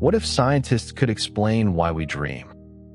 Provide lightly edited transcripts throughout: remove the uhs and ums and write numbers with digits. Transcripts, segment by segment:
What if scientists could explain why we dream?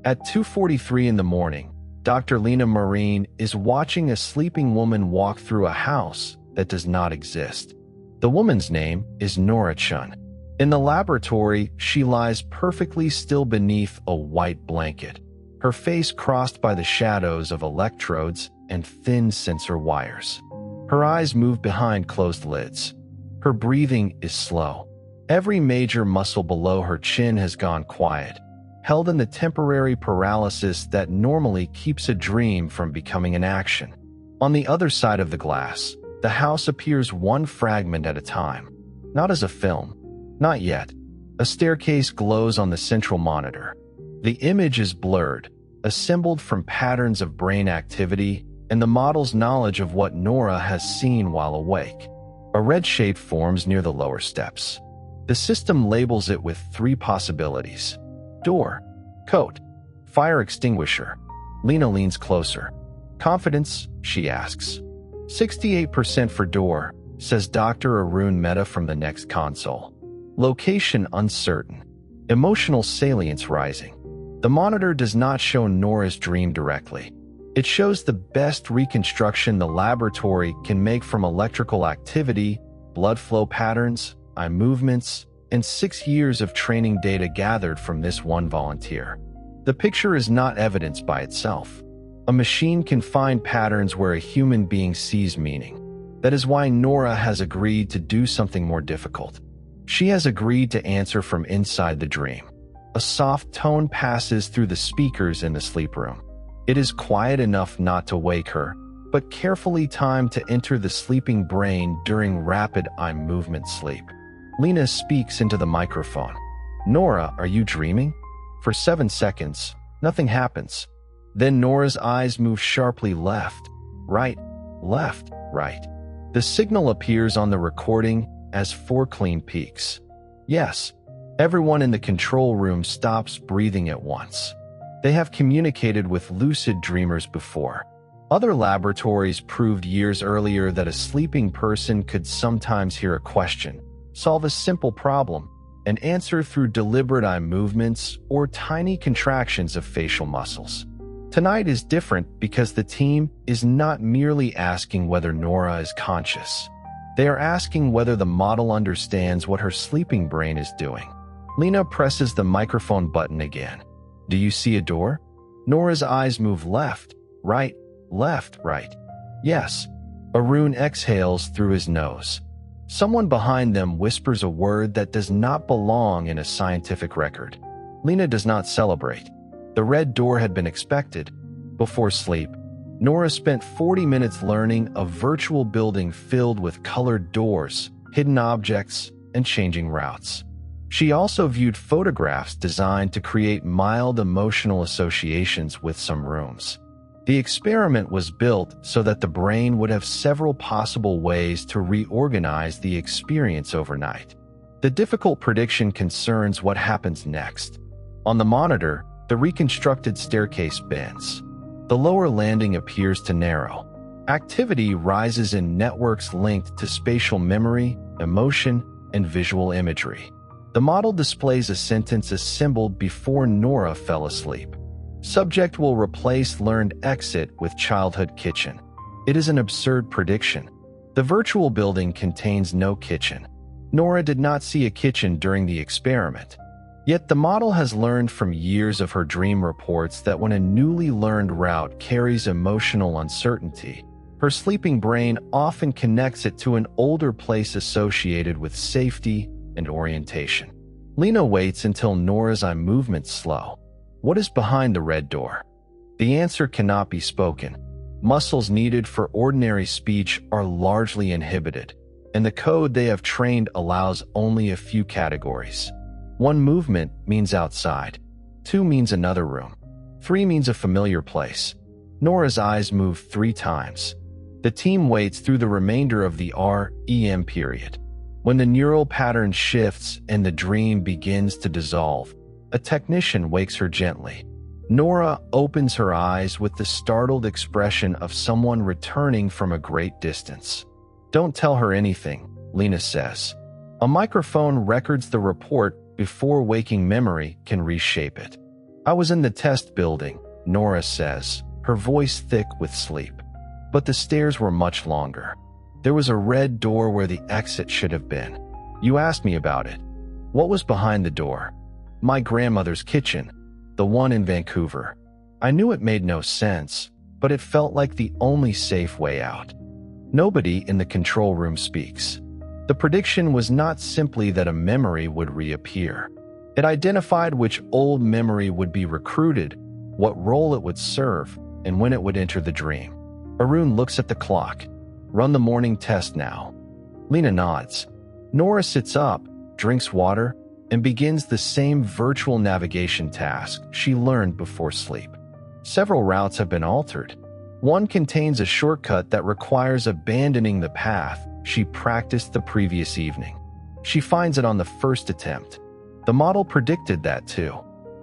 At 2:43 in the morning, Dr. Lena Marine is watching a sleeping woman walk through a house that does not exist. The woman's name is Nora Chun. In the laboratory, she lies perfectly still beneath a white blanket, her face crossed by the shadows of electrodes and thin sensor wires. Her eyes move behind closed lids. Her breathing is slow. Every major muscle below her chin has gone quiet, held in the temporary paralysis that normally keeps a dream from becoming an action. On the other side of the glass, the house appears one fragment at a time. Not as a film. Not yet. A staircase glows on the central monitor. The image is blurred, assembled from patterns of brain activity and the model's knowledge of what Nora has seen while awake. A red shape forms near the lower steps. The system labels it with 3 possibilities: door, coat, fire extinguisher. Lena leans closer. Confidence, she asks. 68% for door, says Dr. Arun Mehta from the next console. Location uncertain. Emotional salience rising. The monitor does not show Nora's dream directly. It shows the best reconstruction the laboratory can make from electrical activity, blood flow patterns, eye movements, and 6 years of training data gathered from this one volunteer. The picture is not evidence by itself. A machine can find patterns where a human being sees meaning. That is why Nora has agreed to do something more difficult. She has agreed to answer from inside the dream. A soft tone passes through the speakers in the sleep room. It is quiet enough not to wake her, but carefully timed to enter the sleeping brain during rapid eye movement sleep. Lena speaks into the microphone. Nora, are you dreaming? For 7 seconds, nothing happens. Then Nora's eyes move sharply left, right, right. The signal appears on the recording as 4 clean peaks. Yes, everyone in the control room stops breathing at once. They have communicated with lucid dreamers before. Other laboratories proved years earlier that a sleeping person could sometimes hear a question, solve a simple problem, and answer through deliberate eye movements or tiny contractions of facial muscles. Tonight is different because the team is not merely asking whether Nora is conscious. They are asking whether the model understands what her sleeping brain is doing. Lena presses the microphone button again. Do you see a door? Nora's eyes move left, right. Yes. Arun exhales through his nose. Someone behind them whispers a word that does not belong in a scientific record. Lena does not celebrate. The red door had been expected. Before sleep, Nora spent 40 minutes learning a virtual building filled with colored doors, hidden objects, and changing routes. She also viewed photographs designed to create mild emotional associations with some rooms. The experiment was built so that the brain would have several possible ways to reorganize the experience overnight. The difficult prediction concerns what happens next. On the monitor, the reconstructed staircase bends. The lower landing appears to narrow. Activity rises in networks linked to spatial memory, emotion, and visual imagery. The model displays a sentence assembled before Nora fell asleep. Subject will replace learned exit with childhood kitchen. It is an absurd prediction. The virtual building contains no kitchen. Nora did not see a kitchen during the experiment. Yet the model has learned from years of her dream reports that when a newly learned route carries emotional uncertainty, her sleeping brain often connects it to an older place associated with safety and orientation. Lena waits until Nora's eye movements slow. What is behind the red door? The answer cannot be spoken. Muscles needed for ordinary speech are largely inhibited, and the code they have trained allows only a few categories. 1 movement means outside. 2 means another room. 3 means a familiar place. Nora's eyes move 3 times. The team waits through the remainder of the REM period. When the neural pattern shifts and the dream begins to dissolve, a technician wakes her gently. Nora opens her eyes with the startled expression of someone returning from a great distance. Don't tell her anything, Lena says. A microphone records the report before waking memory can reshape it. I was in the test building, Nora says, her voice thick with sleep. But the stairs were much longer. There was a red door where the exit should have been. You asked me about it. What was behind the door? My grandmother's kitchen, the one in Vancouver. I knew it made no sense, but it felt like the only safe way out. Nobody in the control room speaks. The prediction was not simply that a memory would reappear. It identified which old memory would be recruited, what role it would serve, and when it would enter the dream. Arun looks at the clock. Run the morning test now. Lena nods. Nora sits up, drinks water, and begins the same virtual navigation task she learned before sleep. Several routes have been altered. One contains a shortcut that requires abandoning the path she practiced the previous evening. She finds it on the first attempt. The model predicted that too.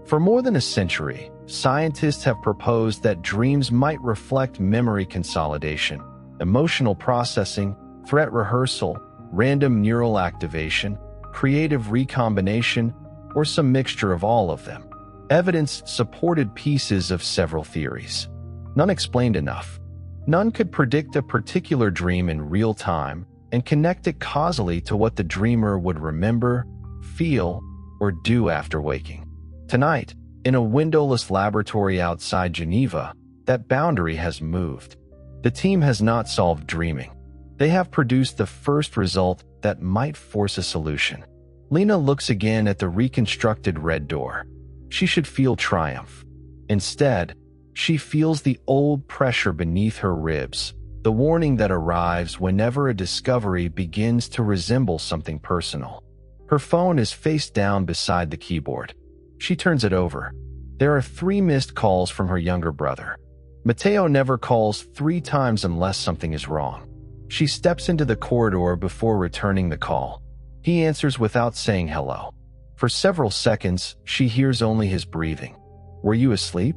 For more than a century, scientists have proposed that dreams might reflect memory consolidation, emotional processing, threat rehearsal, random neural activation, creative recombination, or some mixture of all of them. Evidence supported pieces of several theories. None explained enough. None could predict a particular dream in real time and connect it causally to what the dreamer would remember, feel, or do after waking. Tonight, in a windowless laboratory outside Geneva, that boundary has moved. The team has not solved dreaming. They have produced the first result that might force a solution. Lena looks again at the reconstructed red door. She should feel triumph. Instead, she feels the old pressure beneath her ribs, the warning that arrives whenever a discovery begins to resemble something personal. Her phone is face down beside the keyboard. She turns it over. There are 3 missed calls from her younger brother. Matteo never calls 3 times unless something is wrong. She steps into the corridor before returning the call. He answers without saying hello. For several seconds, she hears only his breathing. Were you asleep?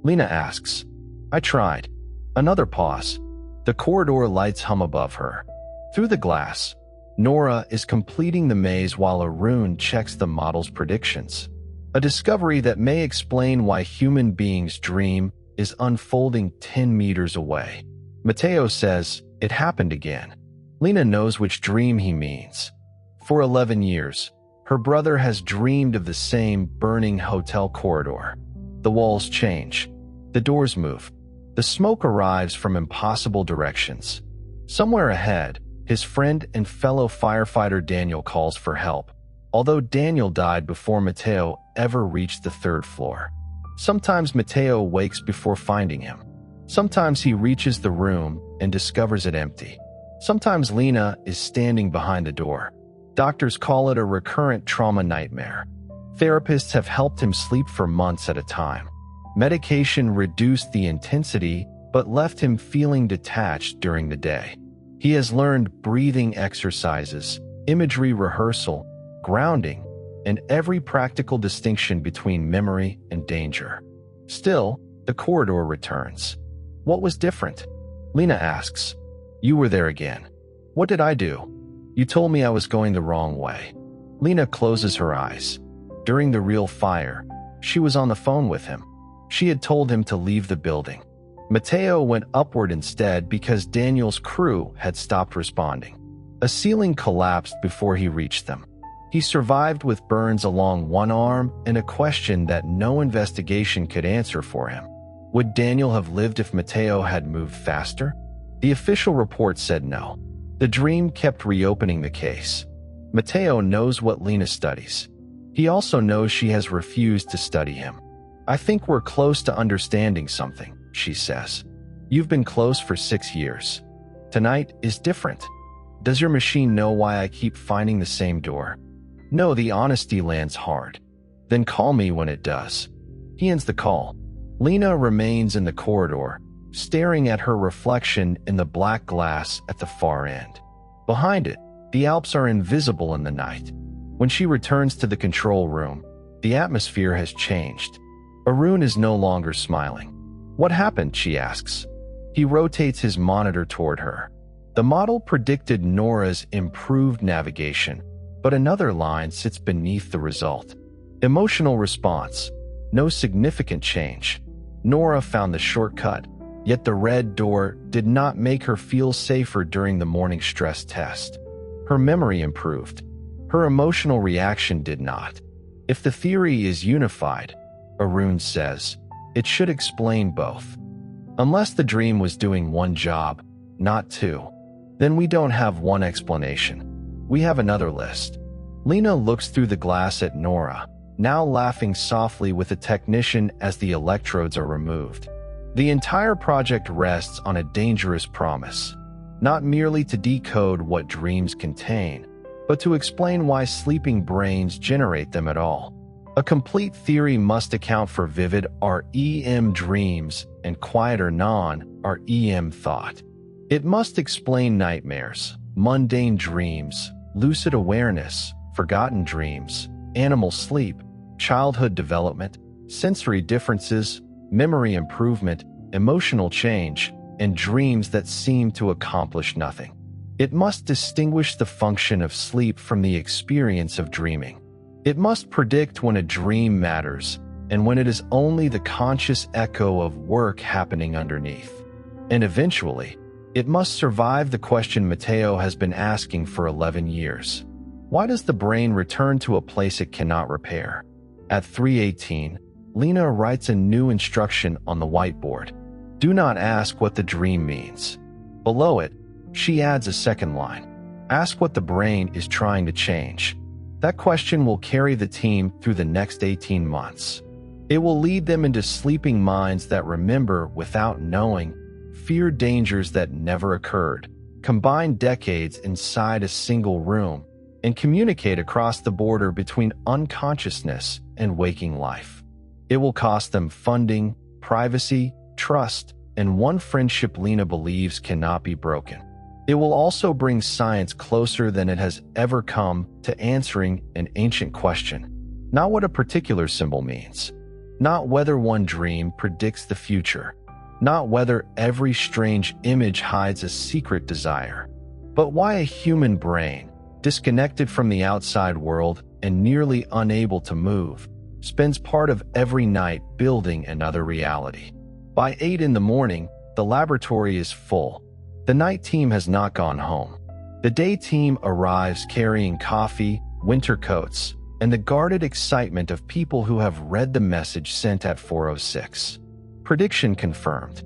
Lena asks. I tried. Another pause. The corridor lights hum above her. Through the glass, Nora is completing the maze while Arun checks the model's predictions. A discovery that may explain why human beings dream is unfolding 10 meters away. Matteo says, it happened again. Lena knows which dream he means. For 11 years, her brother has dreamed of the same burning hotel corridor. The walls change. The doors move. The smoke arrives from impossible directions. Somewhere ahead, his friend and fellow firefighter Daniel calls for help, although Daniel died before Matteo ever reached the 3rd floor. Sometimes Matteo wakes before finding him. Sometimes he reaches the room and discovers it empty. Sometimes Lena is standing behind the door. Doctors call it a recurrent trauma nightmare. Therapists have helped him sleep for months at a time. Medication reduced the intensity but left him feeling detached during the day. He has learned breathing exercises, imagery rehearsal, grounding, and every practical distinction between memory and danger. Still, the corridor returns. What was different? Lena asks. You were there again. What did I do? You told me I was going the wrong way. Lena closes her eyes. During the real fire, she was on the phone with him. She had told him to leave the building. Matteo went upward instead because Daniel's crew had stopped responding. A ceiling collapsed before he reached them. He survived with burns along one arm and a question that no investigation could answer for him. Would Daniel have lived if Matteo had moved faster? The official report said no. The dream kept reopening the case. Matteo knows what Lena studies. He also knows she has refused to study him. I think we're close to understanding something, she says. You've been close for 6 years. Tonight is different. Does your machine know why I keep finding the same door? No, the honesty lands hard. Then call me when it does. He ends the call. Lena remains in the corridor, staring at her reflection in the black glass at the far end. Behind it, the Alps are invisible in the night. When she returns to the control room, the atmosphere has changed. Arun is no longer smiling. What happened? She asks. He rotates his monitor toward her. The model predicted Nora's improved navigation, But another line sits beneath the result. Emotional response. No significant change. Nora found the shortcut, yet the red door did not make her feel safer during the morning stress test. Her memory improved. Her emotional reaction did not. If the theory is unified, Arun says, it should explain both. Unless the dream was doing one job, not two, then we don't have one explanation. We have another list. Lena looks through the glass at Nora, now laughing softly with the technician as the electrodes are removed. The entire project rests on a dangerous promise, not merely to decode what dreams contain, but to explain why sleeping brains generate them at all. A complete theory must account for vivid REM dreams and quieter non-REM thought. It must explain nightmares, mundane dreams, lucid awareness, forgotten dreams, animal sleep, childhood development, sensory differences, memory improvement, emotional change, and dreams that seem to accomplish nothing. It must distinguish the function of sleep from the experience of dreaming. It must predict when a dream matters and when it is only the conscious echo of work happening underneath. And eventually, it must survive the question Matteo has been asking for 11 years. Why does the brain return to a place it cannot repair? At 3:18, Lena writes a new instruction on the whiteboard. Do not ask what the dream means. Below it, she adds a second line. Ask what the brain is trying to change. That question will carry the team through the next 18 months. It will lead them into sleeping minds that remember without knowing, fear dangers that never occurred, combine decades inside a single room, and communicate across the border between unconsciousness and waking life. It will cost them funding, privacy, trust, and one friendship Lena believes cannot be broken. It will also bring science closer than it has ever come to answering an ancient question. Not what a particular symbol means. Not whether one dream predicts the future. Not whether every strange image hides a secret desire. But why a human brain, disconnected from the outside world and nearly unable to move, spends part of every night building another reality. By 8 in the morning, the laboratory is full. The night team has not gone home. The day team arrives carrying coffee, winter coats, and the guarded excitement of people who have read the message sent at 4:06. Prediction confirmed.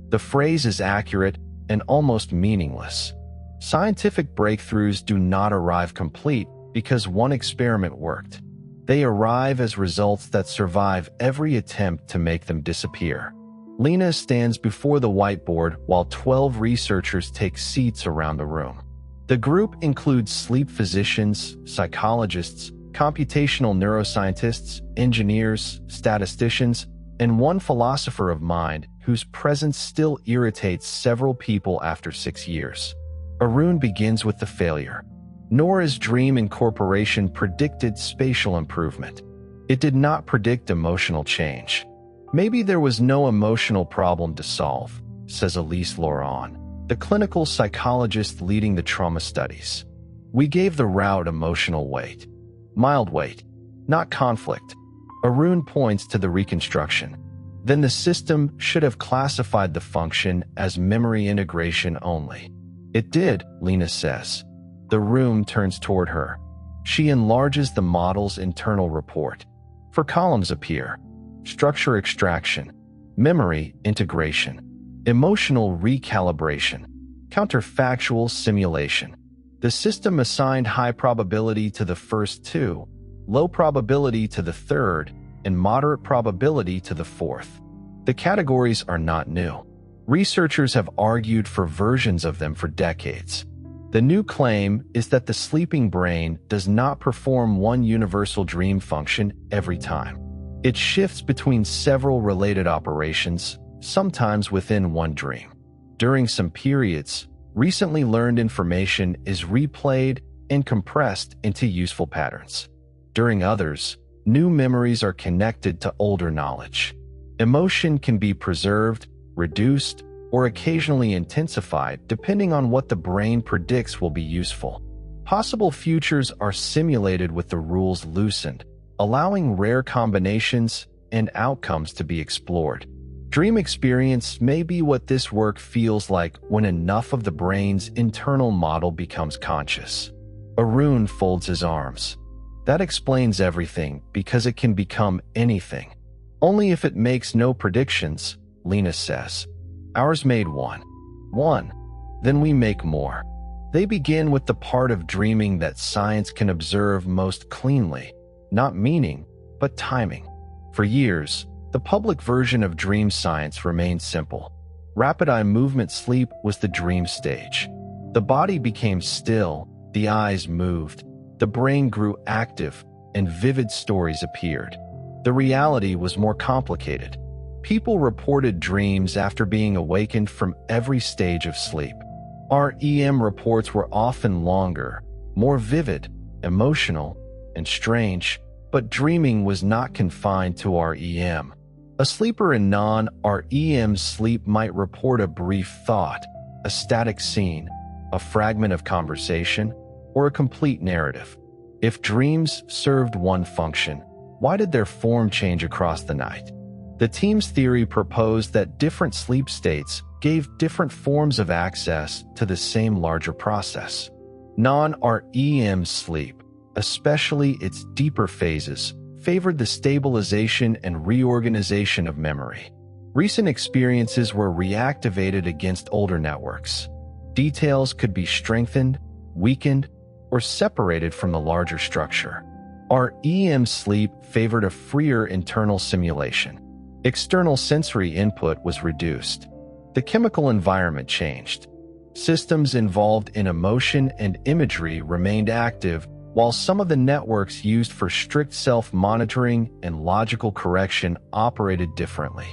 The phrase is accurate and almost meaningless. Scientific breakthroughs do not arrive complete because one experiment worked. They arrive as results that survive every attempt to make them disappear. Lena stands before the whiteboard while 12 researchers take seats around the room. The group includes sleep physicians, psychologists, computational neuroscientists, engineers, statisticians, and one philosopher of mind whose presence still irritates several people after 6 years. Arun begins with the failure. Nora's dream incorporation predicted spatial improvement. It did not predict emotional change. Maybe there was no emotional problem to solve, says Elise Laurent, the clinical psychologist leading the trauma studies. We gave the route emotional weight. Mild weight, not conflict. Arun points to the reconstruction. Then the system should have classified the function as memory integration only. It did, Lena says. The room turns toward her. She enlarges the model's internal report. 4 columns appear. Structure extraction, memory integration, emotional recalibration, counterfactual simulation. The system assigned high probability to the first 2, low probability to the third, and moderate probability to the fourth. The categories are not new. Researchers have argued for versions of them for decades. The new claim is that the sleeping brain does not perform one universal dream function every time. It shifts between several related operations, sometimes within one dream. During some periods, recently learned information is replayed and compressed into useful patterns. During others, new memories are connected to older knowledge. Emotion can be preserved, reduced, or occasionally intensified depending on what the brain predicts will be useful. Possible futures are simulated with the rules loosened, allowing rare combinations and outcomes to be explored. Dream experience may be what this work feels like when enough of the brain's internal model becomes conscious. Arun folds his arms. That explains everything because it can become anything. Only if it makes no predictions, Lena says. Ours made one. Then we make more. They begin with the part of dreaming that science can observe most cleanly, not meaning, but timing. For years, the public version of dream science remained simple. Rapid eye movement sleep was the dream stage. The body became still, the eyes moved, the brain grew active, and vivid stories appeared. The reality was more complicated. People reported dreams after being awakened from every stage of sleep. REM reports were often longer, more vivid, emotional, and strange, but dreaming was not confined to REM. A sleeper in non-REM sleep might report a brief thought, a static scene, a fragment of conversation, or a complete narrative. If dreams served one function, why did their form change across the night? The team's theory proposed that different sleep states gave different forms of access to the same larger process. Non-REM sleep, especially its deeper phases, favored the stabilization and reorganization of memory. Recent experiences were reactivated against older networks. Details could be strengthened, weakened, or separated from the larger structure. REM sleep favored a freer internal simulation. External sensory input was reduced. The chemical environment changed. Systems involved in emotion and imagery remained active, while some of the networks used for strict self-monitoring and logical correction operated differently.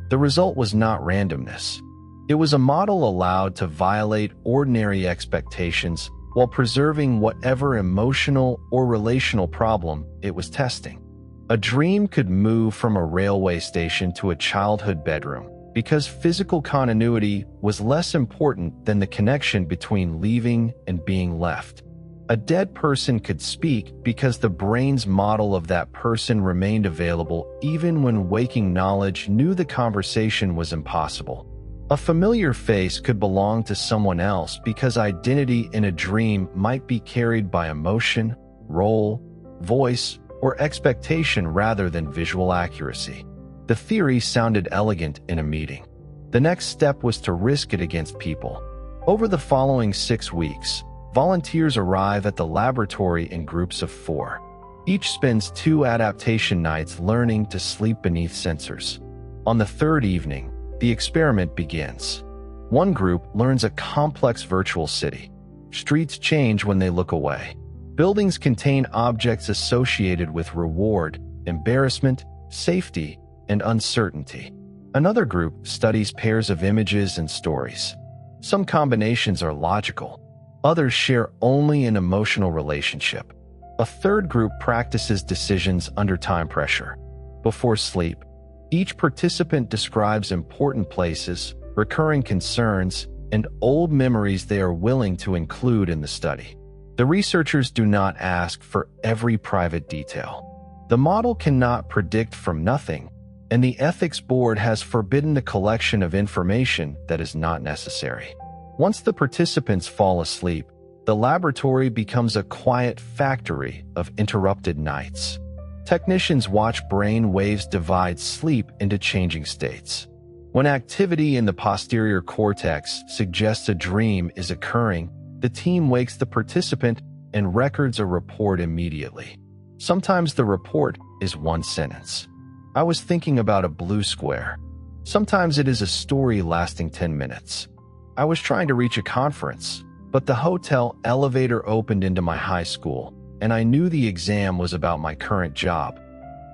The result was not randomness. It was a model allowed to violate ordinary expectations while preserving whatever emotional or relational problem it was testing. A dream could move from a railway station to a childhood bedroom because physical continuity was less important than the connection between leaving and being left. A dead person could speak because the brain's model of that person remained available even when waking knowledge knew the conversation was impossible. A familiar face could belong to someone else because identity in a dream might be carried by emotion, role, voice, or expectation rather than visual accuracy. The theory sounded elegant in a meeting. The next step was to risk it against people. Over the following 6 weeks, volunteers arrive at the laboratory in groups of 4. Each spends 2 adaptation nights learning to sleep beneath sensors. On the 3rd evening, the experiment begins. One group learns a complex virtual city. Streets change when they look away. Buildings contain objects associated with reward, embarrassment, safety, and uncertainty. Another group studies pairs of images and stories. Some combinations are logical. Others share only an emotional relationship. A third group practices decisions under time pressure. Before sleep, each participant describes important places, recurring concerns, and old memories they are willing to include in the study. The researchers do not ask for every private detail. The model cannot predict from nothing, and the ethics board has forbidden the collection of information that is not necessary. Once the participants fall asleep, the laboratory becomes a quiet factory of interrupted nights. Technicians watch brain waves divide sleep into changing states. When activity in the posterior cortex suggests a dream is occurring, the team wakes the participant and records a report immediately. Sometimes the report is one sentence. I was thinking about a blue square. Sometimes it is a story lasting 10 minutes. I was trying to reach a conference, but the hotel elevator opened into my high school, and I knew the exam was about my current job.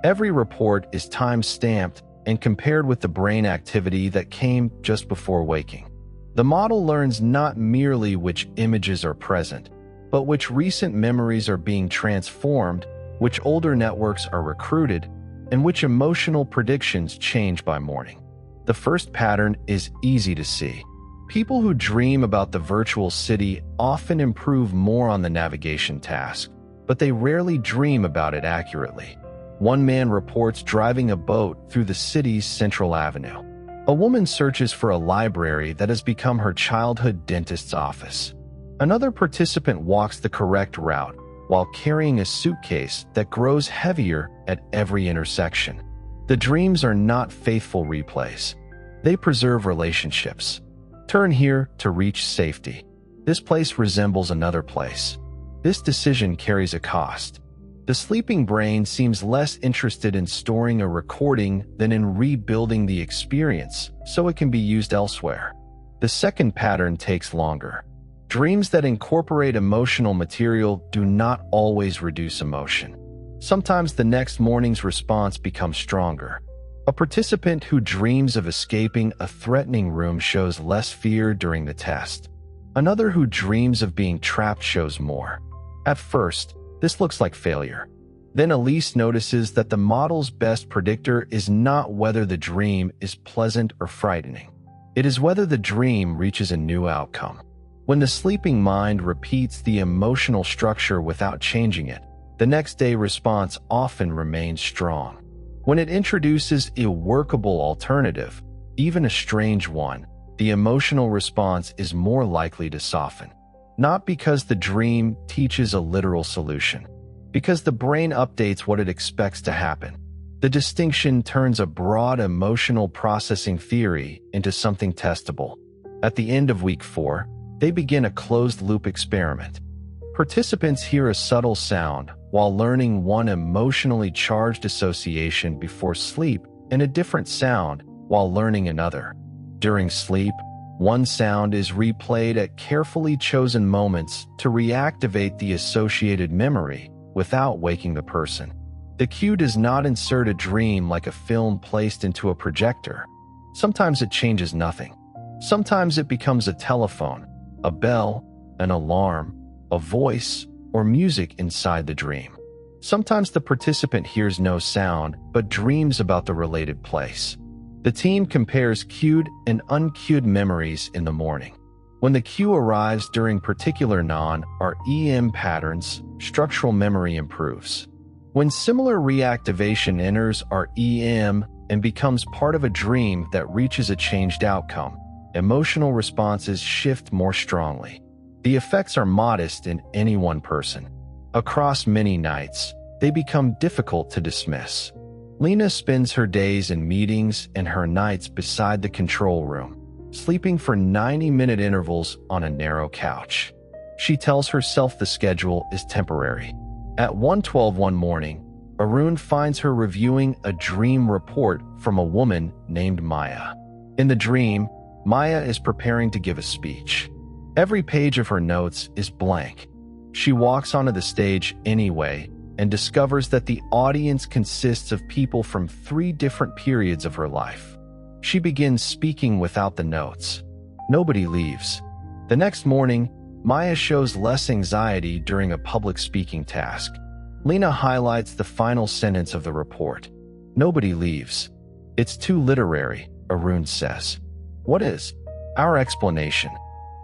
Every report is time-stamped and compared with the brain activity that came just before waking. The model learns not merely which images are present, but which recent memories are being transformed, which older networks are recruited, and which emotional predictions change by morning. The first pattern is easy to see. People who dream about the virtual city often improve more on the navigation task, but they rarely dream about it accurately. One man reports driving a boat through the city's Central Avenue. A woman searches for a library that has become her childhood dentist's office. Another participant walks the correct route while carrying a suitcase that grows heavier at every intersection. The dreams are not faithful replays. They preserve relationships. Turn here to reach safety. This place resembles another place. This decision carries a cost. The sleeping brain seems less interested in storing a recording than in rebuilding the experience so it can be used elsewhere. The second pattern takes longer. Dreams that incorporate emotional material do not always reduce emotion. Sometimes the next morning's response becomes stronger. A participant who dreams of escaping a threatening room shows less fear during the test. Another who dreams of being trapped shows more. At first, this looks like failure. Then Elise notices that the model's best predictor is not whether the dream is pleasant or frightening. It is whether the dream reaches a new outcome. When the sleeping mind repeats the emotional structure without changing it, the next day response often remains strong. When it introduces a workable alternative, even a strange one, the emotional response is more likely to soften. Not because the dream teaches a literal solution, because the brain updates what it expects to happen. The distinction turns a broad emotional processing theory into something testable. At the end of week 4, they begin a closed-loop experiment. Participants hear a subtle sound while learning one emotionally charged association before sleep and a different sound while learning another. During sleep, one sound is replayed at carefully chosen moments to reactivate the associated memory without waking the person. The cue does not insert a dream like a film placed into a projector. Sometimes it changes nothing. Sometimes it becomes a telephone, a bell, an alarm, a voice, or music inside the dream. Sometimes the participant hears no sound but dreams about the related place. The team compares cued and uncued memories in the morning. When the cue arrives during particular non- or EM patterns, structural memory improves. When similar reactivation enters our EM and becomes part of a dream that reaches a changed outcome, emotional responses shift more strongly. The effects are modest in any one person. Across many nights, they become difficult to dismiss. Lena spends her days in meetings and her nights beside the control room, sleeping for 90-minute intervals on a narrow couch. She tells herself the schedule is temporary. At 1:12 one morning, Arun finds her reviewing a dream report from a woman named Maya. In the dream, Maya is preparing to give a speech. Every page of her notes is blank. She walks onto the stage anyway and discovers that the audience consists of people from 3 different periods of her life. She begins speaking without the notes. Nobody leaves. The next morning, Maya shows less anxiety during a public speaking task. Lena highlights the final sentence of the report. Nobody leaves. It's too literary, Arun says. What is? Our explanation.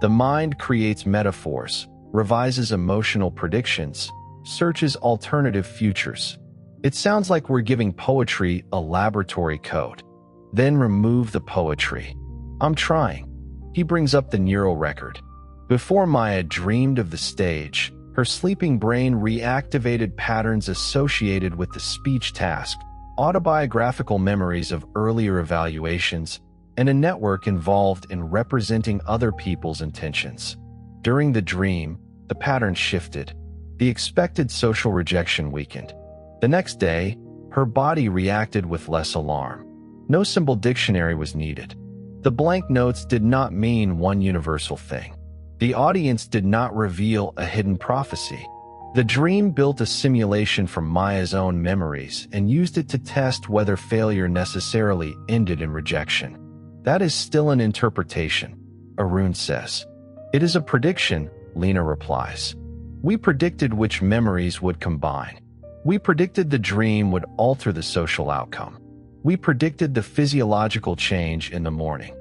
The mind creates metaphors, revises emotional predictions, searches alternative futures. It sounds like we're giving poetry a laboratory coat. Then remove the poetry. I'm trying. He brings up the neural record. Before Maya dreamed of the stage, her sleeping brain reactivated patterns associated with the speech task, autobiographical memories of earlier evaluations, and a network involved in representing other people's intentions. During the dream, the pattern shifted. The expected social rejection weakened. The next day, her body reacted with less alarm. No symbol dictionary was needed. The blank notes did not mean one universal thing. The audience did not reveal a hidden prophecy. The dream built a simulation from Maya's own memories and used it to test whether failure necessarily ended in rejection. That is still an interpretation, Arun says. It is a prediction, Lena replies. We predicted which memories would combine. We predicted the dream would alter the social outcome. We predicted the physiological change in the morning.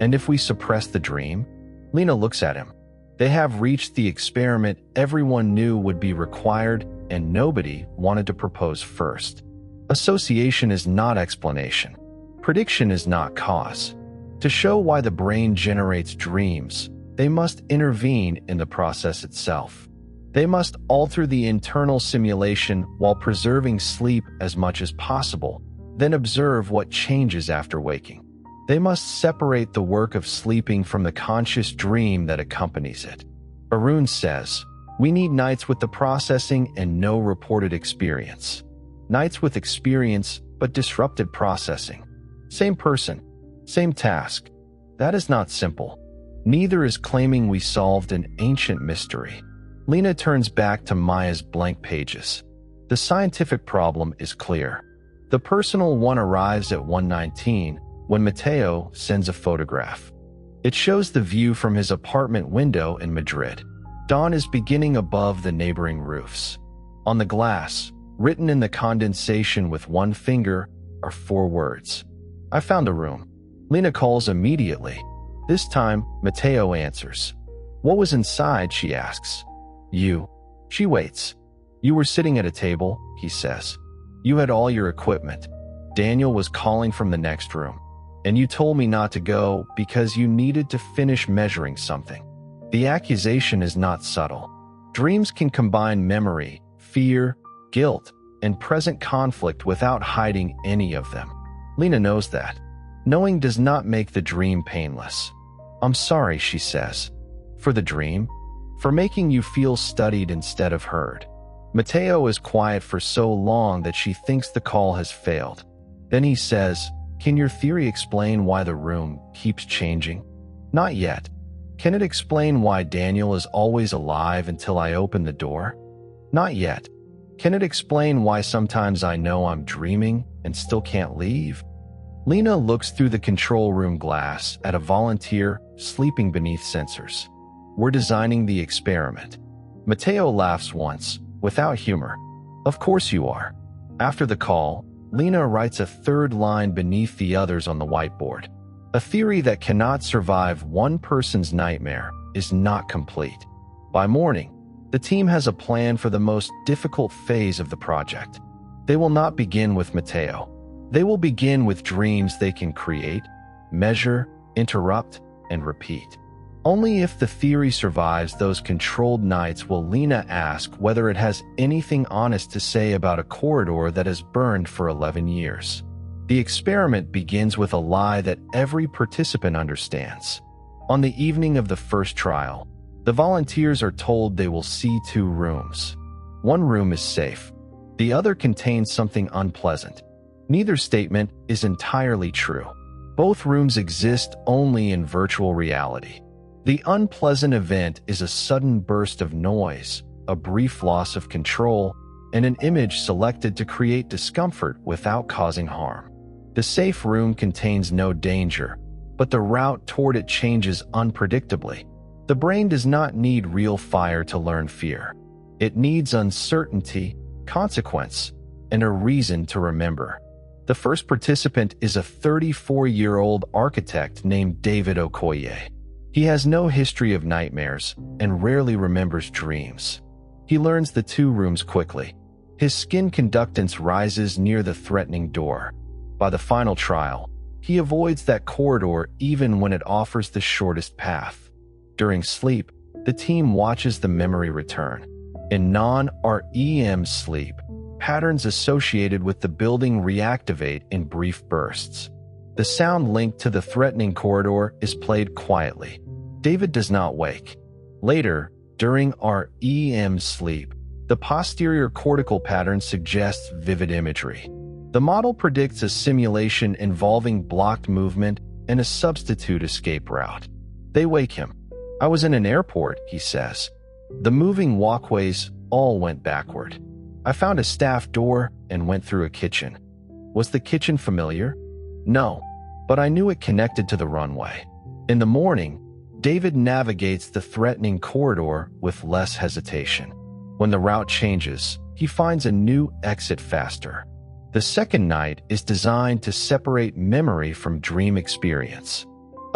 And if we suppress the dream? Lena looks at him. They have reached the experiment everyone knew would be required, and nobody wanted to propose first. Association is not explanation. Prediction is not cause. To show why the brain generates dreams, they must intervene in the process itself. They must alter the internal simulation while preserving sleep as much as possible, then observe what changes after waking. They must separate the work of sleeping from the conscious dream that accompanies it. Arun says, "We need nights with the processing and no reported experience. Nights with experience but disrupted processing. Same person, same task. That is not simple. Neither is claiming we solved an ancient mystery." Lena turns back to Maya's blank pages. The scientific problem is clear. The personal one arrives at 1:19 when Mateo sends a photograph. It shows the view from his apartment window in Madrid. Dawn is beginning above the neighboring roofs. On the glass, written in the condensation with one finger, are 4 words. "I found a room." Lena calls immediately. This time, Mateo answers. "What was inside?" she asks. "You." She waits. "You were sitting at a table," he says. "You had all your equipment. Daniel was calling from the next room. And you told me not to go because you needed to finish measuring something." The accusation is not subtle. Dreams can combine memory, fear, guilt, and present conflict without hiding any of them. Lena knows that. Knowing does not make the dream painless. "I'm sorry," she says. "For the dream? For making you feel studied instead of heard." Mateo is quiet for so long that she thinks the call has failed. Then he says, "Can your theory explain why the room keeps changing?" "Not yet." "Can it explain why Daniel is always alive until I open the door?" "Not yet." "Can it explain why sometimes I know I'm dreaming and still can't leave?" Lena looks through the control room glass at a volunteer sleeping beneath sensors. "We're designing the experiment." Mateo laughs once, without humor. "Of course you are." After the call, Lena writes a 3rd line beneath the others on the whiteboard. A theory that cannot survive one person's nightmare is not complete. By morning, the team has a plan for the most difficult phase of the project. They will not begin with Mateo. They will begin with dreams they can create, measure, interrupt, and repeat. Only if the theory survives those controlled nights will Lena ask whether it has anything honest to say about a corridor that has burned for 11 years. The experiment begins with a lie that every participant understands. On the evening of the first trial, the volunteers are told they will see 2 rooms. One room is safe. The other contains something unpleasant. Neither statement is entirely true. Both rooms exist only in virtual reality. The unpleasant event is a sudden burst of noise, a brief loss of control, and an image selected to create discomfort without causing harm. The safe room contains no danger, but the route toward it changes unpredictably. The brain does not need real fire to learn fear. It needs uncertainty, consequence, and a reason to remember. The first participant is a 34-year-old architect named David Okoye. He has no history of nightmares and rarely remembers dreams. He learns the 2 rooms quickly. His skin conductance rises near the threatening door. By the final trial, he avoids that corridor even when it offers the shortest path. During sleep, the team watches the memory return. In non-REM sleep, patterns associated with the building reactivate in brief bursts. The sound linked to the threatening corridor is played quietly. David does not wake. Later, during REM sleep, the posterior cortical pattern suggests vivid imagery. The model predicts a simulation involving blocked movement and a substitute escape route. They wake him. "I was in an airport," he says. "The moving walkways all went backward. I found a staff door and went through a kitchen. Was the kitchen familiar? No, but I knew it connected to the runway." In the morning, David navigates the threatening corridor with less hesitation. When the route changes, he finds a new exit faster. The second night is designed to separate memory from dream experience.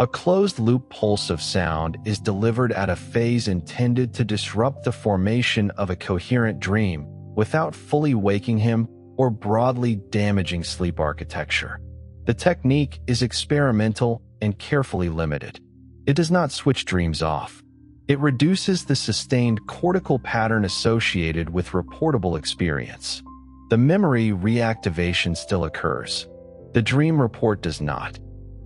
A closed-loop pulse of sound is delivered at a phase intended to disrupt the formation of a coherent dream without fully waking him or broadly damaging sleep architecture. The technique is experimental and carefully limited. It does not switch dreams off. It reduces the sustained cortical pattern associated with reportable experience. The memory reactivation still occurs. The dream report does not.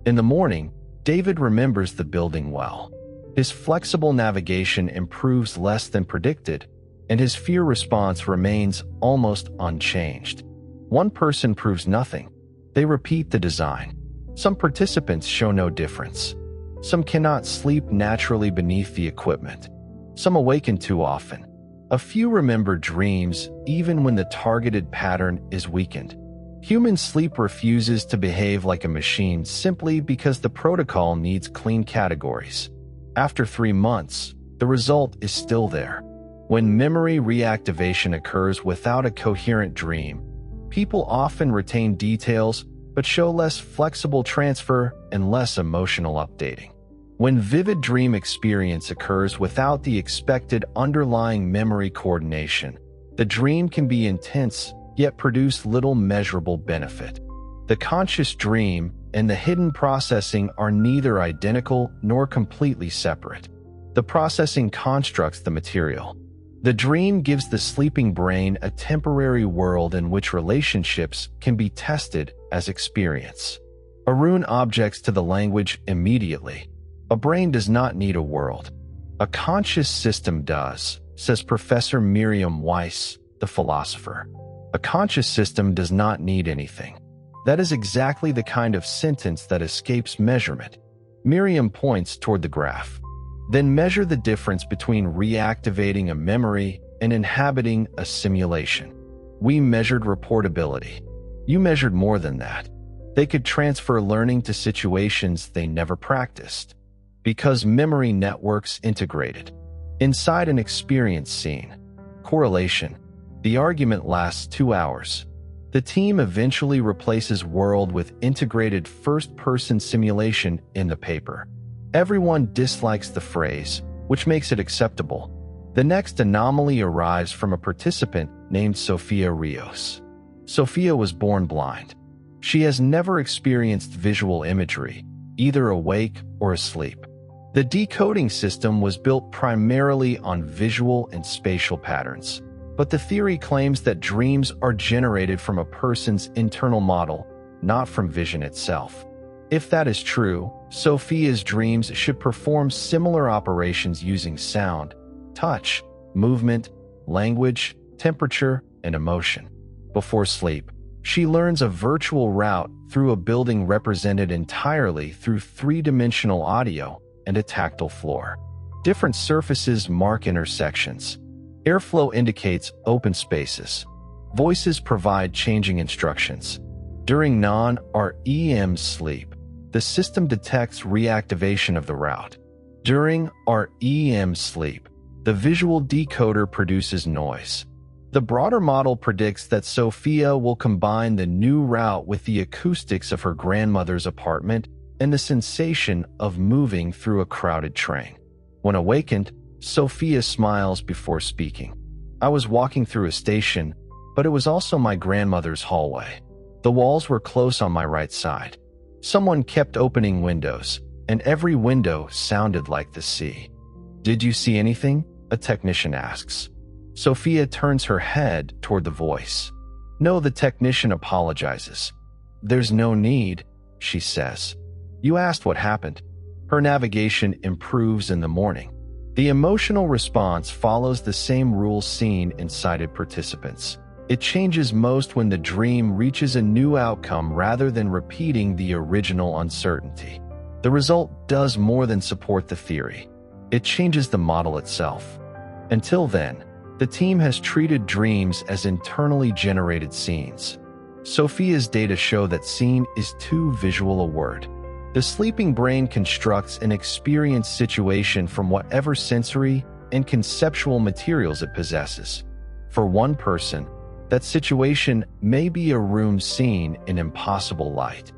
In the morning, David remembers the building well. His flexible navigation improves less than predicted, and his fear response remains almost unchanged. One person proves nothing. They repeat the design. Some participants show no difference. Some cannot sleep naturally beneath the equipment. Some awaken too often. A few remember dreams even when the targeted pattern is weakened. Human sleep refuses to behave like a machine simply because the protocol needs clean categories. After 3 months, the result is still there. When memory reactivation occurs without a coherent dream, people often retain details but show less flexible transfer and less emotional updating. When vivid dream experience occurs without the expected underlying memory coordination, the dream can be intense yet produce little measurable benefit. The conscious dream and the hidden processing are neither identical nor completely separate. The processing constructs the material. The dream gives the sleeping brain a temporary world in which relationships can be tested as experience. Arun objects to the language immediately. A brain does not need a world. A conscious system does, says Professor Miriam Weiss, the philosopher. A conscious system does not need anything. That is exactly the kind of sentence that escapes measurement. Miriam points toward the graph. Then measure the difference between reactivating a memory and inhabiting a simulation. We measured reportability. You measured more than that. They could transfer learning to situations they never practiced. Because memory networks integrated. Inside an experience scene. Correlation. The argument lasts 2 hours. The team eventually replaces world with integrated first-person simulation in the paper. Everyone dislikes the phrase, which makes it acceptable. The next anomaly arrives from a participant named Sofia Rios. Sofia was born blind. She has never experienced visual imagery, either awake or asleep. The decoding system was built primarily on visual and spatial patterns. But the theory claims that dreams are generated from a person's internal model, not from vision itself. If that is true, Sophia's dreams should perform similar operations using sound, touch, movement, language, temperature, and emotion. Before sleep, she learns a virtual route through a building represented entirely through 3-dimensional audio and a tactile floor. Different surfaces mark intersections. Airflow indicates open spaces. Voices provide changing instructions. During non-REM sleep, the system detects reactivation of the route. During REM sleep, the visual decoder produces noise. The broader model predicts that Sophia will combine the new route with the acoustics of her grandmother's apartment and the sensation of moving through a crowded train. When awakened, Sophia smiles before speaking. I was walking through a station, but it was also my grandmother's hallway. The walls were close on my right side. Someone kept opening windows, and every window sounded like the sea. Did you see anything? A technician asks. Sophia turns her head toward the voice. No, the technician apologizes. There's no need, she says. You asked what happened. Her navigation improves in the morning. The emotional response follows the same rules seen in sighted participants. It changes most when the dream reaches a new outcome rather than repeating the original uncertainty. The result does more than support the theory. It changes the model itself. Until then, the team has treated dreams as internally generated scenes. Sophia's data show that scene is too visual a word. The sleeping brain constructs an experienced situation from whatever sensory and conceptual materials it possesses. For one person, that situation may be a room seen in impossible light.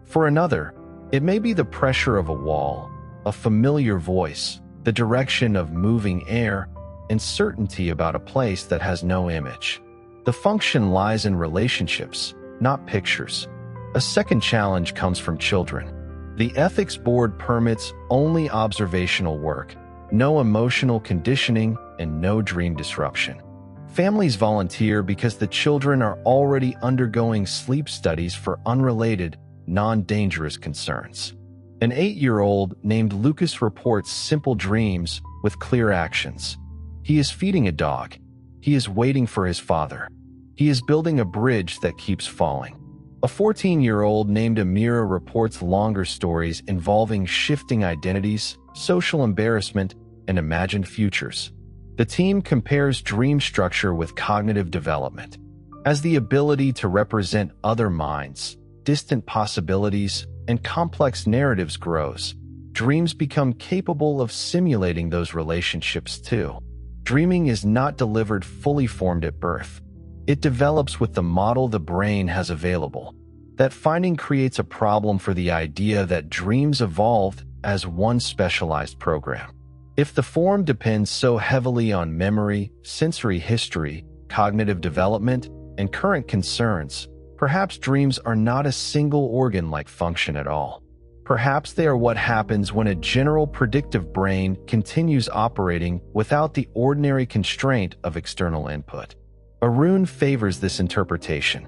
For another, It may be the pressure of a wall, a familiar voice, the direction of moving air, and certainty about a place that has no image. The function lies in relationships, not pictures. A second challenge comes from children. The ethics board permits only observational work, no emotional conditioning, and no dream disruption. Families volunteer because the children are already undergoing sleep studies for unrelated, non-dangerous concerns. An 8-year-old named Lucas reports simple dreams with clear actions. He is feeding a dog. He is waiting for his father. He is building a bridge that keeps falling. A 14-year-old named Amira reports longer stories involving shifting identities, social embarrassment, and imagined futures. The team compares dream structure with cognitive development. As the ability to represent other minds, distant possibilities, and complex narratives grows, dreams become capable of simulating those relationships too. Dreaming is not delivered fully formed at birth. It develops with the model the brain has available. That finding creates a problem for the idea that dreams evolved as one specialized program. If the form depends so heavily on memory, sensory history, cognitive development, and current concerns, perhaps dreams are not a single organ-like function at all. Perhaps they are what happens when a general predictive brain continues operating without the ordinary constraint of external input. Arun favors this interpretation.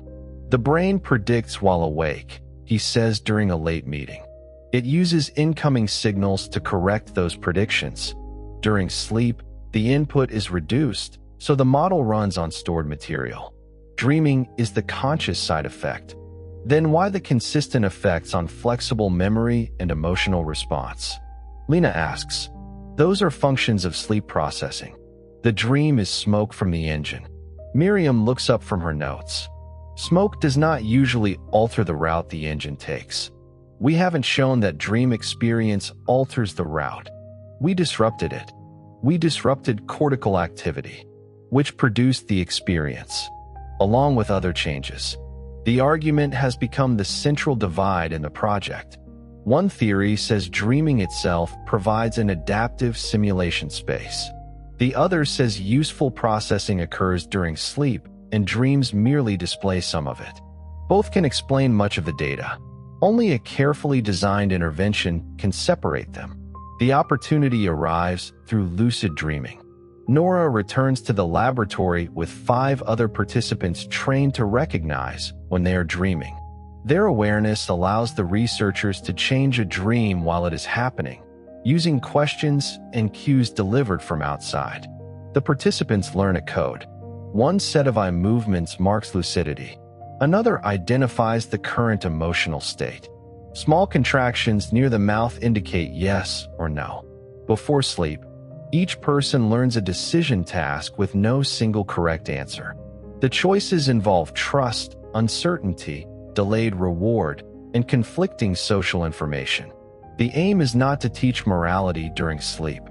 The brain predicts while awake, he says during a late meeting. It uses incoming signals to correct those predictions. During sleep, the input is reduced, so the model runs on stored material. Dreaming is the conscious side effect. Then why the consistent effects on flexible memory and emotional response? Lena asks. Those are functions of sleep processing. The dream is smoke from the engine. Miriam looks up from her notes. Smoke does not usually alter the route the engine takes. We haven't shown that dream experience alters the route. We disrupted it. We disrupted cortical activity, which produced the experience, along with other changes. The argument has become the central divide in the project. One theory says dreaming itself provides an adaptive simulation space. The other says useful processing occurs during sleep and dreams merely display some of it. Both can explain much of the data. Only a carefully designed intervention can separate them. The opportunity arrives through lucid dreaming. Nora returns to the laboratory with 5 other participants trained to recognize when they are dreaming. Their awareness allows the researchers to change a dream while it is happening, using questions and cues delivered from outside. The participants learn a code. One set of eye movements marks lucidity. Another identifies the current emotional state. Small contractions near the mouth indicate yes or no. Before sleep, each person learns a decision task with no single correct answer. The choices involve trust, uncertainty, delayed reward, and conflicting social information. The aim is not to teach morality during sleep.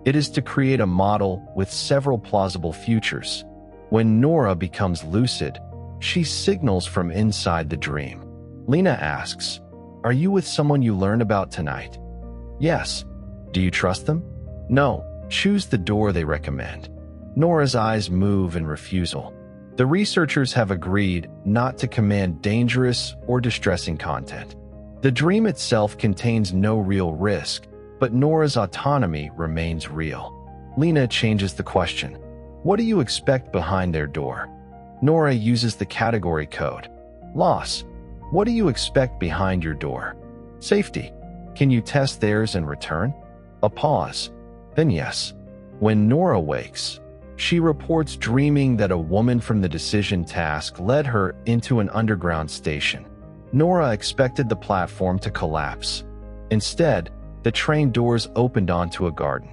It is to create a model with several plausible futures. When Nora becomes lucid, she signals from inside the dream. Lena asks, "Are you with someone you learned about tonight?" "Yes." "Do you trust them?" "No." "Choose the door they recommend." Nora's eyes move in refusal. The researchers have agreed not to command dangerous or distressing content. The dream itself contains no real risk, but Nora's autonomy remains real. Lena changes the question. "What do you expect behind their door?" Nora uses the category code. "Loss." "What do you expect behind your door?" "Safety." "Can you test theirs and return?" A pause. Then yes. When Nora wakes, she reports dreaming that a woman from the decision task led her into an underground station. Nora expected the platform to collapse. Instead, the train doors opened onto a garden.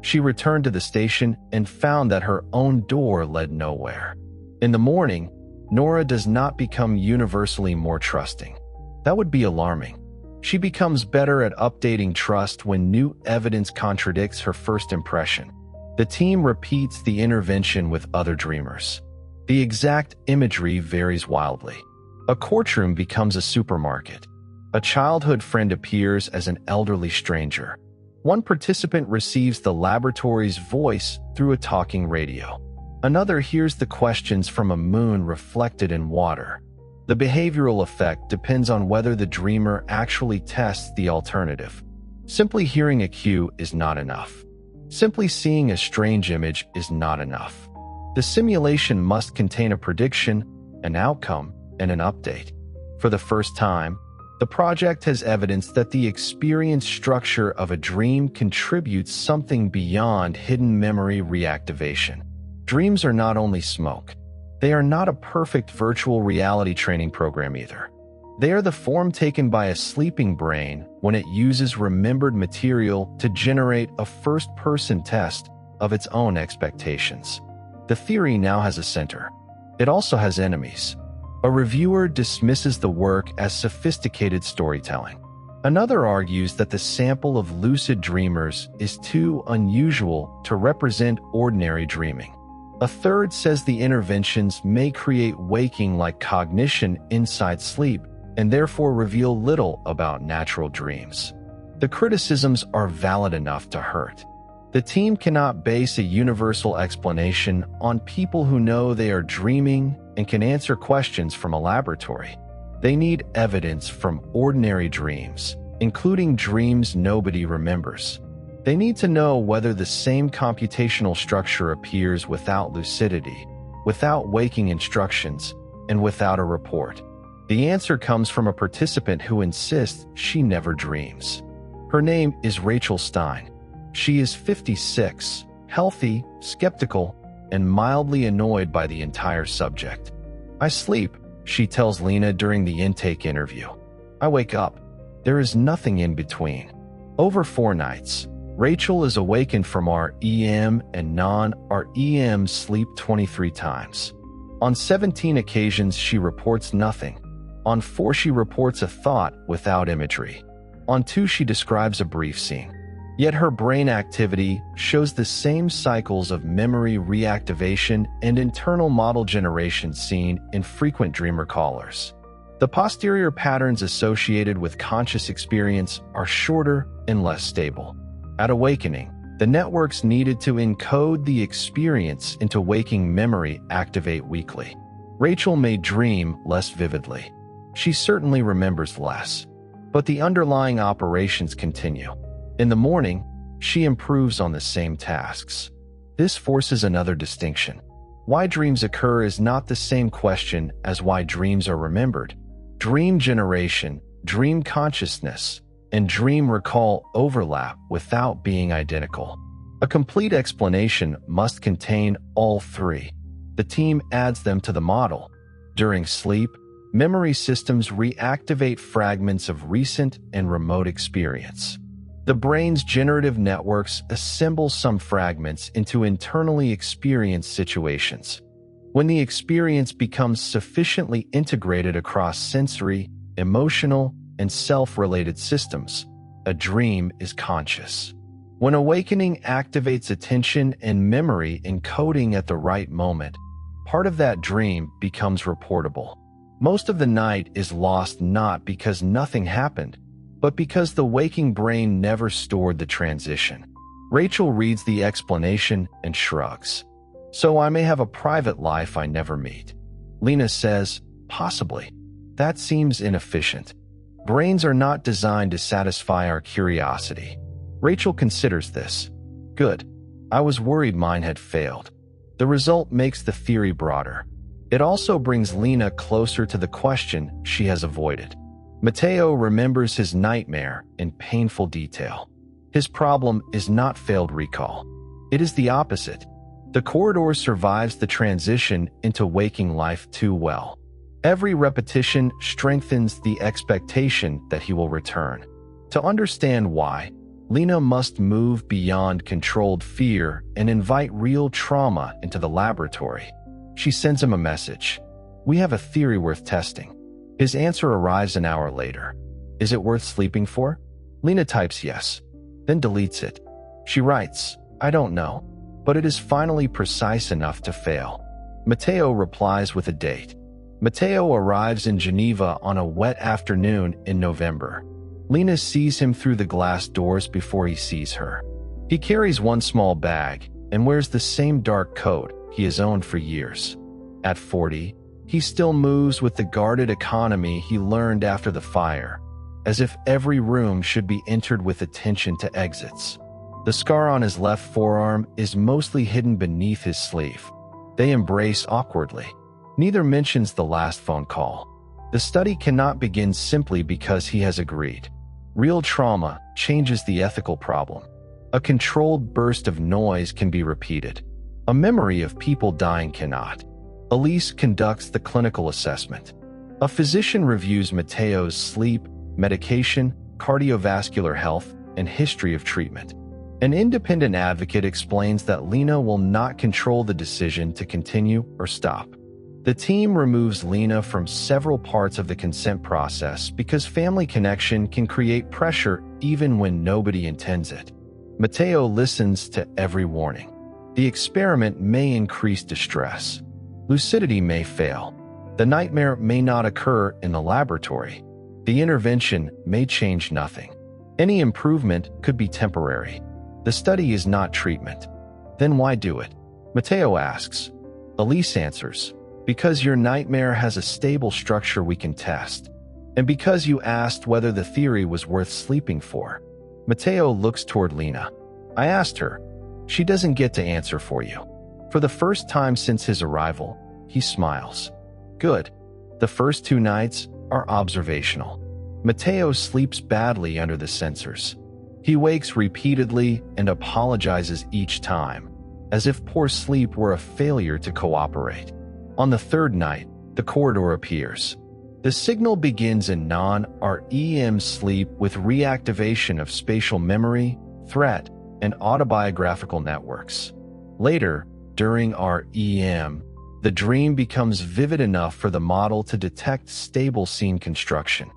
She returned to the station and found that her own door led nowhere. In the morning, Nora does not become universally more trusting. That would be alarming. She becomes better at updating trust when new evidence contradicts her first impression. The team repeats the intervention with other dreamers. The exact imagery varies wildly. A courtroom becomes a supermarket. A childhood friend appears as an elderly stranger. One participant receives the laboratory's voice through a talking radio. Another hears the questions from a moon reflected in water. The behavioral effect depends on whether the dreamer actually tests the alternative. Simply hearing a cue is not enough. Simply seeing a strange image is not enough. The simulation must contain a prediction, an outcome, and an update. For the first time, the project has evidence that the experience structure of a dream contributes something beyond hidden memory reactivation. Dreams are not only smoke. They are not a perfect virtual reality training program either. They are the form taken by a sleeping brain when it uses remembered material to generate a first-person test of its own expectations. The theory now has a center. It also has enemies. A reviewer dismisses the work as sophisticated storytelling. Another argues that the sample of lucid dreamers is too unusual to represent ordinary dreaming. A third says the interventions may create waking-like cognition inside sleep and therefore reveal little about natural dreams. The criticisms are valid enough to hurt. The team cannot base a universal explanation on people who know they are dreaming and can answer questions from a laboratory. They need evidence from ordinary dreams, including dreams nobody remembers. They need to know whether the same computational structure appears without lucidity, without waking instructions, and without a report. The answer comes from a participant who insists she never dreams. Her name is Rachel Stein. She is 56, healthy, skeptical, and mildly annoyed by the entire subject. "I sleep," she tells Lena during the intake interview. "I wake up. There is nothing in between." Over 4 nights, Rachel is awakened from REM and non-REM sleep 23 times. On 17 occasions, she reports nothing. On 4, she reports a thought without imagery. On 2, she describes a brief scene. Yet her brain activity shows the same cycles of memory reactivation and internal model generation seen in frequent dreamer callers. The posterior patterns associated with conscious experience are shorter and less stable. At awakening, the networks needed to encode the experience into waking memory activate weakly. Rachel may dream less vividly. She certainly remembers less. But the underlying operations continue. In the morning, she improves on the same tasks. This forces another distinction. Why dreams occur is not the same question as why dreams are remembered. Dream generation, dream consciousness, and dream recall overlap without being identical. A complete explanation must contain all 3. The team adds them to the model. During sleep, memory systems reactivate fragments of recent and remote experience. The brain's generative networks assemble some fragments into internally experienced situations. When the experience becomes sufficiently integrated across sensory, emotional, and self-related systems, a dream is conscious. When awakening activates attention and memory encoding at the right moment, part of that dream becomes reportable. Most of the night is lost not because nothing happened, but because the waking brain never stored the transition. Rachel reads the explanation and shrugs. "So I may have a private life I never meet." Lena says, "Possibly. That seems inefficient. Brains are not designed to satisfy our curiosity." Rachel considers this. "Good. I was worried mine had failed." The result makes the theory broader. It also brings Lena closer to the question she has avoided. Matteo remembers his nightmare in painful detail. His problem is not failed recall. It is the opposite. The corridor survives the transition into waking life too well. Every repetition strengthens the expectation that he will return. To understand why, Lena must move beyond controlled fear and invite real trauma into the laboratory. She sends him a message. "We have a theory worth testing." His answer arrives an hour later. "Is it worth sleeping for?" Lena types yes, then deletes it. She writes, "I don't know, but it is finally precise enough to fail." Matteo replies with a date. Matteo arrives in Geneva on a wet afternoon in November. Lena sees him through the glass doors before he sees her. He carries one small bag and wears the same dark coat he has owned for years. At 40, he still moves with the guarded economy he learned after the fire, as if every room should be entered with attention to exits. The scar on his left forearm is mostly hidden beneath his sleeve. They embrace awkwardly. Neither mentions the last phone call. The study cannot begin simply because he has agreed. Real trauma changes the ethical problem. A controlled burst of noise can be repeated. A memory of people dying cannot. Elise conducts the clinical assessment. A physician reviews Matteo's sleep, medication, cardiovascular health, and history of treatment. An independent advocate explains that Lena will not control the decision to continue or stop. The team removes Lena from several parts of the consent process because family connection can create pressure even when nobody intends it. Matteo listens to every warning. The experiment may increase distress. Lucidity may fail. The nightmare may not occur in the laboratory. The intervention may change nothing. Any improvement could be temporary. The study is not treatment. Then why do it? Matteo asks. Elise answers, because your nightmare has a stable structure we can test. And because you asked whether the theory was worth sleeping for. Matteo looks toward Lena. I asked her. She doesn't get to answer for you. For the first time since his arrival, he smiles. Good. The first 2 nights are observational. Matteo sleeps badly under the sensors. He wakes repeatedly and apologizes each time, as if poor sleep were a failure to cooperate. On the 3rd night, the corridor appears. The signal begins in non-REM sleep with reactivation of spatial memory, threat, and autobiographical networks. Later, during REM, the dream becomes vivid enough for the model to detect stable scene construction.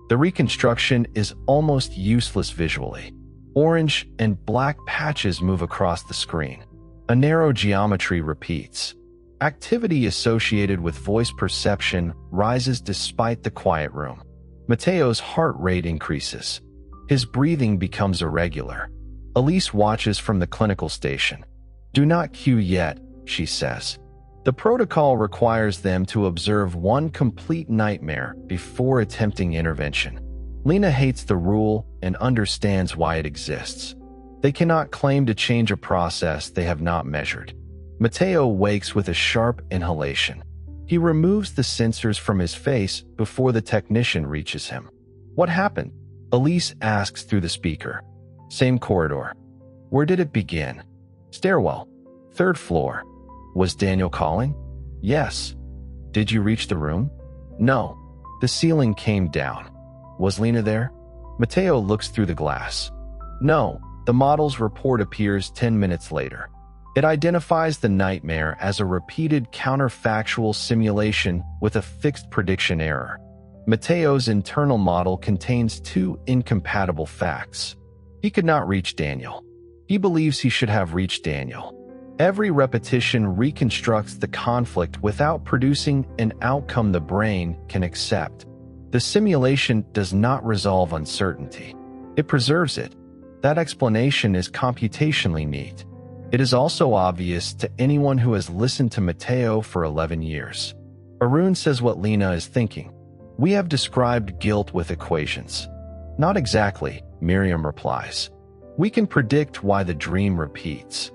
The reconstruction is almost useless visually. Orange and black patches move across the screen. A narrow geometry repeats. Activity associated with voice perception rises despite the quiet room. Matteo's heart rate increases. His breathing becomes irregular. Elise watches from the clinical station. Do not cue yet, she says. The protocol requires them to observe one complete nightmare before attempting intervention. Lena hates the rule and understands why it exists. They cannot claim to change a process they have not measured. Matteo wakes with a sharp inhalation. He removes the sensors from his face before the technician reaches him. What happened? Elise asks through the speaker. Same corridor. Where did it begin? Stairwell. 3rd floor. Was Daniel calling? Yes. Did you reach the room? No. The ceiling came down. Was Lena there? Matteo looks through the glass. No. The model's report appears 10 minutes later. It identifies the nightmare as a repeated counterfactual simulation with a fixed prediction error. Matteo's internal model contains 2 incompatible facts. He could not reach Daniel. He believes he should have reached Daniel. Every repetition reconstructs the conflict without producing an outcome the brain can accept. The simulation does not resolve uncertainty. It preserves it. That explanation is computationally neat. It is also obvious to anyone who has listened to Matteo for 11 years. Arun says what Lena is thinking. We have described guilt with equations. Not exactly, Miriam replies. We can predict why the dream repeats.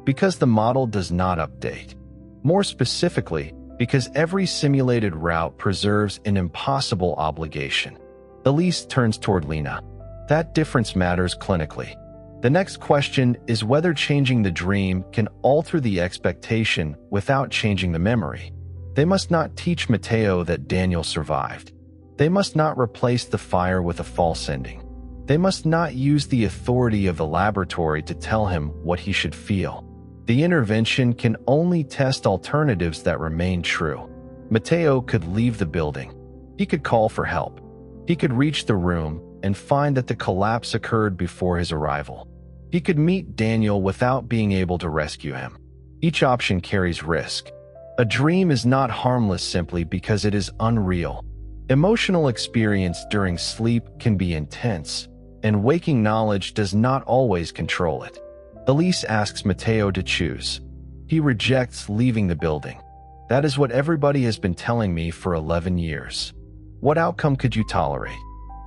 Because the model does not update. More specifically, because every simulated route preserves an impossible obligation. Elise turns toward Lena. That difference matters clinically. The next question is whether changing the dream can alter the expectation without changing the memory. They must not teach Matteo that Daniel survived. They must not replace the fire with a false ending. They must not use the authority of the laboratory to tell him what he should feel. The intervention can only test alternatives that remain true. Matteo could leave the building. He could call for help. He could reach the room and find that the collapse occurred before his arrival. He could meet Daniel without being able to rescue him. Each option carries risk. A dream is not harmless simply because it is unreal. Emotional experience during sleep can be intense, and waking knowledge does not always control it. Elise asks Matteo to choose. He rejects leaving the building. That is what everybody has been telling me for 11 years. What outcome could you tolerate?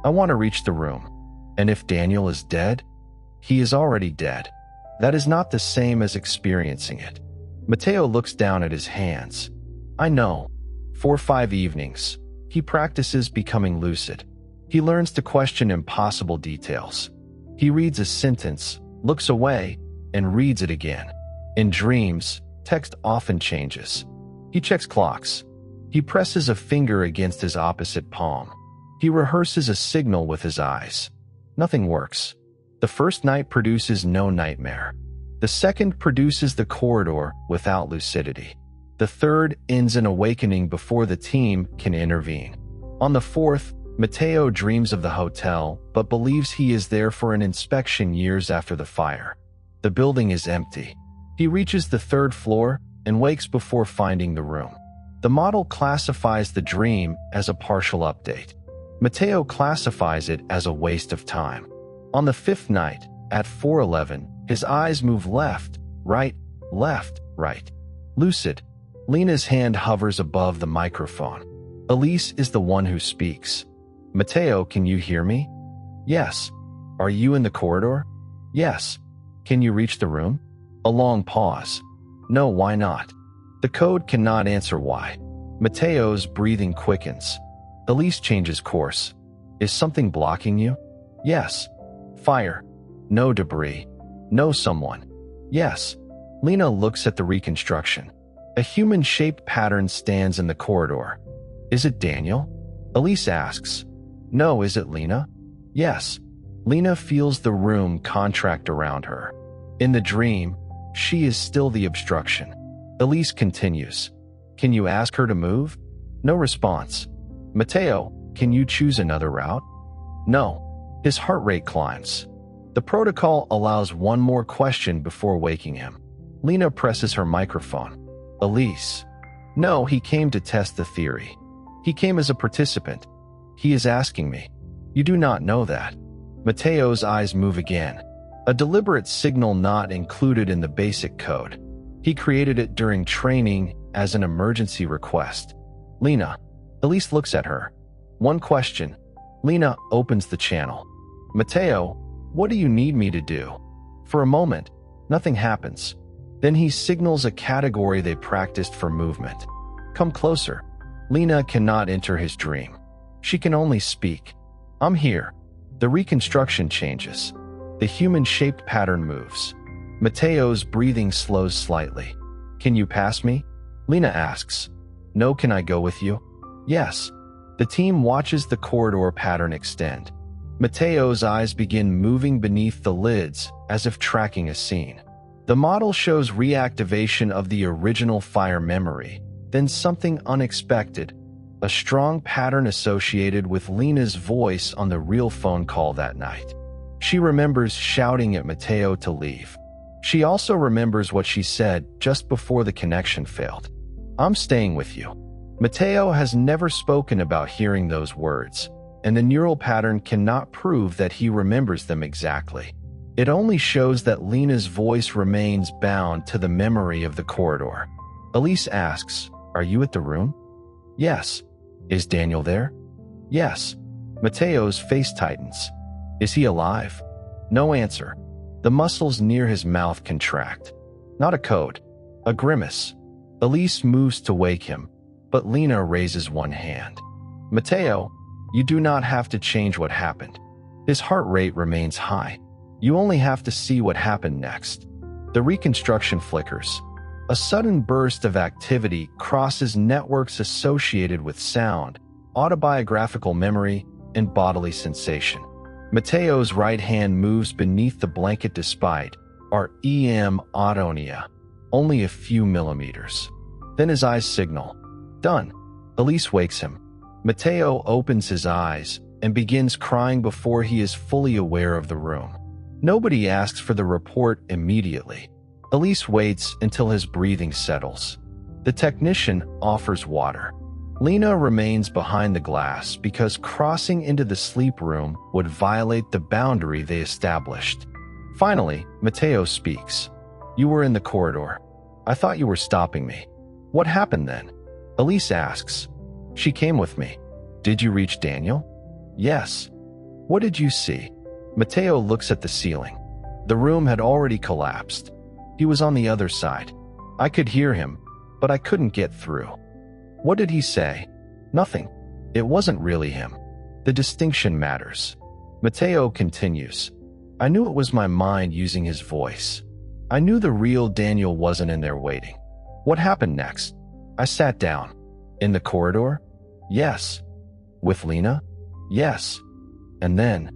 I want to reach the room. And if Daniel is dead? He is already dead. That is not the same as experiencing it. Matteo looks down at his hands. I know. 4 or 5 evenings. He practices becoming lucid. He learns to question impossible details. He reads a sentence, looks away, and reads it again. In dreams, text often changes. He checks clocks. He presses a finger against his opposite palm. He rehearses a signal with his eyes. Nothing works. The first night produces no nightmare. The second produces the corridor without lucidity. The third ends in awakening before the team can intervene. On the fourth, Matteo dreams of the hotel, but believes he is there for an inspection years after the fire. The building is empty. He reaches the 3rd floor and wakes before finding the room. The model classifies the dream as a partial update. Matteo classifies it as a waste of time. On the 5th night, at 4:11, his eyes move left, right, lucid. Lena's hand hovers above the microphone. Elise is the one who speaks. Matteo, can you hear me? Yes. Are you in the corridor? Yes. Can you reach the room? A long pause. No, why not? The code cannot answer why. Matteo's breathing quickens. Elise changes course. Is something blocking you? Yes. Fire. No debris. No someone. Yes. Lena looks at the reconstruction. A human-shaped pattern stands in the corridor. Is it Daniel? Elise asks. No, is it Lena? Yes. Lena feels the room contract around her. In the dream, she is still the obstruction. Elise continues. Can you ask her to move? No response. Matteo, can you choose another route? No. His heart rate climbs. The protocol allows one more question before waking him. Lena presses her microphone. Elise. No, he came to test the theory. He came as a participant. He is asking me. You do not know that. Matteo's eyes move again. A deliberate signal not included in the basic code. He created it during training as an emergency request. Lena. Elise looks at her. One question. Lena opens the channel. Matteo, what do you need me to do? For a moment, nothing happens. Then he signals a category they practiced for movement. Come closer. Lena cannot enter his dream. She can only speak. I'm here. The reconstruction changes. The human-shaped pattern moves. Matteo's breathing slows slightly. Can you pass me? Lena asks. No, can I go with you? Yes. The team watches the corridor pattern extend. Matteo's eyes begin moving beneath the lids as if tracking a scene. The model shows reactivation of the original fire memory, then something unexpected, a strong pattern associated with Lena's voice on the real phone call that night. She remembers shouting at Matteo to leave. She also remembers what she said just before the connection failed. I'm staying with you. Matteo has never spoken about hearing those words, and the neural pattern cannot prove that he remembers them exactly. It only shows that Lena's voice remains bound to the memory of the corridor. Elise asks, Are you at the room? Yes. Is Daniel there? Yes. Matteo's face tightens. Is he alive? No answer. The muscles near his mouth contract. Not a code. A grimace. Elise moves to wake him, but Lena raises one hand. Matteo, you do not have to change what happened. His heart rate remains high. You only have to see what happened next. The reconstruction flickers. A sudden burst of activity crosses networks associated with sound, autobiographical memory, and bodily sensation. Matteo's right hand moves beneath the blanket despite REM autonia, only a few millimeters. Then his eyes signal. Done. Elise wakes him. Matteo opens his eyes and begins crying before he is fully aware of the room. Nobody asks for the report immediately. Elise waits until his breathing settles. The technician offers water. Lena remains behind the glass because crossing into the sleep room would violate the boundary they established. Finally, Mateo speaks. You were in the corridor. I thought you were stopping me. What happened then? Elise asks. She came with me. Did you reach Daniel? Yes. What did you see? Mateo looks at the ceiling. The room had already collapsed. He was on the other side. I could hear him, but I couldn't get through. What did he say? Nothing. It wasn't really him. The distinction matters. Mateo continues. I knew it was my mind using his voice. I knew the real Daniel wasn't in there waiting. What happened next? I sat down. In the corridor? Yes. With Lena? Yes. And then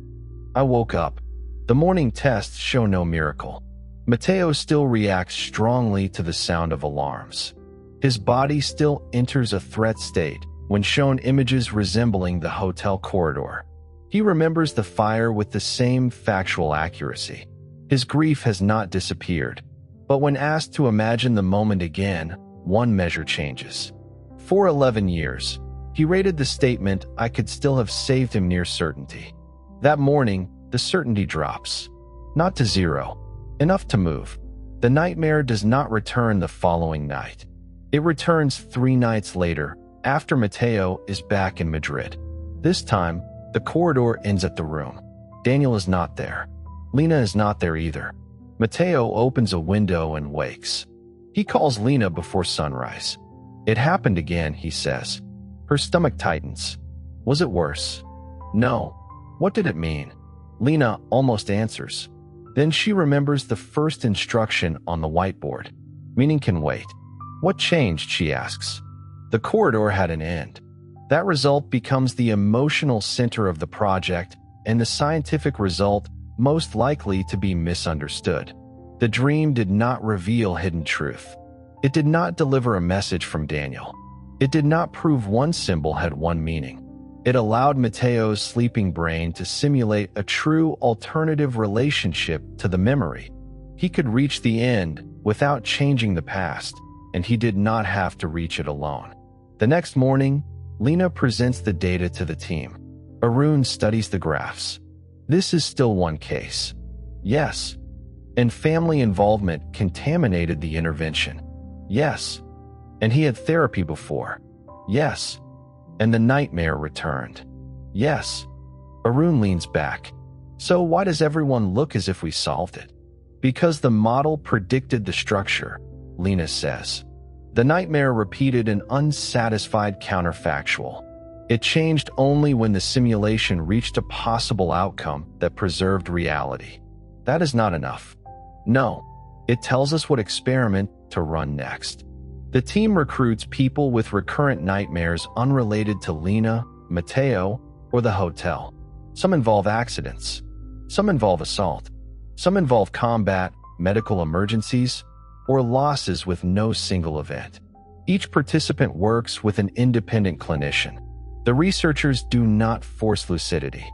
I woke up. The morning tests show no miracle. Mateo still reacts strongly to the sound of alarms. His body still enters a threat state when shown images resembling the hotel corridor. He remembers the fire with the same factual accuracy. His grief has not disappeared, but when asked to imagine the moment again, one measure changes. For 11 years, he rated the statement, I could still have saved him, near certainty. That morning, the certainty drops. Not to zero. Enough to move. The nightmare does not return the following night. It returns 3 nights later, after Mateo is back in Madrid. This time, the corridor ends at the room. Daniel is not there. Lena is not there either. Mateo opens a window and wakes. He calls Lena before sunrise. It happened again, he says. Her stomach tightens. Was it worse? No. What did it mean? Lena almost answers. Then she remembers the first instruction on the whiteboard. Meaning can wait. What changed, she asks. The corridor had an end. That result becomes the emotional center of the project and the scientific result most likely to be misunderstood. The dream did not reveal hidden truth. It did not deliver a message from Daniel. It did not prove one symbol had one meaning. It allowed Mateo's sleeping brain to simulate a true alternative relationship to the memory. He could reach the end without changing the past, and he did not have to reach it alone. The next morning, Lena presents the data to the team. Arun studies the graphs. This is still one case. Yes. And family involvement contaminated the intervention. Yes. And he had therapy before. Yes. And the nightmare returned. Yes. Arun leans back. So why does everyone look as if we solved it? Because the model predicted the structure, Lena says. The nightmare repeated an unsatisfied counterfactual. It changed only when the simulation reached a possible outcome that preserved reality. That is not enough. No, it tells us what experiment to run next. The team recruits people with recurrent nightmares unrelated to Lena, Mateo, or the hotel. Some involve accidents. Some involve assault. Some involve combat, medical emergencies, or losses with no single event. Each participant works with an independent clinician. The researchers do not force lucidity.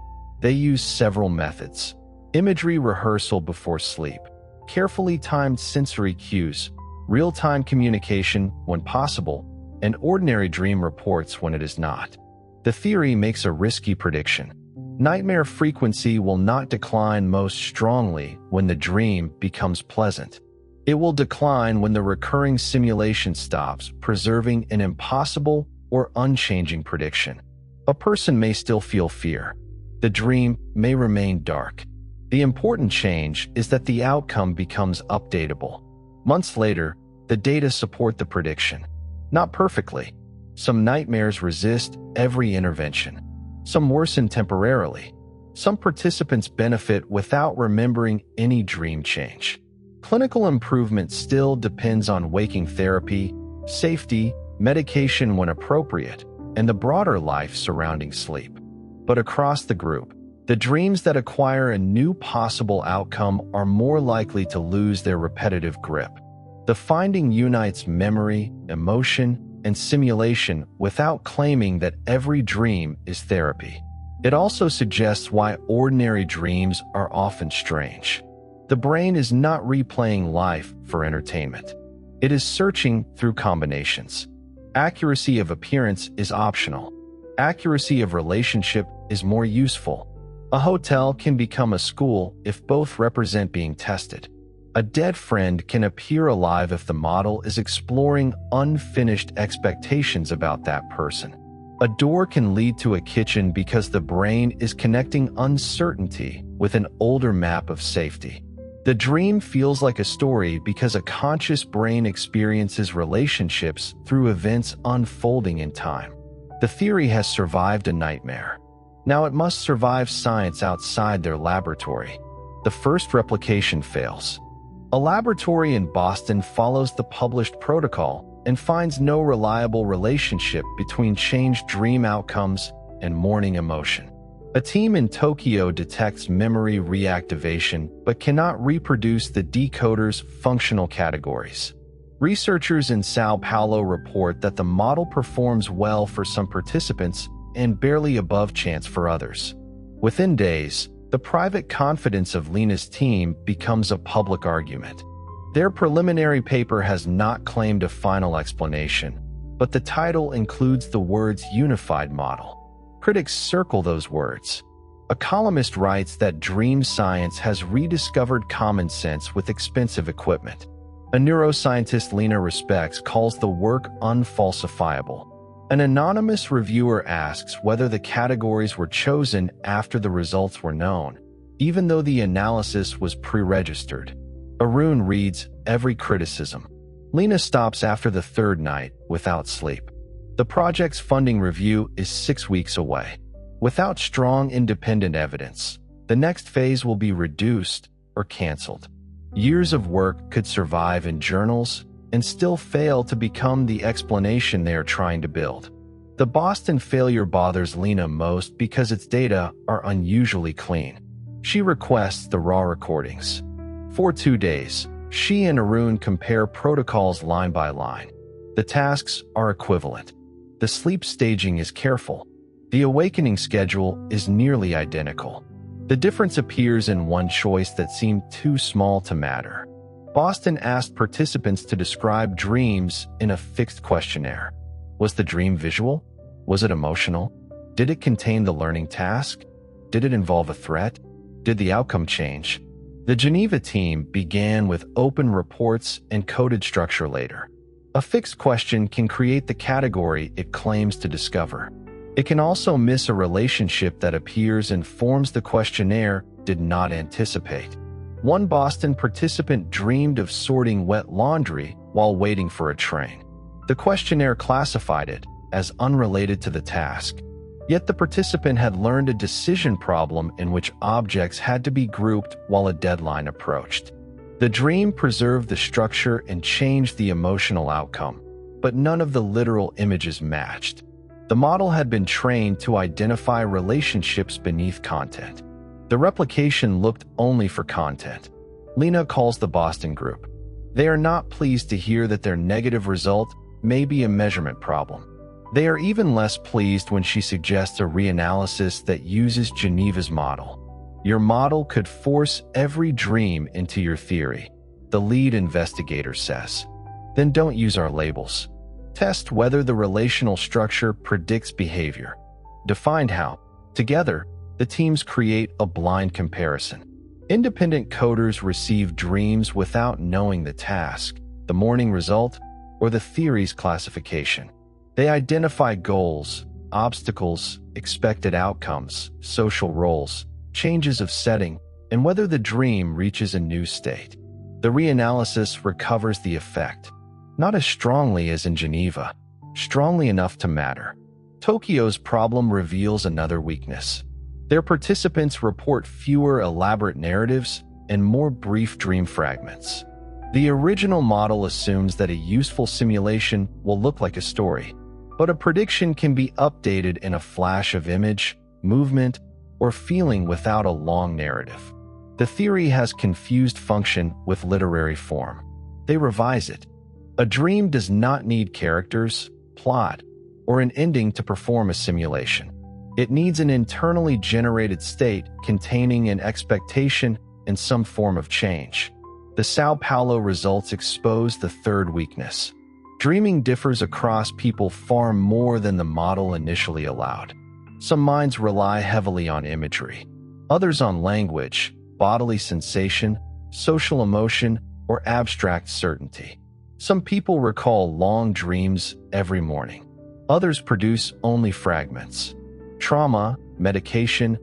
They use several methods. Imagery rehearsal before sleep, carefully timed sensory cues, real-time communication when possible, and ordinary dream reports when it is not. The theory makes a risky prediction. Nightmare frequency will not decline most strongly when the dream becomes pleasant. It will decline when the recurring simulation stops, preserving an impossible or unchanging prediction. A person may still feel fear. The dream may remain dark. The important change is that the outcome becomes updatable. Months later, the data support the prediction. Not perfectly. Some nightmares resist every intervention. Some worsen temporarily. Some participants benefit without remembering any dream change. Clinical improvement still depends on waking therapy, safety, medication when appropriate, and the broader life surrounding sleep. But across the group, the dreams that acquire a new possible outcome are more likely to lose their repetitive grip. The finding unites memory, emotion, and simulation without claiming that every dream is therapy. It also suggests why ordinary dreams are often strange. The brain is not replaying life for entertainment. It is searching through combinations. Accuracy of appearance is optional. Accuracy of relationship is more useful. A hotel can become a school if both represent being tested. A dead friend can appear alive if the model is exploring unfinished expectations about that person. A door can lead to a kitchen because the brain is connecting uncertainty with an older map of safety. The dream feels like a story because a conscious brain experiences relationships through events unfolding in time. The theory has survived a nightmare. Now it must survive science outside their laboratory. The first replication fails. A laboratory in Boston follows the published protocol and finds no reliable relationship between changed dream outcomes and morning emotion. A team in Tokyo detects memory reactivation but cannot reproduce the decoder's functional categories. Researchers in Sao Paulo report that the model performs well for some participants and barely above chance for others. Within days, the private confidence of Lena's team becomes a public argument. Their preliminary paper has not claimed a final explanation, but the title includes the words unified model. Critics circle those words. A columnist writes that dream science has rediscovered common sense with expensive equipment. A neuroscientist Lena respects calls the work unfalsifiable. An anonymous reviewer asks whether the categories were chosen after the results were known, even though the analysis was pre-registered. Arun reads every criticism. Lena stops after the third night without sleep. The project's funding review is 6 weeks away. Without strong independent evidence, the next phase will be reduced or canceled. Years of work could survive in journals and still fail to become the explanation they are trying to build. The Boston failure bothers Lena most because its data are unusually clean. She requests the raw recordings. For 2 days, she and Arun compare protocols line by line. The tasks are equivalent. The sleep staging is careful. The awakening schedule is nearly identical. The difference appears in one choice that seemed too small to matter. Boston asked participants to describe dreams in a fixed questionnaire. Was the dream visual? Was it emotional? Did it contain the learning task? Did it involve a threat? Did the outcome change? The Geneva team began with open reports and coded structure later. A fixed question can create the category it claims to discover. It can also miss a relationship that appears and forms the questionnaire did not anticipate. One Boston participant dreamed of sorting wet laundry while waiting for a train. The questionnaire classified it as unrelated to the task. Yet the participant had learned a decision problem in which objects had to be grouped while a deadline approached. The dream preserved the structure and changed the emotional outcome, but none of the literal images matched. The model had been trained to identify relationships beneath content. The replication looked only for content. Lena calls the Boston group. They are not pleased to hear that their negative result may be a measurement problem. They are even less pleased when she suggests a reanalysis that uses Geneva's model. Your model could force every dream into your theory, the lead investigator says. Then don't use our labels. Test whether the relational structure predicts behavior. Define how. Together, the teams create a blind comparison. Independent coders receive dreams without knowing the task, the morning result, or the theory's classification. They identify goals, obstacles, expected outcomes, social roles, changes of setting, and whether the dream reaches a new state. The reanalysis recovers the effect, not as strongly as in Geneva, strongly enough to matter. Tokyo's problem reveals another weakness. Their participants report fewer elaborate narratives and more brief dream fragments. The original model assumes that a useful simulation will look like a story, but a prediction can be updated in a flash of image, movement, or feeling without a long narrative. The theory has confused function with literary form. They revise it. A dream does not need characters, plot, or an ending to perform a simulation. It needs an internally generated state containing an expectation and some form of change. The Sao Paulo results expose the third weakness. Dreaming differs across people far more than the model initially allowed. Some minds rely heavily on imagery, others on language, bodily sensation, social emotion, or abstract certainty. Some people recall long dreams every morning. Others produce only fragments. Trauma, medication,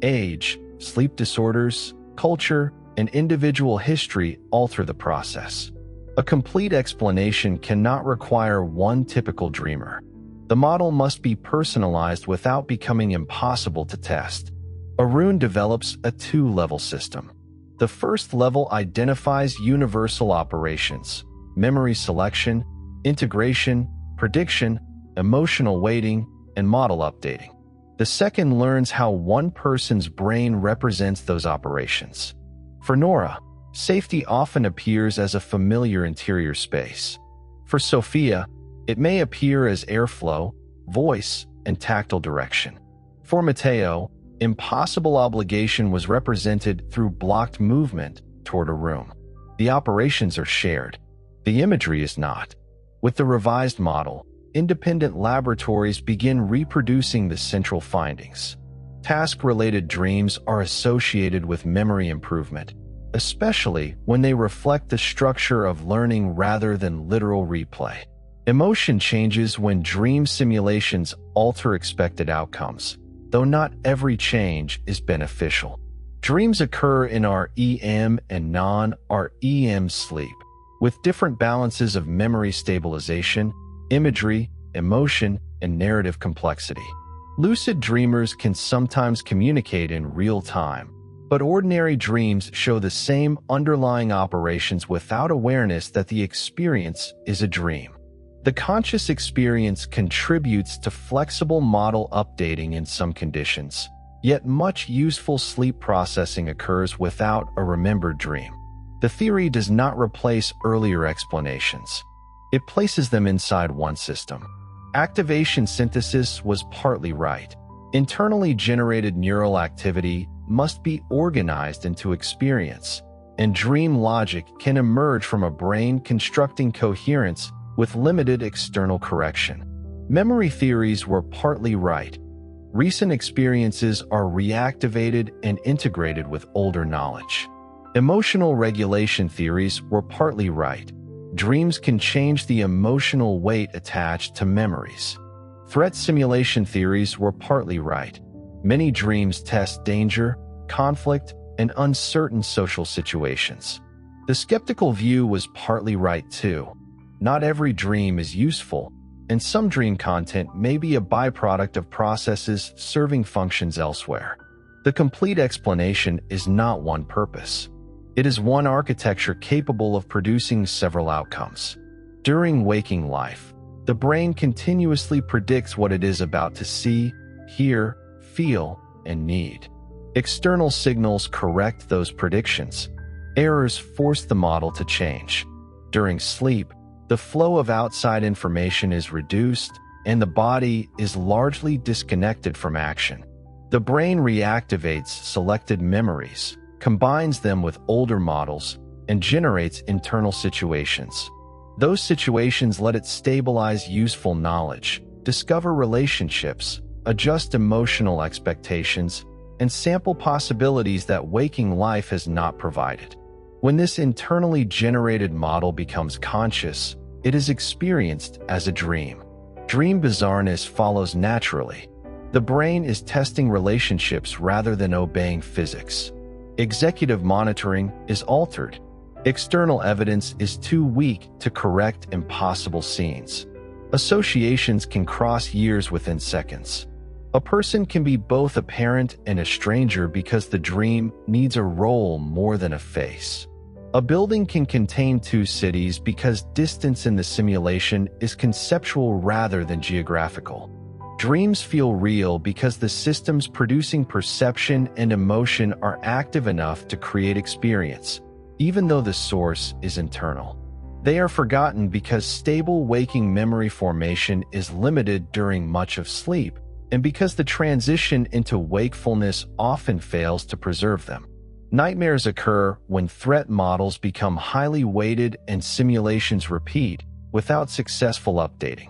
age, sleep disorders, culture, and individual history alter the process. A complete explanation cannot require one typical dreamer. The model must be personalized without becoming impossible to test. Arun develops a two-level system. The first level identifies universal operations: memory selection, integration, prediction, emotional weighting, and model updating. The second learns how one person's brain represents those operations. For Nora, safety often appears as a familiar interior space. For Sophia, it may appear as airflow, voice, and tactile direction. For Mateo, impossible obligation was represented through blocked movement toward a room. The operations are shared. The imagery is not. With the revised model, independent laboratories begin reproducing the central findings. Task-related dreams are associated with memory improvement, especially when they reflect the structure of learning rather than literal replay. Emotion changes when dream simulations alter expected outcomes, though not every change is beneficial. Dreams occur in REM and non-REM sleep, with different balances of memory stabilization, imagery, emotion, and narrative complexity. Lucid dreamers can sometimes communicate in real time, but ordinary dreams show the same underlying operations without awareness that the experience is a dream. The conscious experience contributes to flexible model updating in some conditions, yet much useful sleep processing occurs without a remembered dream. The theory does not replace earlier explanations. It places them inside one system. Activation synthesis was partly right. Internally generated neural activity must be organized into experience, and dream logic can emerge from a brain constructing coherence with limited external correction. Memory theories were partly right. Recent experiences are reactivated and integrated with older knowledge. Emotional regulation theories were partly right. Dreams can change the emotional weight attached to memories. Threat simulation theories were partly right. Many dreams test danger, conflict, and uncertain social situations. The skeptical view was partly right too. Not every dream is useful, and some dream content may be a byproduct of processes serving functions elsewhere. The complete explanation is not one purpose. It is one architecture capable of producing several outcomes. During waking life, the brain continuously predicts what it is about to see, hear, feel, and need. External signals correct those predictions. Errors force the model to change. During sleep, the flow of outside information is reduced, and the body is largely disconnected from action. The brain reactivates selected memories, combines them with older models, and generates internal situations. Those situations let it stabilize useful knowledge, discover relationships, adjust emotional expectations, and sample possibilities that waking life has not provided. When this internally generated model becomes conscious, it is experienced as a dream. Dream bizarreness follows naturally. The brain is testing relationships rather than obeying physics. Executive monitoring is altered. External evidence is too weak to correct impossible scenes. Associations can cross years within seconds. A person can be both a parent and a stranger because the dream needs a role more than a face. A building can contain two cities because distance in the simulation is conceptual rather than geographical. Dreams feel real because the systems producing perception and emotion are active enough to create experience, even though the source is internal. They are forgotten because stable waking memory formation is limited during much of sleep, and because the transition into wakefulness often fails to preserve them. Nightmares occur when threat models become highly weighted and simulations repeat without successful updating.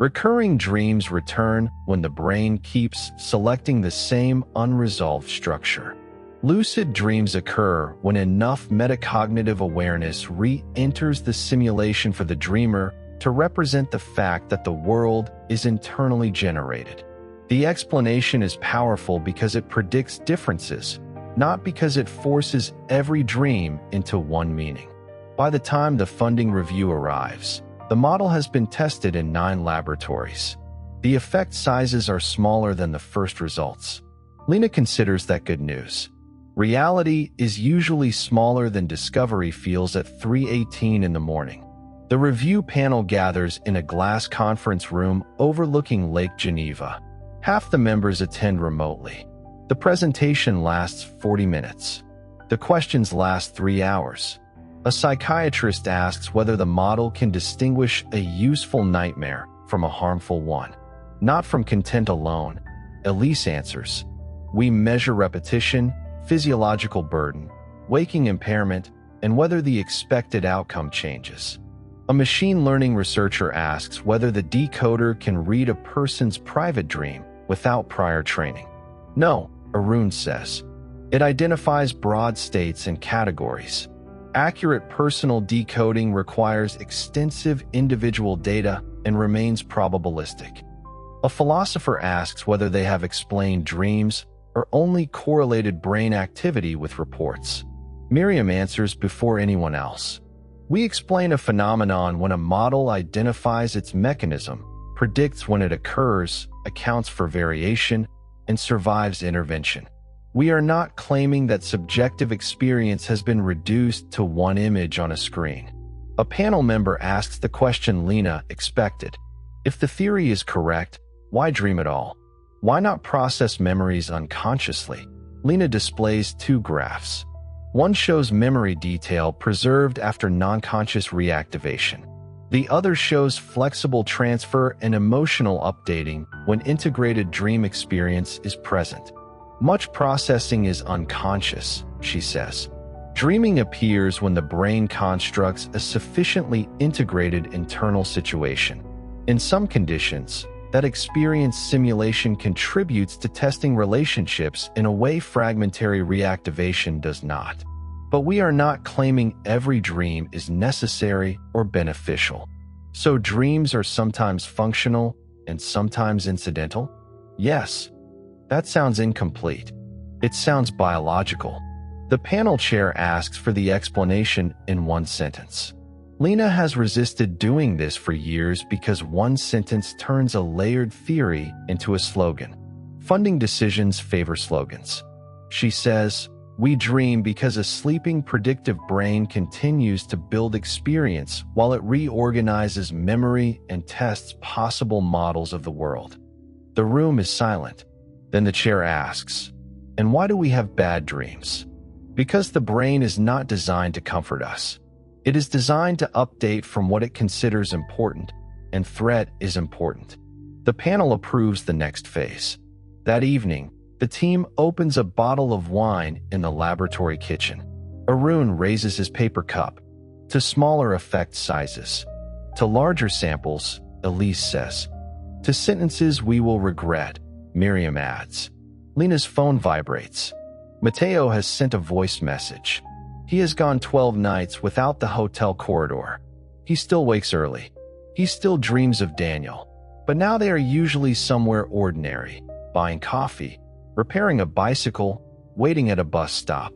Recurring dreams return when the brain keeps selecting the same unresolved structure. Lucid dreams occur when enough metacognitive awareness re-enters the simulation for the dreamer to represent the fact that the world is internally generated. The explanation is powerful because it predicts differences, not because it forces every dream into one meaning. By the time the funding review arrives, the model has been tested in 9 laboratories. The effect sizes are smaller than the first results. Lena considers that good news. Reality is usually smaller than discovery feels at 3:18 in the morning. The review panel gathers in a glass conference room overlooking Lake Geneva. Half the members attend remotely. The presentation lasts 40 minutes. The questions last 3 hours. A psychiatrist asks whether the model can distinguish a useful nightmare from a harmful one. Not from content alone, Elise answers. We measure repetition, physiological burden, waking impairment, and whether the expected outcome changes. A machine learning researcher asks whether the decoder can read a person's private dream without prior training. No, Arun says. It identifies broad states and categories. Accurate personal decoding requires extensive individual data and remains probabilistic. A philosopher asks whether they have explained dreams or only correlated brain activity with reports. Miriam answers before anyone else. We explain a phenomenon when a model identifies its mechanism, predicts when it occurs, accounts for variation, and survives intervention. We are not claiming that subjective experience has been reduced to one image on a screen. A panel member asks the question Lena expected. If the theory is correct, why dream at all? Why not process memories unconsciously? Lena displays 2 graphs. One shows memory detail preserved after non-conscious reactivation. The other shows flexible transfer and emotional updating when integrated dream experience is present. Much processing is unconscious, she says. Dreaming appears when the brain constructs a sufficiently integrated internal situation. In some conditions, that experience simulation contributes to testing relationships in a way fragmentary reactivation does not. But we are not claiming every dream is necessary or beneficial. So dreams are sometimes functional and sometimes incidental? Yes. That sounds incomplete. It sounds biological. The panel chair asks for the explanation in 1 sentence. Lena has resisted doing this for years because 1 sentence turns a layered theory into a slogan. Funding decisions favor slogans. She says, we dream because a sleeping predictive brain continues to build experience while it reorganizes memory and tests possible models of the world. The room is silent. Then the chair asks, and why do we have bad dreams? Because the brain is not designed to comfort us. It is designed to update from what it considers important, and threat is important. The panel approves the next phase. That evening, the team opens a bottle of wine in the laboratory kitchen. Arun raises his paper cup to smaller effect sizes. To larger samples, Elise says. To sentences we will regret, Miriam adds. Lena's phone vibrates. Mateo has sent a voice message. He has gone 12 nights without the hotel corridor. He still wakes early. He still dreams of Daniel. But now they are usually somewhere ordinary, buying coffee, repairing a bicycle, waiting at a bus stop.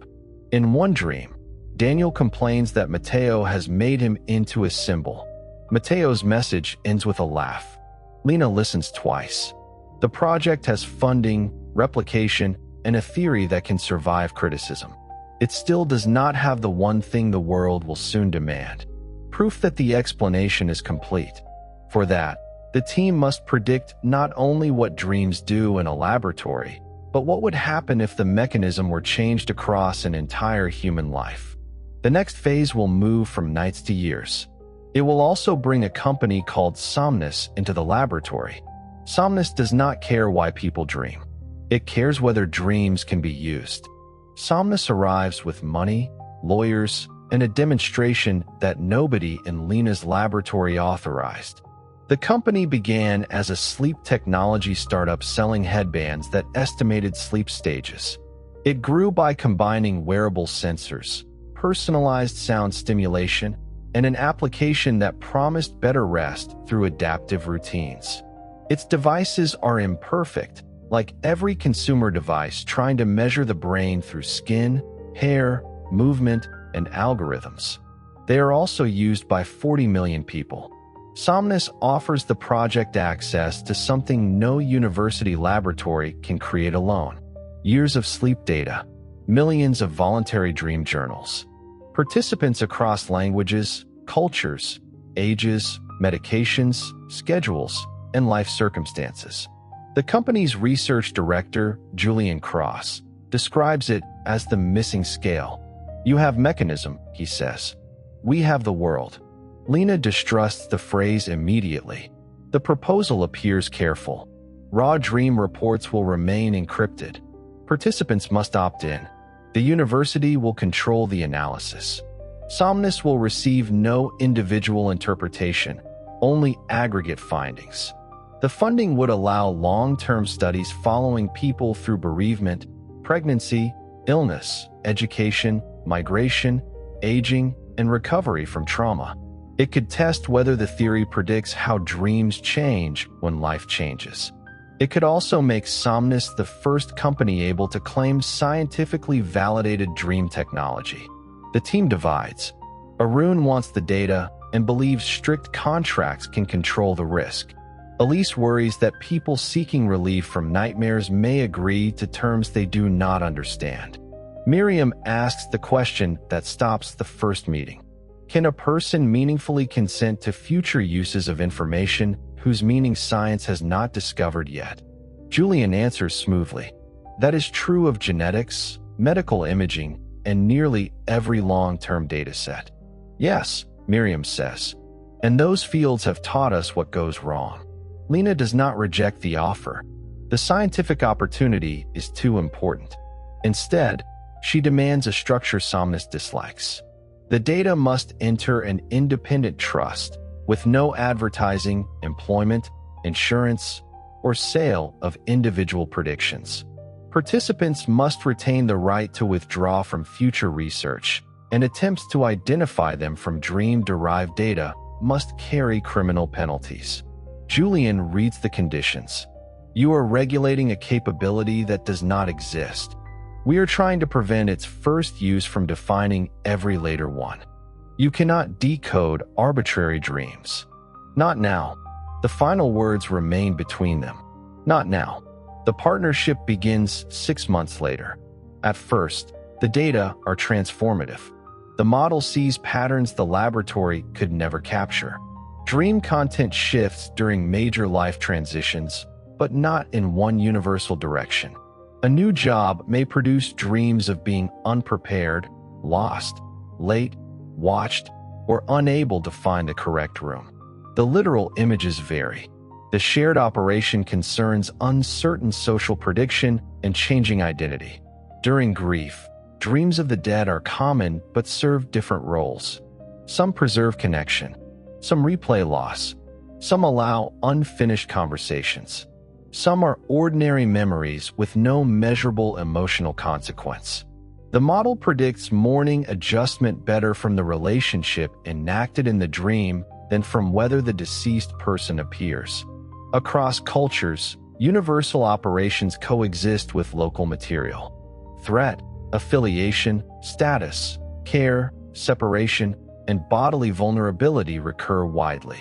In one dream, Daniel complains that Mateo has made him into a symbol. Mateo's message ends with a laugh. Lena listens twice. The project has funding, replication, and a theory that can survive criticism. It still does not have the one thing the world will soon demand: proof that the explanation is complete. For that, the team must predict not only what dreams do in a laboratory, but what would happen if the mechanism were changed across an entire human life. The next phase will move from nights to years. It will also bring a company called Somnus into the laboratory. Somnus does not care why people dream. It cares whether dreams can be used. Somnus arrives with money, lawyers, and a demonstration that nobody in Lena's laboratory authorized. The company began as a sleep technology startup selling headbands that estimated sleep stages. It grew by combining wearable sensors, personalized sound stimulation, and an application that promised better rest through adaptive routines. Its devices are imperfect, like every consumer device trying to measure the brain through skin, hair, movement, and algorithms. They are also used by 40 million people. Somnus offers the project access to something no university laboratory can create alone: years of sleep data, millions of voluntary dream journals, participants across languages, cultures, ages, medications, schedules, and life circumstances. The company's research director, Julian Cross, describes it as the missing scale. "You have mechanism," he says. "We have the world." Lena distrusts the phrase immediately. The proposal appears careful. Raw dream reports will remain encrypted. Participants must opt in. The university will control the analysis. Somnus will receive no individual interpretation, only aggregate findings. The funding would allow long-term studies following people through bereavement, pregnancy, illness, education, migration, aging, and recovery from trauma. It could test whether the theory predicts how dreams change when life changes. It could also make Somnus the first company able to claim scientifically validated dream technology. The team divides. Arun wants the data and believes strict contracts can control the risk. Elise worries that people seeking relief from nightmares may agree to terms they do not understand. Miriam asks the question that stops the first meeting. Can a person meaningfully consent to future uses of information whose meaning science has not discovered yet? Julian answers smoothly. That is true of genetics, medical imaging, and nearly every long-term dataset. Yes, Miriam says. And those fields have taught us what goes wrong. Lena does not reject the offer. The scientific opportunity is too important. Instead, she demands a structure Somnus dislikes. The data must enter an independent trust with no advertising, employment, insurance, or sale of individual predictions. Participants must retain the right to withdraw from future research, and attempts to identify them from dream-derived data must carry criminal penalties. Julian reads the conditions. You are regulating a capability that does not exist. We are trying to prevent its first use from defining every later one. You cannot decode arbitrary dreams. Not now. The final words remain between them. Not now. The partnership begins 6 months later. At first, the data are transformative. The model sees patterns the laboratory could never capture. Dream content shifts during major life transitions, but not in one universal direction. A new job may produce dreams of being unprepared, lost, late, watched, or unable to find the correct room. The literal images vary. The shared operation concerns uncertain social prediction and changing identity. During grief, dreams of the dead are common but serve different roles. Some preserve connection. Some replay loss. Some allow unfinished conversations. Some are ordinary memories with no measurable emotional consequence. The model predicts mourning adjustment better from the relationship enacted in the dream than from whether the deceased person appears. Across cultures, universal operations coexist with local material. Threat, affiliation, status, care, separation, and bodily vulnerability recur widely.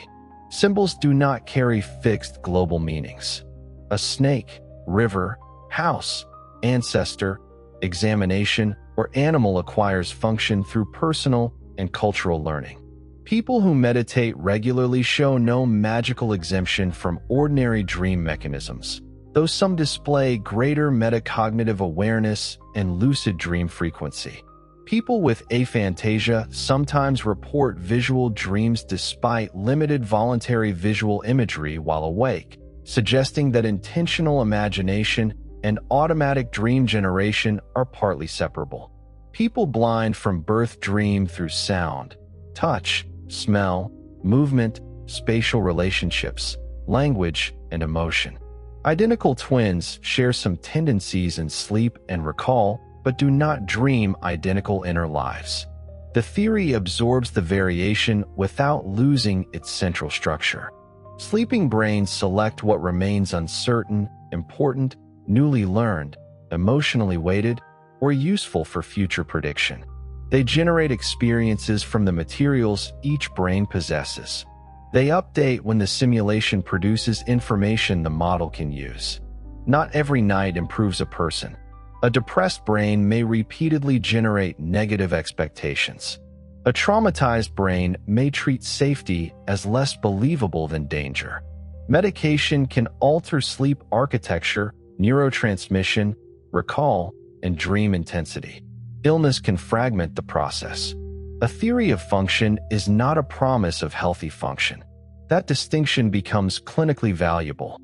Symbols do not carry fixed global meanings. A snake, river, house, ancestor, examination, or animal acquires function through personal and cultural learning. People who meditate regularly show no magical exemption from ordinary dream mechanisms, though some display greater metacognitive awareness and lucid dream frequency. People with aphantasia sometimes report visual dreams despite limited voluntary visual imagery while awake, suggesting that intentional imagination and automatic dream generation are partly separable. People blind from birth dream through sound, touch, smell, movement, spatial relationships, language, and emotion. Identical twins share some tendencies in sleep and recall, but do not dream identical inner lives. The theory absorbs the variation without losing its central structure. Sleeping brains select what remains uncertain, important, newly learned, emotionally weighted, or useful for future prediction. They generate experiences from the materials each brain possesses. They update when the simulation produces information the model can use. Not every night improves a person. A depressed brain may repeatedly generate negative expectations. A traumatized brain may treat safety as less believable than danger. Medication can alter sleep architecture, neurotransmission, recall, and dream intensity. Illness can fragment the process. A theory of function is not a promise of healthy function. That distinction becomes clinically valuable.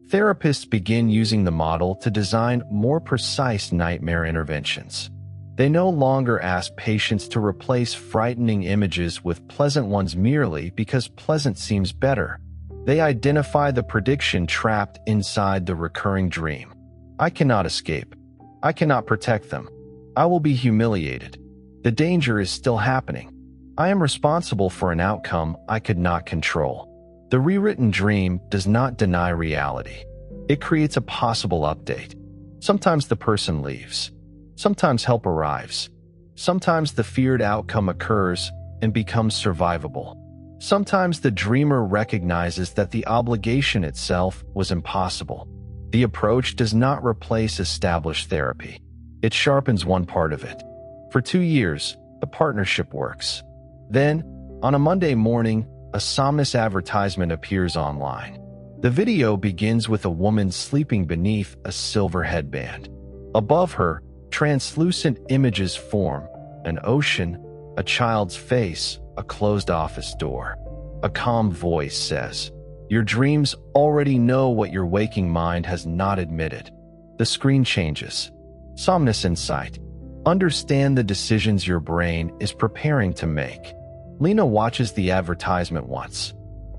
Therapists begin using the model to design more precise nightmare interventions. They no longer ask patients to replace frightening images with pleasant ones merely because pleasant seems better. They identify the prediction trapped inside the recurring dream. I cannot escape. I cannot protect them. I will be humiliated. The danger is still happening. I am responsible for an outcome I could not control. The rewritten dream does not deny reality. It creates a possible update. Sometimes the person leaves. Sometimes help arrives. Sometimes the feared outcome occurs and becomes survivable. Sometimes the dreamer recognizes that the obligation itself was impossible. The approach does not replace established therapy. It sharpens one part of it. For 2 years, the partnership works. Then, on a Monday morning, a Somnus advertisement appears online. The video begins with a woman sleeping beneath a silver headband. Above her, translucent images form: an ocean, a child's face, a closed office door. A calm voice says, "Your dreams already know what your waking mind has not admitted." The screen changes. Somnus Insight. Understand the decisions your brain is preparing to make. Lena watches the advertisement once.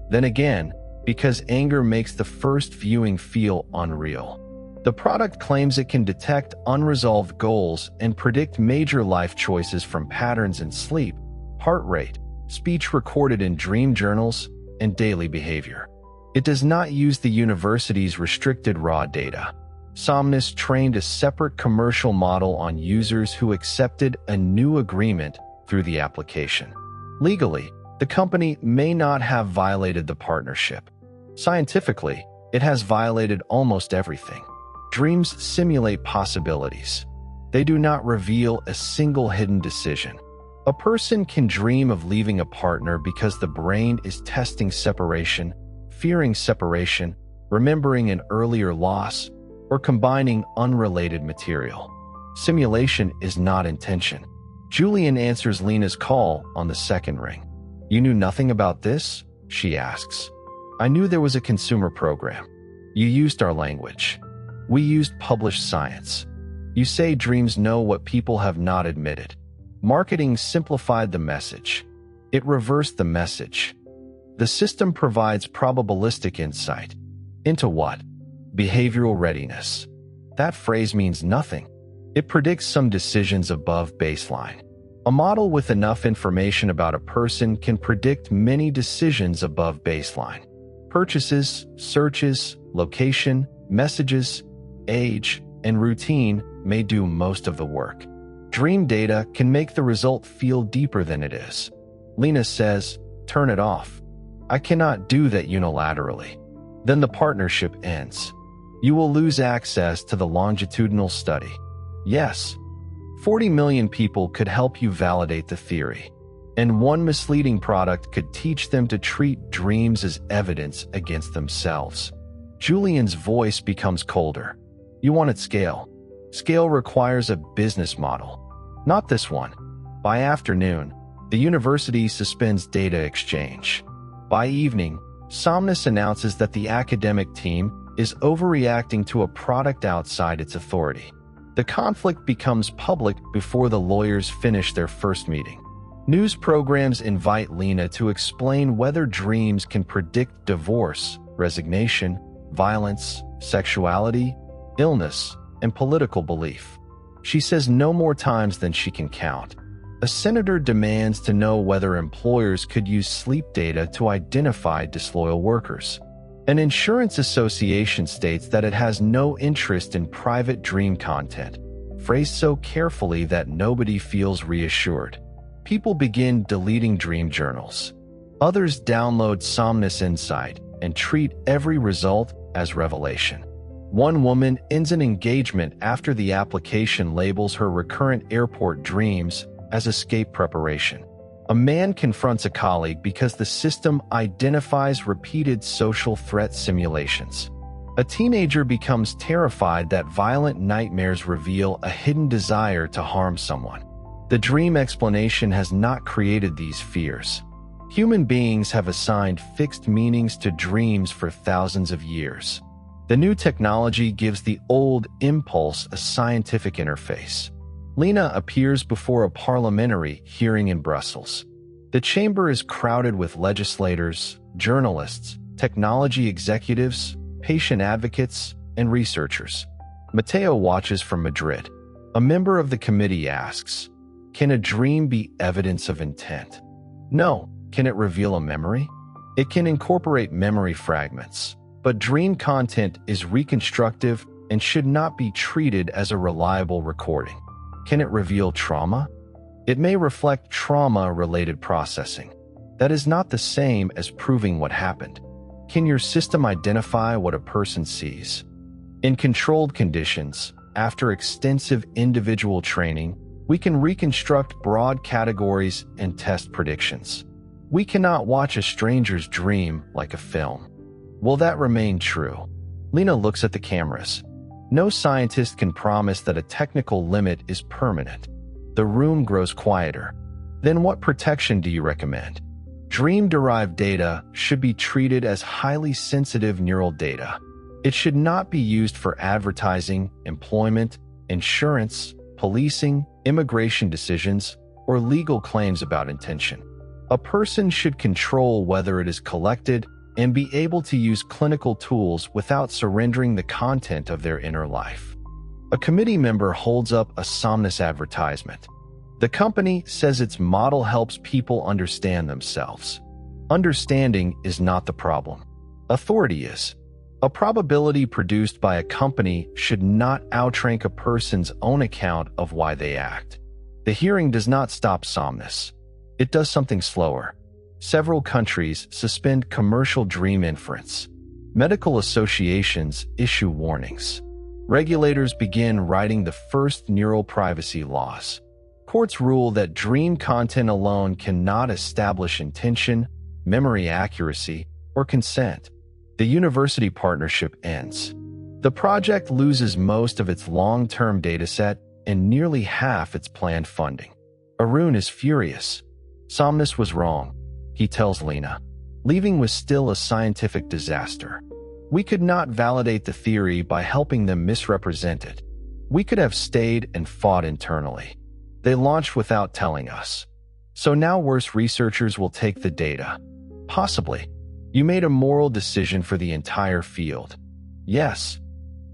Then again, because anger makes the first viewing feel unreal. The product claims it can detect unresolved goals and predict major life choices from patterns in sleep, heart rate, speech recorded in dream journals, and daily behavior. It does not use the university's restricted raw data. Somnus trained a separate commercial model on users who accepted a new agreement through the application. Legally, the company may not have violated the partnership. Scientifically, it has violated almost everything. Dreams simulate possibilities. They do not reveal a single hidden decision. A person can dream of leaving a partner because the brain is testing separation, fearing separation, remembering an earlier loss, or combining unrelated material. Simulation is not intention. Julian answers Lena's call on the second ring. "You knew nothing about this?" she asks. "I knew there was a consumer program. You used our language. We used published science. You say dreams know what people have not admitted." Marketing simplified the message. It reversed the message. The system provides probabilistic insight. Into what? Behavioral readiness. That phrase means nothing. It predicts some decisions above baseline. A model with enough information about a person can predict many decisions above baseline. Purchases, searches, location, messages, age, and routine may do most of the work. Dream data can make the result feel deeper than it is. Lena says, "Turn it off." "I cannot do that unilaterally." Then the partnership ends. You will lose access to the longitudinal study. Yes, 40 million people could help you validate the theory, and one misleading product could teach them to treat dreams as evidence against themselves. Julian's voice becomes colder. You wanted scale. Scale requires a business model. Not this one. By afternoon, the university suspends data exchange. By evening, Somnus announces that the academic team is overreacting to a product outside its authority. The conflict becomes public before the lawyers finish their first meeting. News programs invite Lena to explain whether dreams can predict divorce, resignation, violence, sexuality, illness, and political belief. She says no more times than she can count. A senator demands to know whether employers could use sleep data to identify disloyal workers. An insurance association states that it has no interest in private dream content, phrased so carefully that nobody feels reassured. People begin deleting dream journals. Others download Somnus Insight and treat every result as revelation. One woman ends an engagement after the application labels her recurrent airport dreams as escape preparation. A man confronts a colleague because the system identifies repeated social threat simulations. A teenager becomes terrified that violent nightmares reveal a hidden desire to harm someone. The dream explanation has not created these fears. Human beings have assigned fixed meanings to dreams for thousands of years. The new technology gives the old impulse a scientific interface. Lena appears before a parliamentary hearing in Brussels. The chamber is crowded with legislators, journalists, technology executives, patient advocates, and researchers. Mateo watches from Madrid. A member of the committee asks, "Can a dream be evidence of intent?" No. Can it reveal a memory? It can incorporate memory fragments, but dream content is reconstructive and should not be treated as a reliable recording. Can it reveal trauma? It may reflect trauma-related processing. That is not the same as proving what happened. Can your system identify what a person sees? In controlled conditions, after extensive individual training, we can reconstruct broad categories and test predictions. We cannot watch a stranger's dream like a film. Will that remain true? Lena looks at the cameras. No scientist can promise that a technical limit is permanent. The room grows quieter. Then what protection do you recommend? Dream-derived data should be treated as highly sensitive neural data. It should not be used for advertising, employment, insurance, policing, immigration decisions, or legal claims about intention. A person should control whether it is collected and be able to use clinical tools without surrendering the content of their inner life. A committee member holds up a Somnus advertisement. The company says its model helps people understand themselves. Understanding is not the problem. Authority is. A probability produced by a company should not outrank a person's own account of why they act. The hearing does not stop Somnus. It does something slower. Several countries suspend commercial dream inference. Medical associations issue warnings. Regulators begin writing the first neural privacy laws. Courts rule that dream content alone cannot establish intention, memory accuracy, or consent. The university partnership ends. The project loses most of its long-term dataset and nearly half its planned funding. Arun is furious. Somnus was wrong, he tells Lena. Leaving was still a scientific disaster. We could not validate the theory by helping them misrepresent it. We could have stayed and fought internally. They launched without telling us. So now worse researchers will take the data. Possibly. You made a moral decision for the entire field. Yes.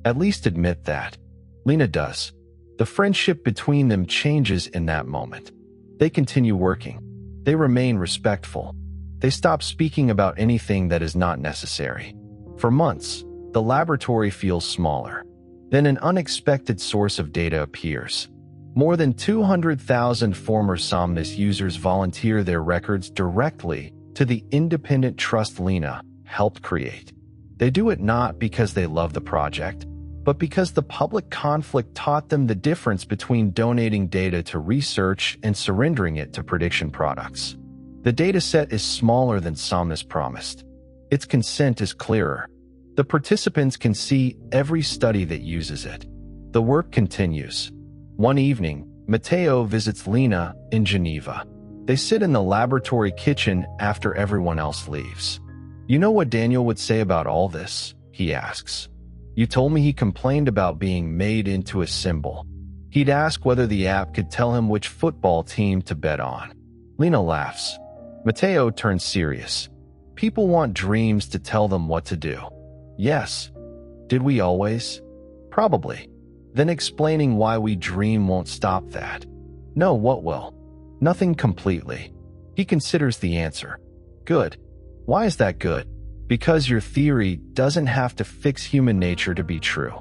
At least admit that. Lena does. The friendship between them changes in that moment. They continue working. They remain respectful. They stop speaking about anything that is not necessary. For months, the laboratory feels smaller. Then an unexpected source of data appears. More than 200,000 former Somnus users volunteer their records directly to the independent trust Lena helped create. They do it not because they love the project, but because the public conflict taught them the difference between donating data to research and surrendering it to prediction products. The dataset is smaller than Somnus promised. Its consent is clearer. The participants can see every study that uses it. The work continues. One evening, Mateo visits Lena in Geneva. They sit in the laboratory kitchen after everyone else leaves. "You know what Daniel would say about all this?" he asks. You told me he complained about being made into a symbol. He'd ask whether the app could tell him which football team to bet on. Lena laughs. Mateo turns serious. People want dreams to tell them what to do. Yes. Did we always? Probably. Then explaining why we dream won't stop that. No, what will? Nothing completely. He considers the answer. Good. Why is that good? Because your theory doesn't have to fix human nature to be true.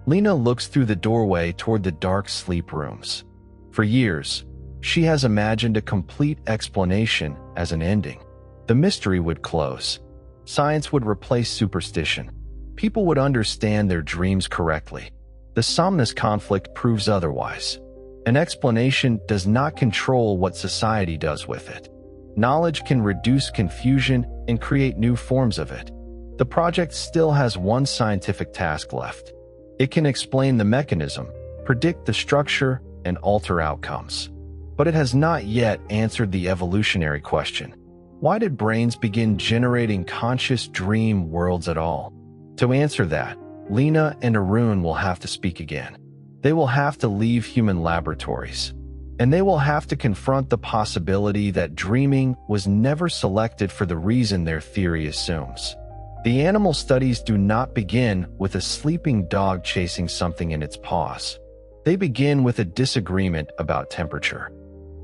Lena looks through the doorway toward the dark sleep rooms. For years, she has imagined a complete explanation as an ending. The mystery would close. Science would replace superstition. People would understand their dreams correctly. The Somnus conflict proves otherwise. An explanation does not control what society does with it. Knowledge can reduce confusion and create new forms of it. The project still has one scientific task left. It can explain the mechanism, predict the structure, and alter outcomes. But it has not yet answered the evolutionary question. Why did brains begin generating conscious dream worlds at all? To answer that, Lena and Arun will have to speak again. They will have to leave human laboratories. And they will have to confront the possibility that dreaming was never selected for the reason their theory assumes. The animal studies do not begin with a sleeping dog chasing something in its paws. They begin with a disagreement about temperature.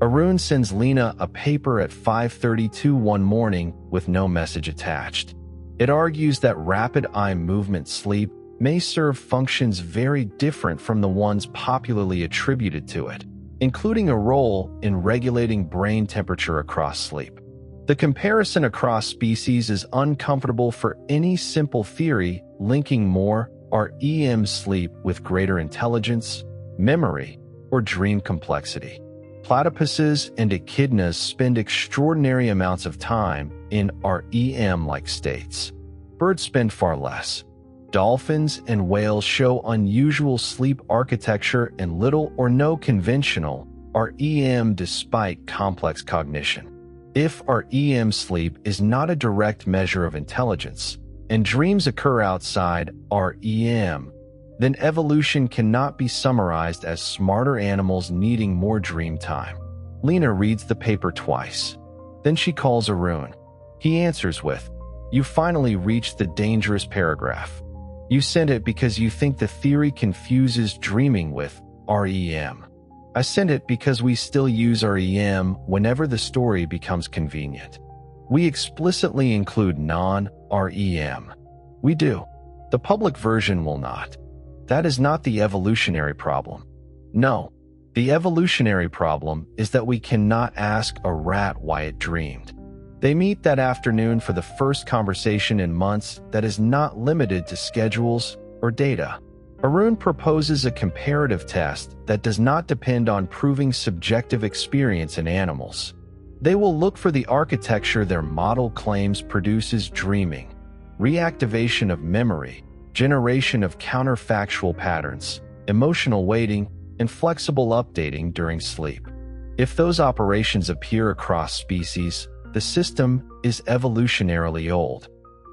Arun sends Lena a paper at 5:32 one morning with no message attached. It argues that rapid eye movement sleep may serve functions very different from the ones popularly attributed to it, including a role in regulating brain temperature across sleep. The comparison across species is uncomfortable for any simple theory linking more REM sleep with greater intelligence, memory, or dream complexity. Platypuses and echidnas spend extraordinary amounts of time in REM-like states. Birds spend far less. Dolphins and whales show unusual sleep architecture and little or no conventional REM despite complex cognition. If REM sleep is not a direct measure of intelligence, and dreams occur outside REM, then evolution cannot be summarized as smarter animals needing more dream time. Lena reads the paper twice. Then she calls Arun. He answers with, "You finally reached the dangerous paragraph. You sent it because you think the theory confuses dreaming with REM. I sent it because we still use REM whenever the story becomes convenient. We explicitly include non-REM. We do. The public version will not. That is not the evolutionary problem. No, the evolutionary problem is that we cannot ask a rat why it dreamed." They meet that afternoon for the first conversation in months that is not limited to schedules or data. Arun proposes a comparative test that does not depend on proving subjective experience in animals. They will look for the architecture their model claims produces dreaming, reactivation of memory, generation of counterfactual patterns, emotional weighting, and flexible updating during sleep. If those operations appear across species, the system is evolutionarily old.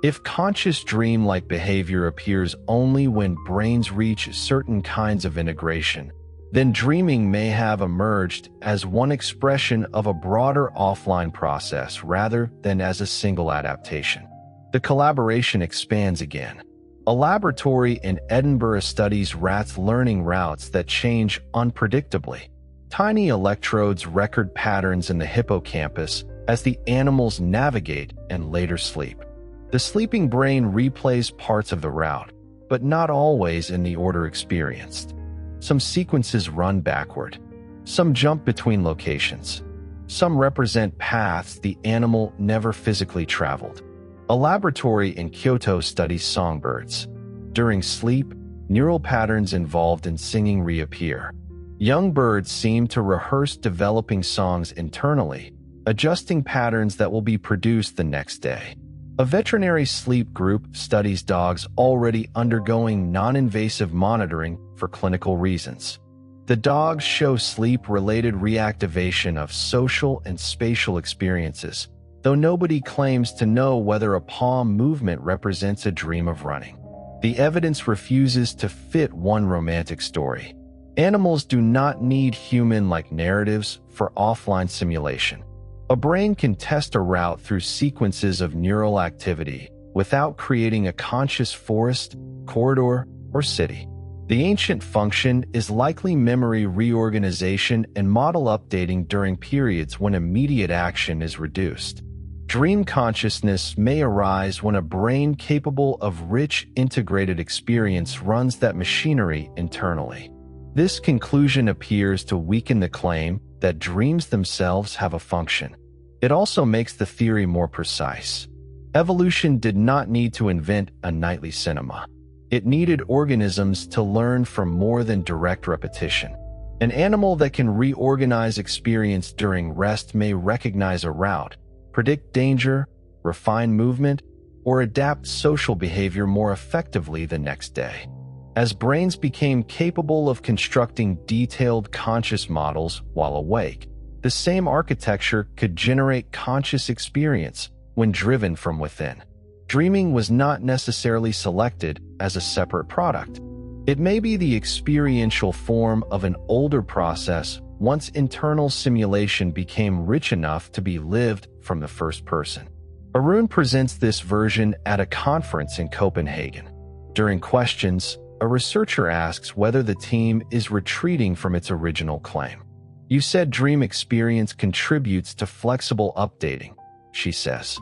If conscious dream-like behavior appears only when brains reach certain kinds of integration, then dreaming may have emerged as one expression of a broader offline process rather than as a single adaptation. The collaboration expands again. A laboratory in Edinburgh studies rats' learning routes that change unpredictably. Tiny electrodes record patterns in the hippocampus as the animals navigate and later sleep. The sleeping brain replays parts of the route, but not always in the order experienced. Some sequences run backward. Some jump between locations. Some represent paths the animal never physically traveled. A laboratory in Kyoto studies songbirds. During sleep, neural patterns involved in singing reappear. Young birds seem to rehearse developing songs internally, adjusting patterns that will be produced the next day. A veterinary sleep group studies dogs already undergoing non-invasive monitoring for clinical reasons. The dogs show sleep-related reactivation of social and spatial experiences, though nobody claims to know whether a palm movement represents a dream of running. The evidence refuses to fit one romantic story. Animals do not need human-like narratives for offline simulation. A brain can test a route through sequences of neural activity without creating a conscious forest, corridor, or city. The ancient function is likely memory reorganization and model updating during periods when immediate action is reduced. Dream consciousness may arise when a brain capable of rich, integrated experience runs that machinery internally. This conclusion appears to weaken the claim that dreams themselves have a function. It also makes the theory more precise. Evolution did not need to invent a nightly cinema. It needed organisms to learn from more than direct repetition. An animal that can reorganize experience during rest may recognize a route, predict danger, refine movement, or adapt social behavior more effectively the next day. As brains became capable of constructing detailed conscious models while awake, the same architecture could generate conscious experience when driven from within. Dreaming was not necessarily selected as a separate product. It may be the experiential form of an older process once internal simulation became rich enough to be lived from the first person. Arun presents this version at a conference in Copenhagen. During questions, a researcher asks whether the team is retreating from its original claim. "You said dream experience contributes to flexible updating," she says.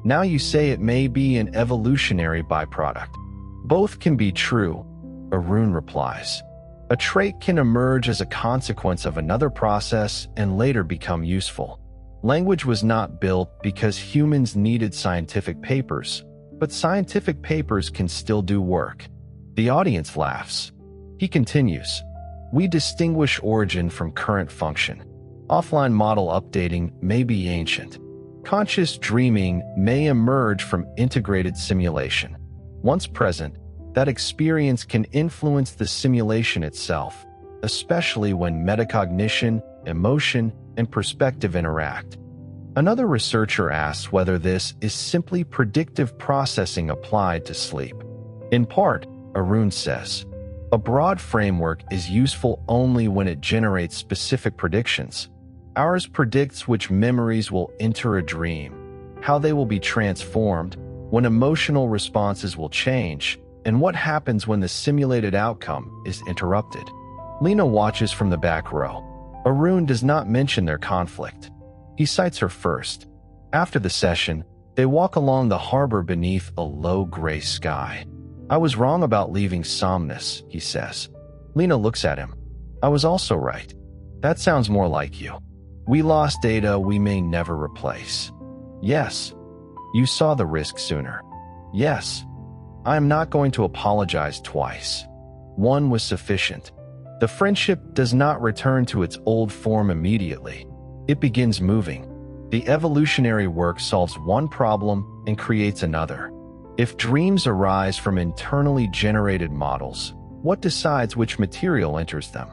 "Now you say it may be an evolutionary byproduct." "Both can be true," Arun replies. "A trait can emerge as a consequence of another process and later become useful. Language was not built because humans needed scientific papers, but scientific papers can still do work." The audience laughs. He continues, "We distinguish origin from current function. Offline model updating may be ancient. Conscious dreaming may emerge from integrated simulation. Once present, that experience can influence the simulation itself, especially when metacognition, emotion, and perspective interact." Another researcher asks whether this is simply predictive processing applied to sleep. "In part," Arun says, "a broad framework is useful only when it generates specific predictions. Ours predicts which memories will enter a dream, how they will be transformed, when emotional responses will change, and what happens when the simulated outcome is interrupted." Lena watches from the back row. Arun does not mention their conflict. He cites her first. After the session, they walk along the harbor beneath a low gray sky. "I was wrong about leaving Somnus," he says. Lena looks at him. "I was also right. That sounds more like you. We lost data we may never replace." "Yes. You saw the risk sooner." "Yes. I am not going to apologize twice. One was sufficient." The friendship does not return to its old form immediately. It begins moving. The evolutionary work solves one problem and creates another. If dreams arise from internally generated models, what decides which material enters them?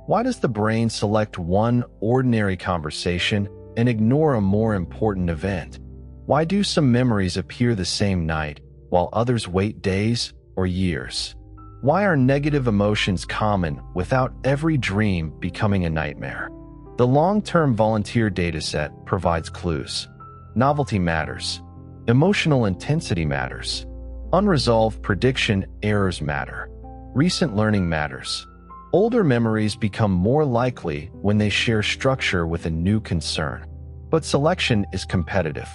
Why does the brain select one ordinary conversation and ignore a more important event? Why do some memories appear the same night, while others wait days or years? Why are negative emotions common without every dream becoming a nightmare? The long-term volunteer dataset provides clues. Novelty matters. Emotional intensity matters. Unresolved prediction errors matter. Recent learning matters. Older memories become more likely when they share structure with a new concern. But selection is competitive.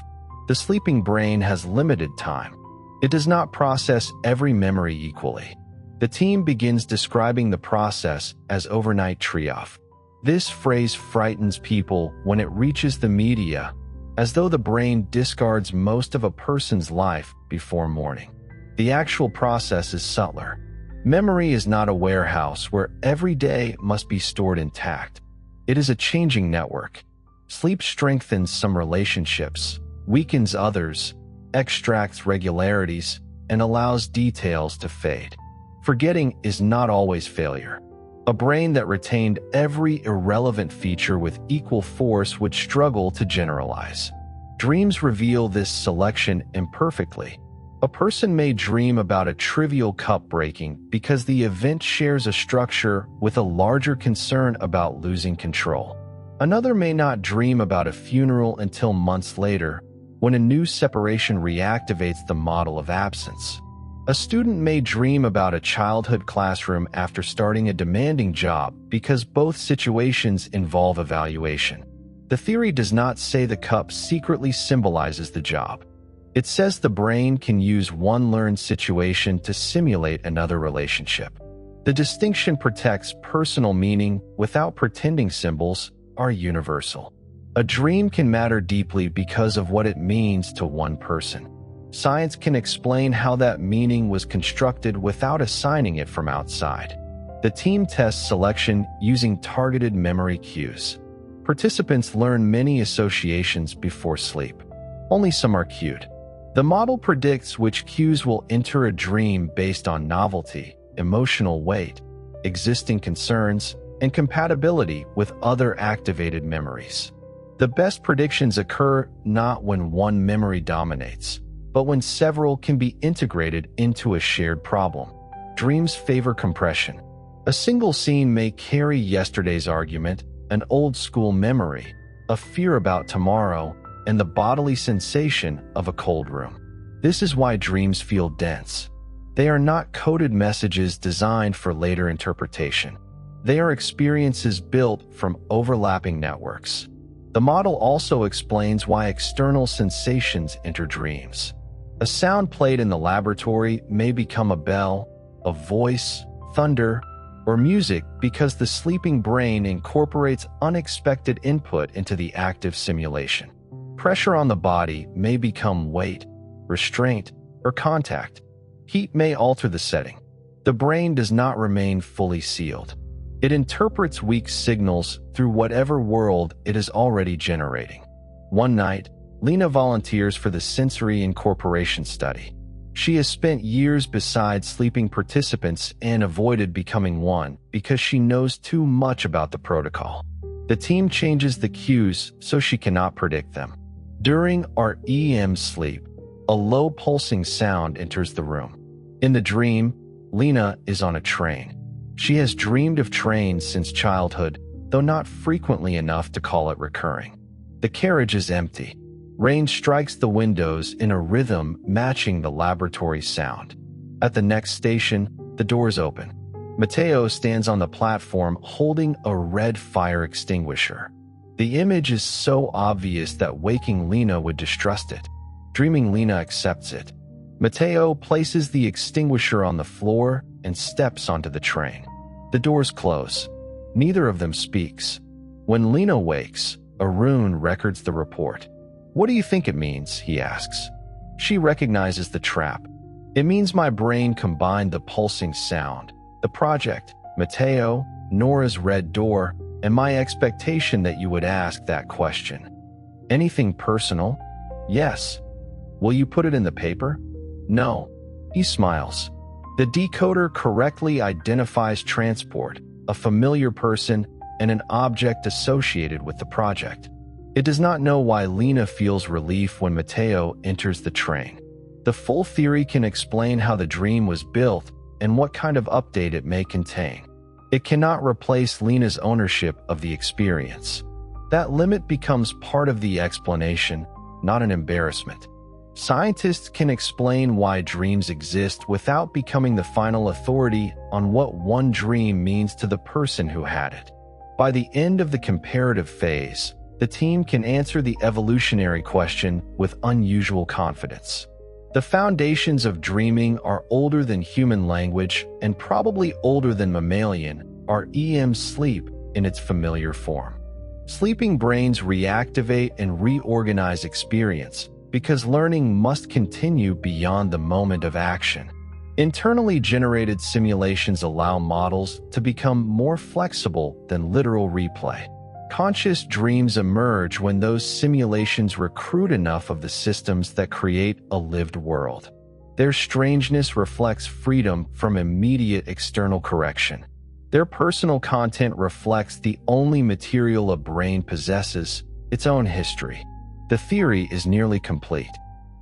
The sleeping brain has limited time. It does not process every memory equally. The team begins describing the process as overnight tree-off. This phrase frightens people when it reaches the media, as though the brain discards most of a person's life before morning. The actual process is subtler. Memory is not a warehouse where every day must be stored intact. It is a changing network. Sleep strengthens some relationships, weakens others, extracts regularities, and allows details to fade. Forgetting is not always failure. A brain that retained every irrelevant feature with equal force would struggle to generalize. Dreams reveal this selection imperfectly. A person may dream about a trivial cup breaking because the event shares a structure with a larger concern about losing control. Another may not dream about a funeral until months later, when a new separation reactivates the model of absence. A student may dream about a childhood classroom after starting a demanding job because both situations involve evaluation. The theory does not say the cup secretly symbolizes the job. It says the brain can use one learned situation to simulate another relationship. The distinction protects personal meaning without pretending symbols are universal. A dream can matter deeply because of what it means to one person. Science can explain how that meaning was constructed without assigning it from outside. The team tests selection using targeted memory cues. Participants learn many associations before sleep. Only some are cued. The model predicts which cues will enter a dream based on novelty, emotional weight, existing concerns, and compatibility with other activated memories. The best predictions occur not when one memory dominates, but when several can be integrated into a shared problem. Dreams favor compression. A single scene may carry yesterday's argument, an old-school memory, a fear about tomorrow, and the bodily sensation of a cold room. This is why dreams feel dense. They are not coded messages designed for later interpretation. They are experiences built from overlapping networks. The model also explains why external sensations enter dreams. A sound played in the laboratory may become a bell, a voice, thunder, or music because the sleeping brain incorporates unexpected input into the active simulation. Pressure on the body may become weight, restraint, or contact. Heat may alter the setting. The brain does not remain fully sealed. It interprets weak signals through whatever world it is already generating. One night, Lena volunteers for the sensory incorporation study. She has spent years beside sleeping participants and avoided becoming one because she knows too much about the protocol. The team changes the cues so she cannot predict them. During REM sleep, a low pulsing sound enters the room. In the dream, Lena is on a train. She has dreamed of trains since childhood, though not frequently enough to call it recurring. The carriage is empty. Rain strikes the windows in a rhythm matching the laboratory sound. At the next station, the doors open. Matteo stands on the platform holding a red fire extinguisher. The image is so obvious that waking Lena would distrust it. Dreaming Lena accepts it. Matteo places the extinguisher on the floor and steps onto the train. The doors close. Neither of them speaks. When Lena wakes, Arun records the report. "What do you think it means?" he asks. She recognizes the trap. "It means my brain combined the pulsing sound, the project, Matteo, Nora's red door, and my expectation that you would ask that question." "Anything personal?" "Yes." "Will you put it in the paper?" "No." He smiles. The decoder correctly identifies transport, a familiar person, and an object associated with the project. It does not know why Lena feels relief when Matteo enters the train. The full theory can explain how the dream was built and what kind of update it may contain. It cannot replace Lena's ownership of the experience. That limit becomes part of the explanation, not an embarrassment. Scientists can explain why dreams exist without becoming the final authority on what one dream means to the person who had it. By the end of the comparative phase, the team can answer the evolutionary question with unusual confidence. The foundations of dreaming are older than human language and probably older than mammalian, REM sleep in its familiar form. Sleeping brains reactivate and reorganize experience because learning must continue beyond the moment of action. Internally generated simulations allow models to become more flexible than literal replay. Conscious dreams emerge when those simulations recruit enough of the systems that create a lived world. Their strangeness reflects freedom from immediate external correction. Their personal content reflects the only material a brain possesses, its own history. The theory is nearly complete.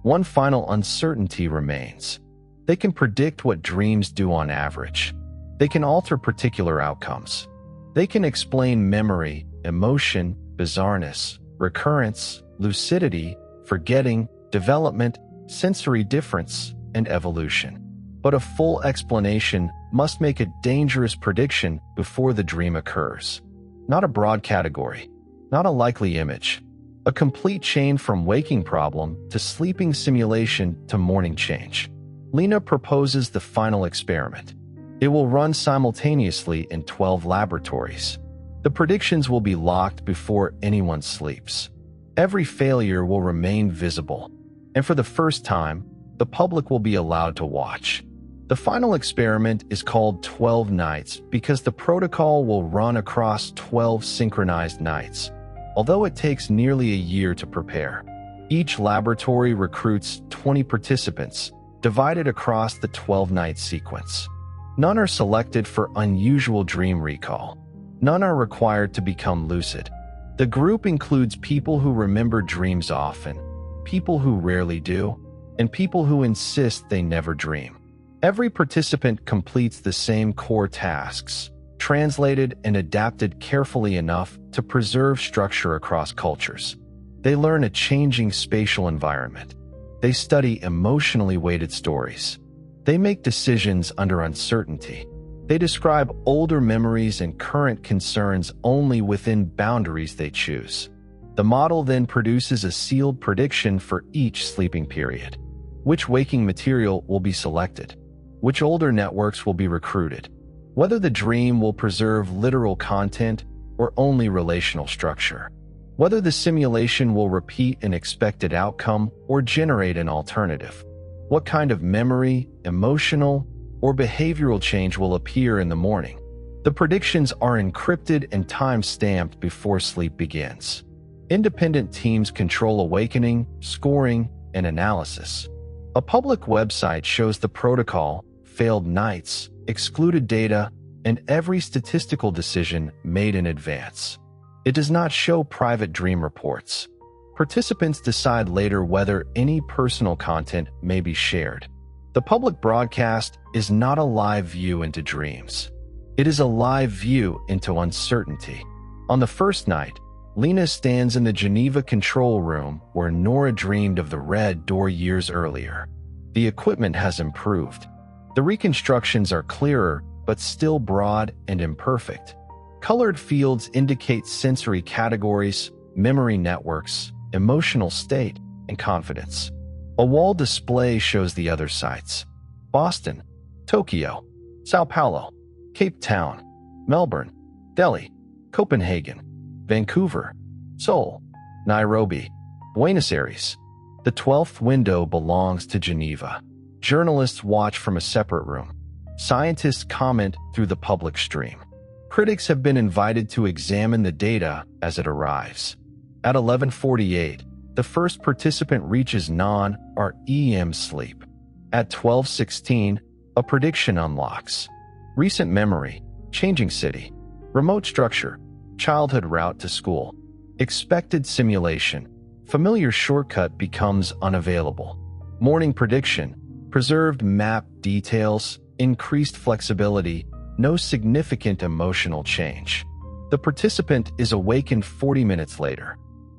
One final uncertainty remains. They can predict what dreams do on average. They can alter particular outcomes. They can explain memory, emotion, bizarreness, recurrence, lucidity, forgetting, development, sensory difference, and evolution. But a full explanation must make a dangerous prediction before the dream occurs. Not a broad category, not a likely image. A complete chain from waking problem to sleeping simulation to morning change. Lena proposes the final experiment. It will run simultaneously in 12 laboratories. The predictions will be locked before anyone sleeps. Every failure will remain visible, and for the first time, the public will be allowed to watch. The final experiment is called 12 nights because the protocol will run across 12 synchronized nights, although it takes nearly a year to prepare. Each laboratory recruits 20 participants, divided across the 12-night sequence. None are selected for unusual dream recall. None are required to become lucid. The group includes people who remember dreams often, people who rarely do, and people who insist they never dream. Every participant completes the same core tasks, translated and adapted carefully enough to preserve structure across cultures. They learn a changing spatial environment. They study emotionally weighted stories. They make decisions under uncertainty. They describe older memories and current concerns only within boundaries they choose. The model then produces a sealed prediction for each sleeping period. Which waking material will be selected? Which older networks will be recruited? Whether the dream will preserve literal content or only relational structure? Whether the simulation will repeat an expected outcome or generate an alternative? What kind of memory, emotional, or behavioral change will appear in the morning? The predictions are encrypted and time-stamped before sleep begins. Independent teams control awakening, scoring, and analysis. A public website shows the protocol, failed nights, excluded data, and every statistical decision made in advance. It does not show private dream reports. Participants decide later whether any personal content may be shared. The public broadcast is not a live view into dreams. It is a live view into uncertainty. On the first night, Lena stands in the Geneva control room where Nora dreamed of the red door years earlier. The equipment has improved. The reconstructions are clearer, but still broad and imperfect. Colored fields indicate sensory categories, memory networks, emotional state, and confidence. A wall display shows the other sites: Boston, Tokyo, Sao Paulo, Cape Town, Melbourne, Delhi, Copenhagen, Vancouver, Seoul, Nairobi, Buenos Aires. The 12th window belongs to Geneva. Journalists watch from a separate room. Scientists comment through the public stream. Critics have been invited to examine the data as it arrives. At 11:48, the first participant reaches non or EM sleep. At 12:16, a prediction unlocks. Recent memory, changing city, remote structure, childhood route to school, expected simulation, familiar shortcut becomes unavailable. Morning prediction, preserved map details, increased flexibility, no significant emotional change. The participant is awakened 40 minutes later.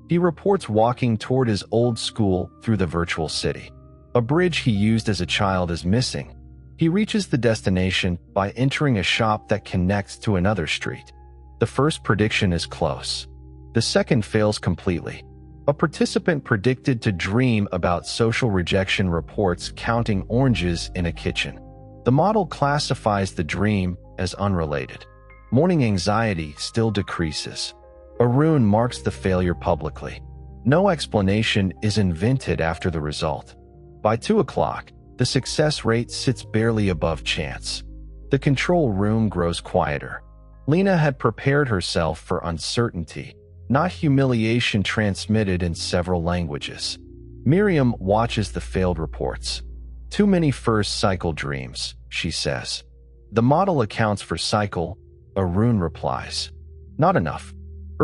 He reports walking toward his old school through the virtual city. A bridge he used as a child is missing. He reaches the destination by entering a shop that connects to another street. The first prediction is close. The second fails completely. A participant predicted to dream about social rejection reports counting oranges in a kitchen. The model classifies the dream as unrelated. Morning anxiety still decreases. A rune marks the failure publicly. No explanation is invented after the result. By 2 o'clock, the success rate sits barely above chance. The control room grows quieter. Lena had prepared herself for uncertainty, not humiliation transmitted in several languages. Miriam watches the failed reports. Too many first cycle dreams, she says. The model accounts for cycle, a rune replies. Not enough.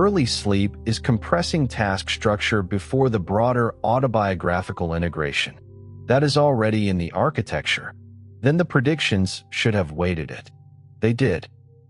Early sleep is compressing task structure before the broader autobiographical integration. That is already in the architecture. Then the predictions should have weighted it. They did.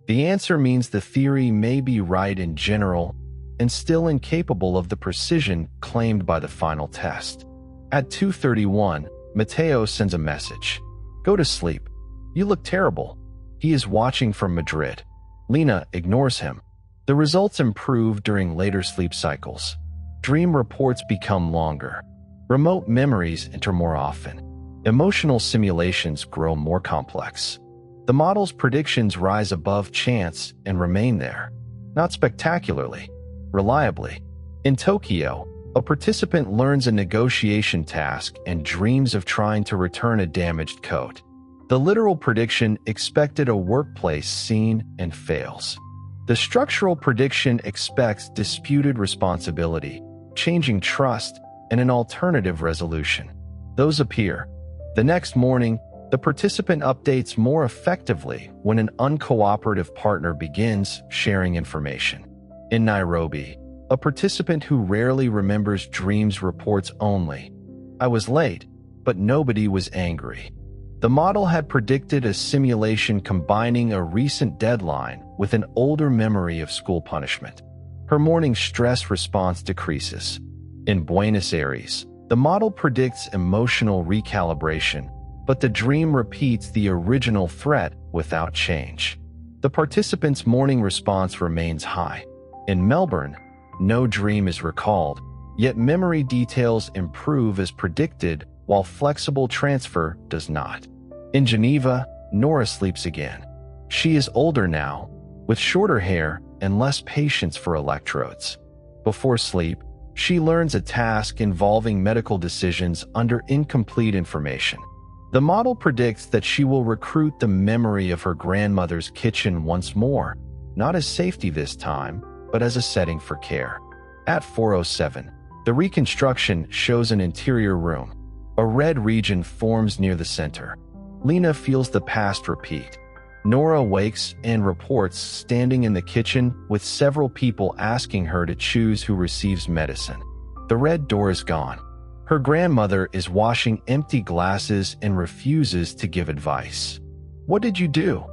The answer means the theory may be right in general and still incapable of the precision claimed by the final test. At 2:31, Mateo sends a message. Go to sleep. You look terrible. He is watching from Madrid. Lena ignores him. The results improve during later sleep cycles. Dream reports become longer. Remote memories enter more often. Emotional simulations grow more complex. The model's predictions rise above chance and remain there. Not spectacularly, reliably. In Tokyo, a participant learns a negotiation task and dreams of trying to return a damaged coat. The literal prediction expected a workplace scene and fails. The structural prediction expects disputed responsibility, changing trust, and an alternative resolution. Those appear. The next morning, the participant updates more effectively when an uncooperative partner begins sharing information. In Nairobi, a participant who rarely remembers dreams reports only, I was late, but nobody was angry. The model had predicted a simulation combining a recent deadline with an older memory of school punishment. Her morning stress response decreases. In Buenos Aires, the model predicts emotional recalibration, but the dream repeats the original threat without change. The participant's morning response remains high. In Melbourne, no dream is recalled, yet memory details improve as predicted while flexible transfer does not. In Geneva, Nora sleeps again. She is older now, with shorter hair and less patience for electrodes. Before sleep, she learns a task involving medical decisions under incomplete information. The model predicts that she will recruit the memory of her grandmother's kitchen once more, not as safety this time, but as a setting for care. At 4:07, the reconstruction shows an interior room. A red region forms near the center. Lena feels the past repeat. Nora wakes and reports standing in the kitchen with several people asking her to choose who receives medicine. The red door is gone. Her grandmother is washing empty glasses and refuses to give advice. What did you do?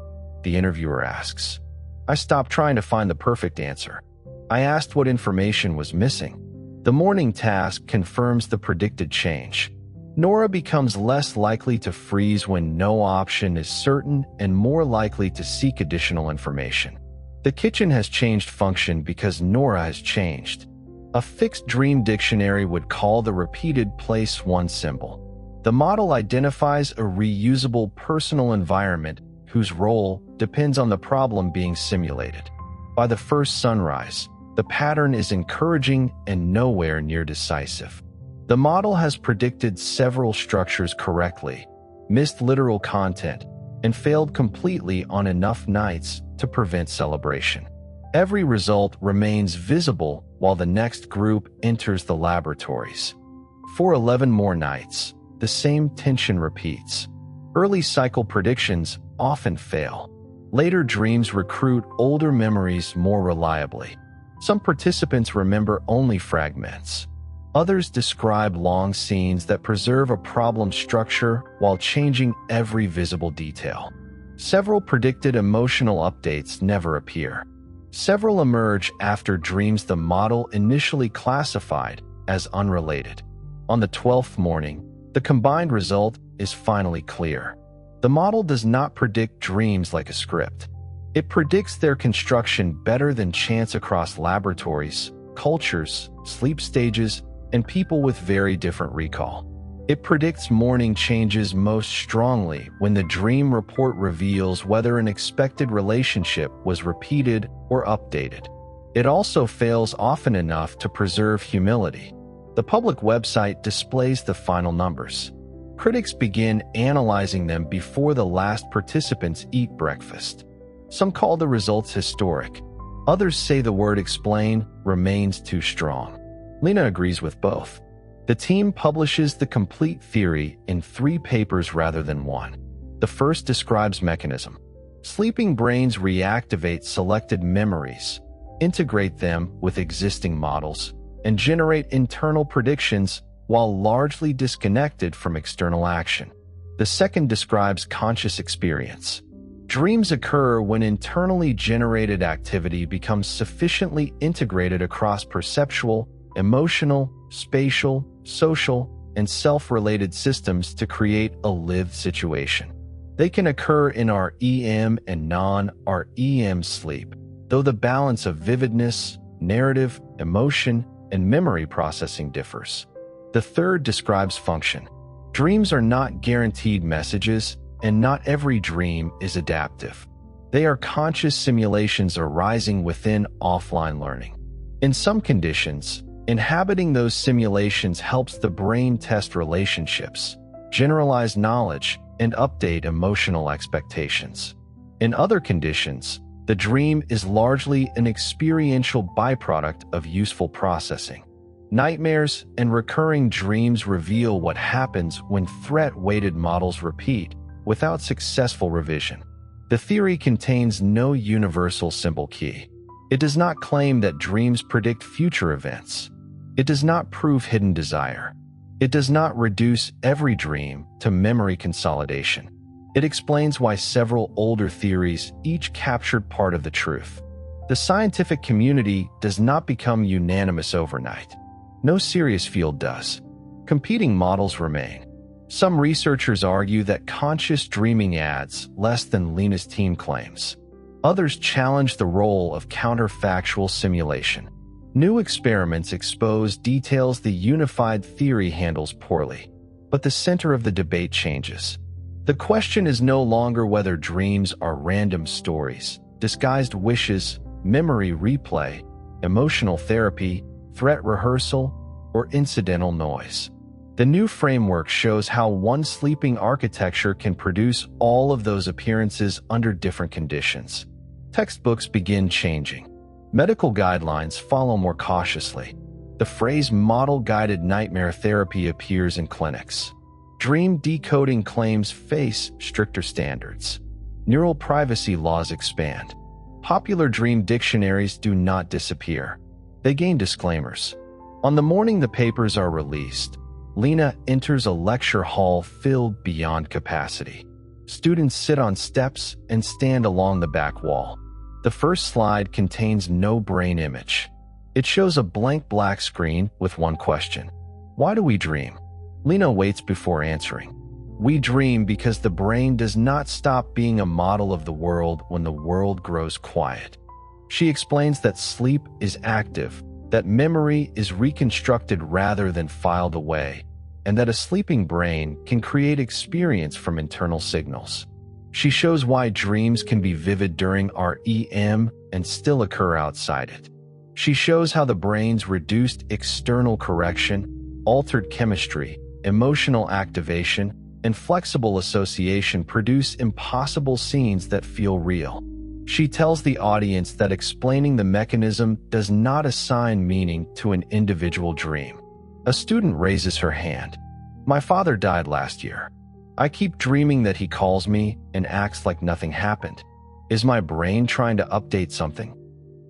The interviewer asks. I stopped trying to find the perfect answer. I asked what information was missing. The morning task confirms the predicted change. Nora becomes less likely to freeze when no option is certain and more likely to seek additional information. The kitchen has changed function because Nora has changed. A fixed dream dictionary would call the repeated place one symbol. The model identifies a reusable personal environment whose role depends on the problem being simulated. By the first sunrise, the pattern is encouraging and nowhere near decisive. The model has predicted several structures correctly, missed literal content, and failed completely on enough nights to prevent celebration. Every result remains visible while the next group enters the laboratories. For 11 more nights, the same tension repeats. Early cycle predictions often fail. Later dreams recruit older memories more reliably. Some participants remember only fragments. Others describe long scenes that preserve a problem structure while changing every visible detail. Several predicted emotional updates never appear. Several emerge after dreams the model initially classified as unrelated. On the 12th morning, the combined result is finally clear. The model does not predict dreams like a script. It predicts their construction better than chance across laboratories, cultures, sleep stages, and people with very different recall. It predicts morning changes most strongly when the dream report reveals whether an expected relationship was repeated or updated. It also fails often enough to preserve humility. The public website displays the final numbers. Critics begin analyzing them before the last participants eat breakfast. Some call the results historic. Others say the word explain remains too strong. Lena agrees with both. The team publishes the complete theory in 3 papers rather than 1. The first describes mechanism. Sleeping brains reactivate selected memories, integrate them with existing models, and generate internal predictions while largely disconnected from external action. The second describes conscious experience. Dreams occur when internally generated activity becomes sufficiently integrated across perceptual, emotional, spatial, social, and self-related systems to create a lived situation. They can occur in REM and non-REM sleep, though the balance of vividness, narrative, emotion, and memory processing differs. The third describes function. Dreams are not guaranteed messages, and not every dream is adaptive. They are conscious simulations arising within offline learning. In some conditions, inhabiting those simulations helps the brain test relationships, generalize knowledge, and update emotional expectations. In other conditions, the dream is largely an experiential byproduct of useful processing. Nightmares and recurring dreams reveal what happens when threat-weighted models repeat without successful revision. The theory contains no universal simple key. It does not claim that dreams predict future events. It does not prove hidden desire. It does not reduce every dream to memory consolidation. It explains why several older theories each captured part of the truth. The scientific community does not become unanimous overnight. No serious field does. Competing models remain. Some researchers argue that conscious dreaming adds less than Lena's team claims. Others challenge the role of counterfactual simulation. New experiments expose details the unified theory handles poorly, but the center of the debate changes. The question is no longer whether dreams are random stories, disguised wishes, memory replay, emotional therapy, threat rehearsal, or incidental noise. The new framework shows how one sleeping architecture can produce all of those appearances under different conditions. Textbooks begin changing. Medical guidelines follow more cautiously. The phrase model-guided nightmare therapy appears in clinics. Dream decoding claims face stricter standards. Neural privacy laws expand. Popular dream dictionaries do not disappear. They gain disclaimers. On the morning the papers are released, Lena enters a lecture hall filled beyond capacity. Students sit on steps and stand along the back wall. The first slide contains no brain image. It shows a blank black screen with one question. Why do we dream? Lena waits before answering. We dream because the brain does not stop being a model of the world when the world grows quiet. She explains that sleep is active, that memory is reconstructed rather than filed away, and that a sleeping brain can create experience from internal signals. She shows why dreams can be vivid during REM and still occur outside it. She shows how the brain's reduced external correction, altered chemistry, emotional activation, and flexible association produce impossible scenes that feel real. She tells the audience that explaining the mechanism does not assign meaning to an individual dream. A student raises her hand. My father died last year. I keep dreaming that he calls me and acts like nothing happened. Is my brain trying to update something?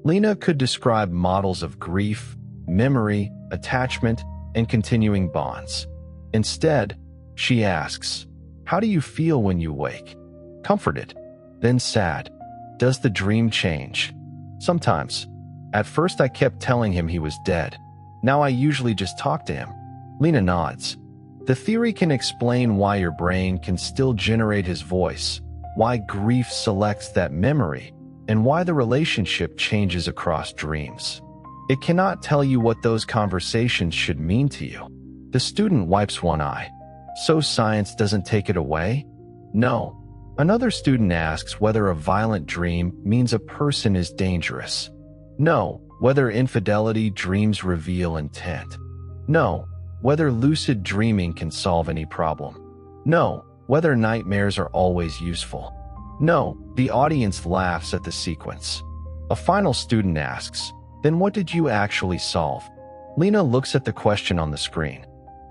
Lena could describe models of grief, memory, attachment, and continuing bonds. Instead, she asks, how do you feel when you wake? Comforted, then sad. Does the dream change? Sometimes. At first I kept telling him he was dead. Now I usually just talk to him. Lena nods. The theory can explain why your brain can still generate his voice, why grief selects that memory, and why the relationship changes across dreams. It cannot tell you what those conversations should mean to you. The student wipes one eye. So science doesn't take it away? No. Another student asks whether a violent dream means a person is dangerous. No. Whether infidelity dreams reveal intent. No. Whether lucid dreaming can solve any problem. No. Whether nightmares are always useful. No. The audience laughs at the sequence. A final student asks, then what did you actually solve? Lena looks at the question on the screen.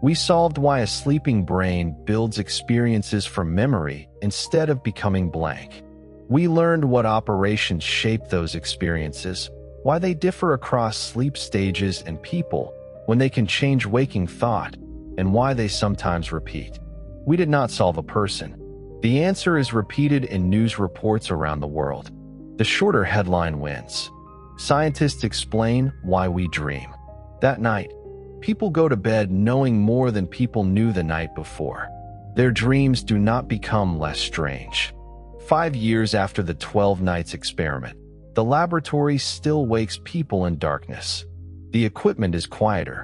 We solved why a sleeping brain builds experiences from memory instead of becoming blank. We learned what operations shape those experiences, why they differ across sleep stages and people when they can change waking thought, and why they sometimes repeat. We did not solve a person. The answer is repeated in news reports around the world. The shorter headline wins. Scientists explain why we dream. That night, people go to bed knowing more than people knew the night before. Their dreams do not become less strange. 5 years after the 12 nights experiment, the laboratory still wakes people in darkness. The equipment is quieter.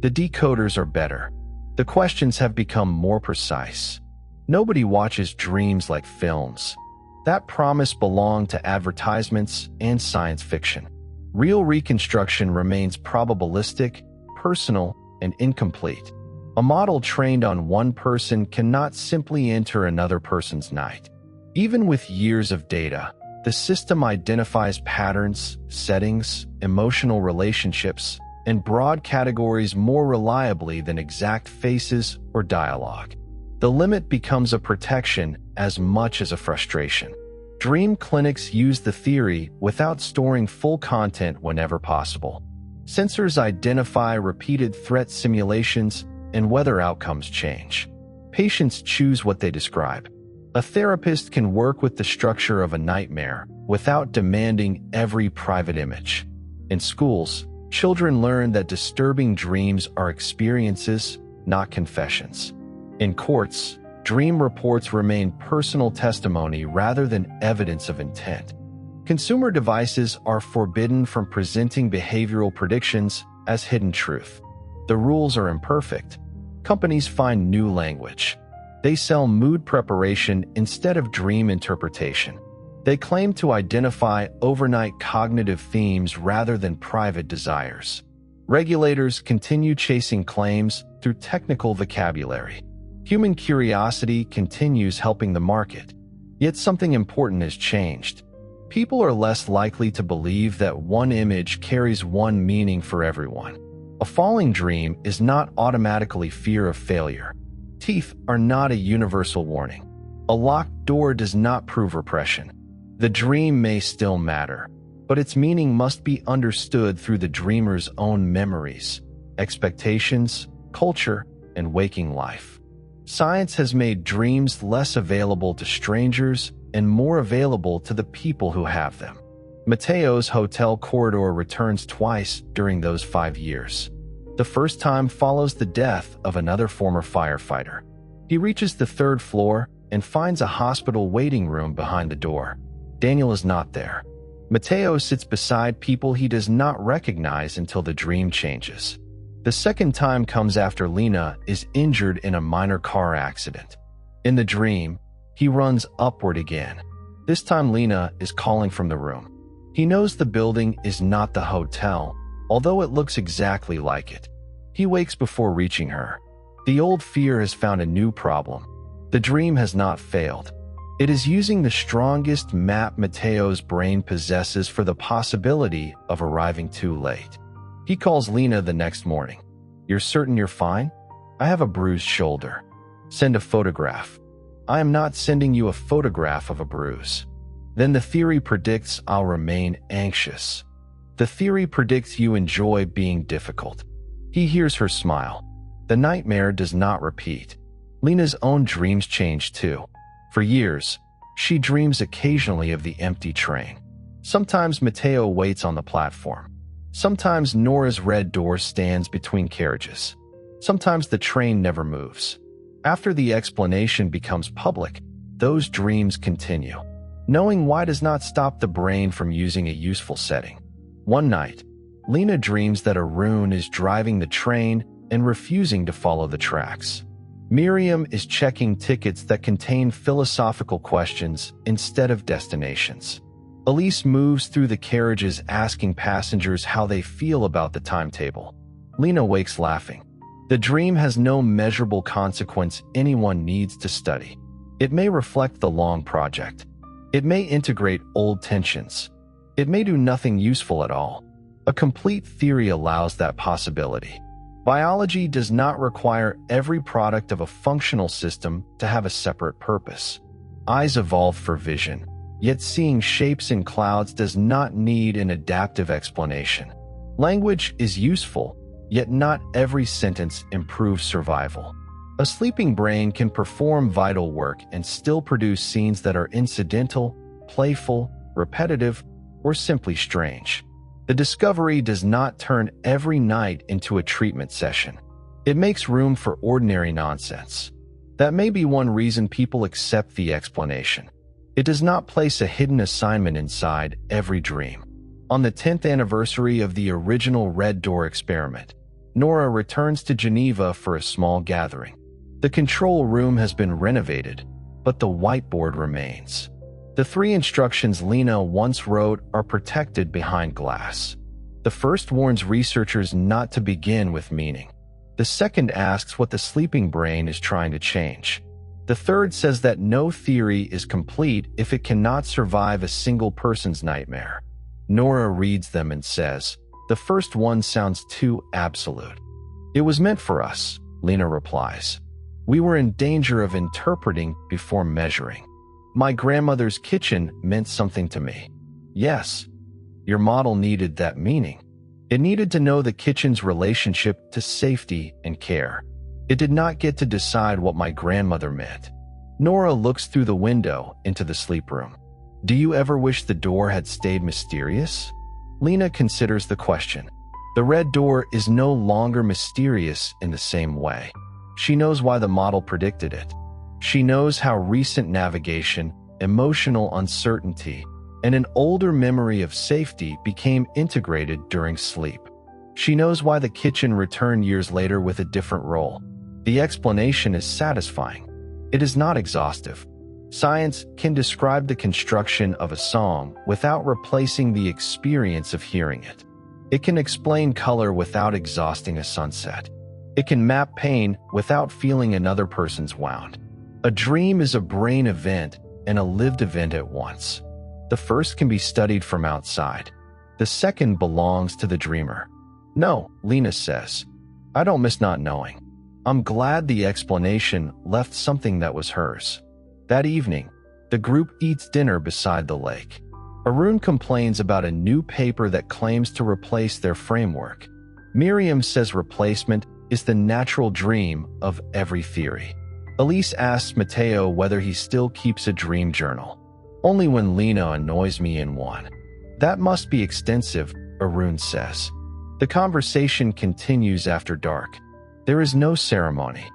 The decoders are better. The questions have become more precise. Nobody watches dreams like films. That promise belonged to advertisements and science fiction. Real reconstruction remains probabilistic, personal, and incomplete. A model trained on one person cannot simply enter another person's night. Even with years of data, the system identifies patterns, settings, emotional relationships, and broad categories more reliably than exact faces or dialogue. The limit becomes a protection as much as a frustration. Dream clinics use the theory without storing full content whenever possible. Sensors identify repeated threat simulations and whether outcomes change. Patients choose what they describe. A therapist can work with the structure of a nightmare without demanding every private image. In schools, children learn that disturbing dreams are experiences, not confessions. In courts, dream reports remain personal testimony rather than evidence of intent. Consumer devices are forbidden from presenting behavioral predictions as hidden truth. The rules are imperfect. Companies find new language. They sell mood preparation instead of dream interpretation. They claim to identify overnight cognitive themes rather than private desires. Regulators continue chasing claims through technical vocabulary. Human curiosity continues helping the market. Yet something important has changed. People are less likely to believe that one image carries one meaning for everyone. A falling dream is not automatically fear of failure. Teeth are not a universal warning. A locked door does not prove repression. The dream may still matter, but its meaning must be understood through the dreamer's own memories, expectations, culture, and waking life. Science has made dreams less available to strangers and more available to the people who have them. Mateo's hotel corridor returns twice during those 5 years. The first time follows the death of another former firefighter. He reaches the 3rd floor and finds a hospital waiting room behind the door. Daniel is not there. Mateo sits beside people he does not recognize until the dream changes. The second time comes after Lena is injured in a minor car accident. In the dream, he runs upward again. This time Lena is calling from the room. He knows the building is not the hotel, although it looks exactly like it. He wakes before reaching her. The old fear has found a new problem. The dream has not failed. It is using the strongest map Mateo's brain possesses for the possibility of arriving too late. He calls Lena the next morning. "You're certain you're fine? I have a bruised shoulder. Send a photograph." "I am not sending you a photograph of a bruise." Then the theory predicts I'll remain anxious. The theory predicts you enjoy being difficult. He hears her smile. The nightmare does not repeat. Lena's own dreams change too. For years, she dreams occasionally of the empty train. Sometimes Mateo waits on the platform. Sometimes Nora's red door stands between carriages. Sometimes the train never moves. After the explanation becomes public, those dreams continue. Knowing why does not stop the brain from using a useful setting. One night, Lena dreams that Arun is driving the train and refusing to follow the tracks. Miriam is checking tickets that contain philosophical questions instead of destinations. Elise moves through the carriages asking passengers how they feel about the timetable. Lena wakes laughing. The dream has no measurable consequence anyone needs to study. It may reflect the long project. It may integrate old tensions. It may do nothing useful at all. A complete theory allows that possibility. Biology does not require every product of a functional system to have a separate purpose. Eyes evolved for vision. Yet seeing shapes in clouds does not need an adaptive explanation. Language is useful, yet not every sentence improves survival. A sleeping brain can perform vital work and still produce scenes that are incidental, playful, repetitive, or simply strange. The discovery does not turn every night into a treatment session. It makes room for ordinary nonsense. That may be one reason people accept the explanation. It does not place a hidden assignment inside every dream. On the 10th anniversary of the original Red Door experiment, Nora returns to Geneva for a small gathering. The control room has been renovated, but the whiteboard remains. The 3 instructions Lena once wrote are protected behind glass. The first warns researchers not to begin with meaning. The second asks what the sleeping brain is trying to change. The third says that no theory is complete if it cannot survive a single person's nightmare. Nora reads them and says, "The first one sounds too absolute." "It was meant for us," Lena replies. "We were in danger of interpreting before measuring. My grandmother's kitchen meant something to me." Yes, your model needed that meaning. It needed to know the kitchen's relationship to safety and care. It did not get to decide what my grandmother meant. Nora looks through the window into the sleep room. "Do you ever wish the door had stayed mysterious?" Lena considers the question. The red door is no longer mysterious in the same way. She knows why the model predicted it. She knows how recent navigation, emotional uncertainty, and an older memory of safety became integrated during sleep. She knows why the kitchen returned years later with a different role. The explanation is satisfying. It is not exhaustive. Science can describe the construction of a song without replacing the experience of hearing it. It can explain color without exhausting a sunset. It can map pain without feeling another person's wound. A dream is a brain event and a lived event at once. The first can be studied from outside. The second belongs to the dreamer. "No," Lena says. "I don't miss not knowing. I'm glad the explanation left something that was hers." That evening, the group eats dinner beside the lake. Arun complains about a new paper that claims to replace their framework. Miriam says replacement is the natural dream of every theory. Elise asks Mateo whether he still keeps a dream journal. "Only when Lena annoys me in one." "That must be extensive," Arun says. The conversation continues after dark. There is no ceremony,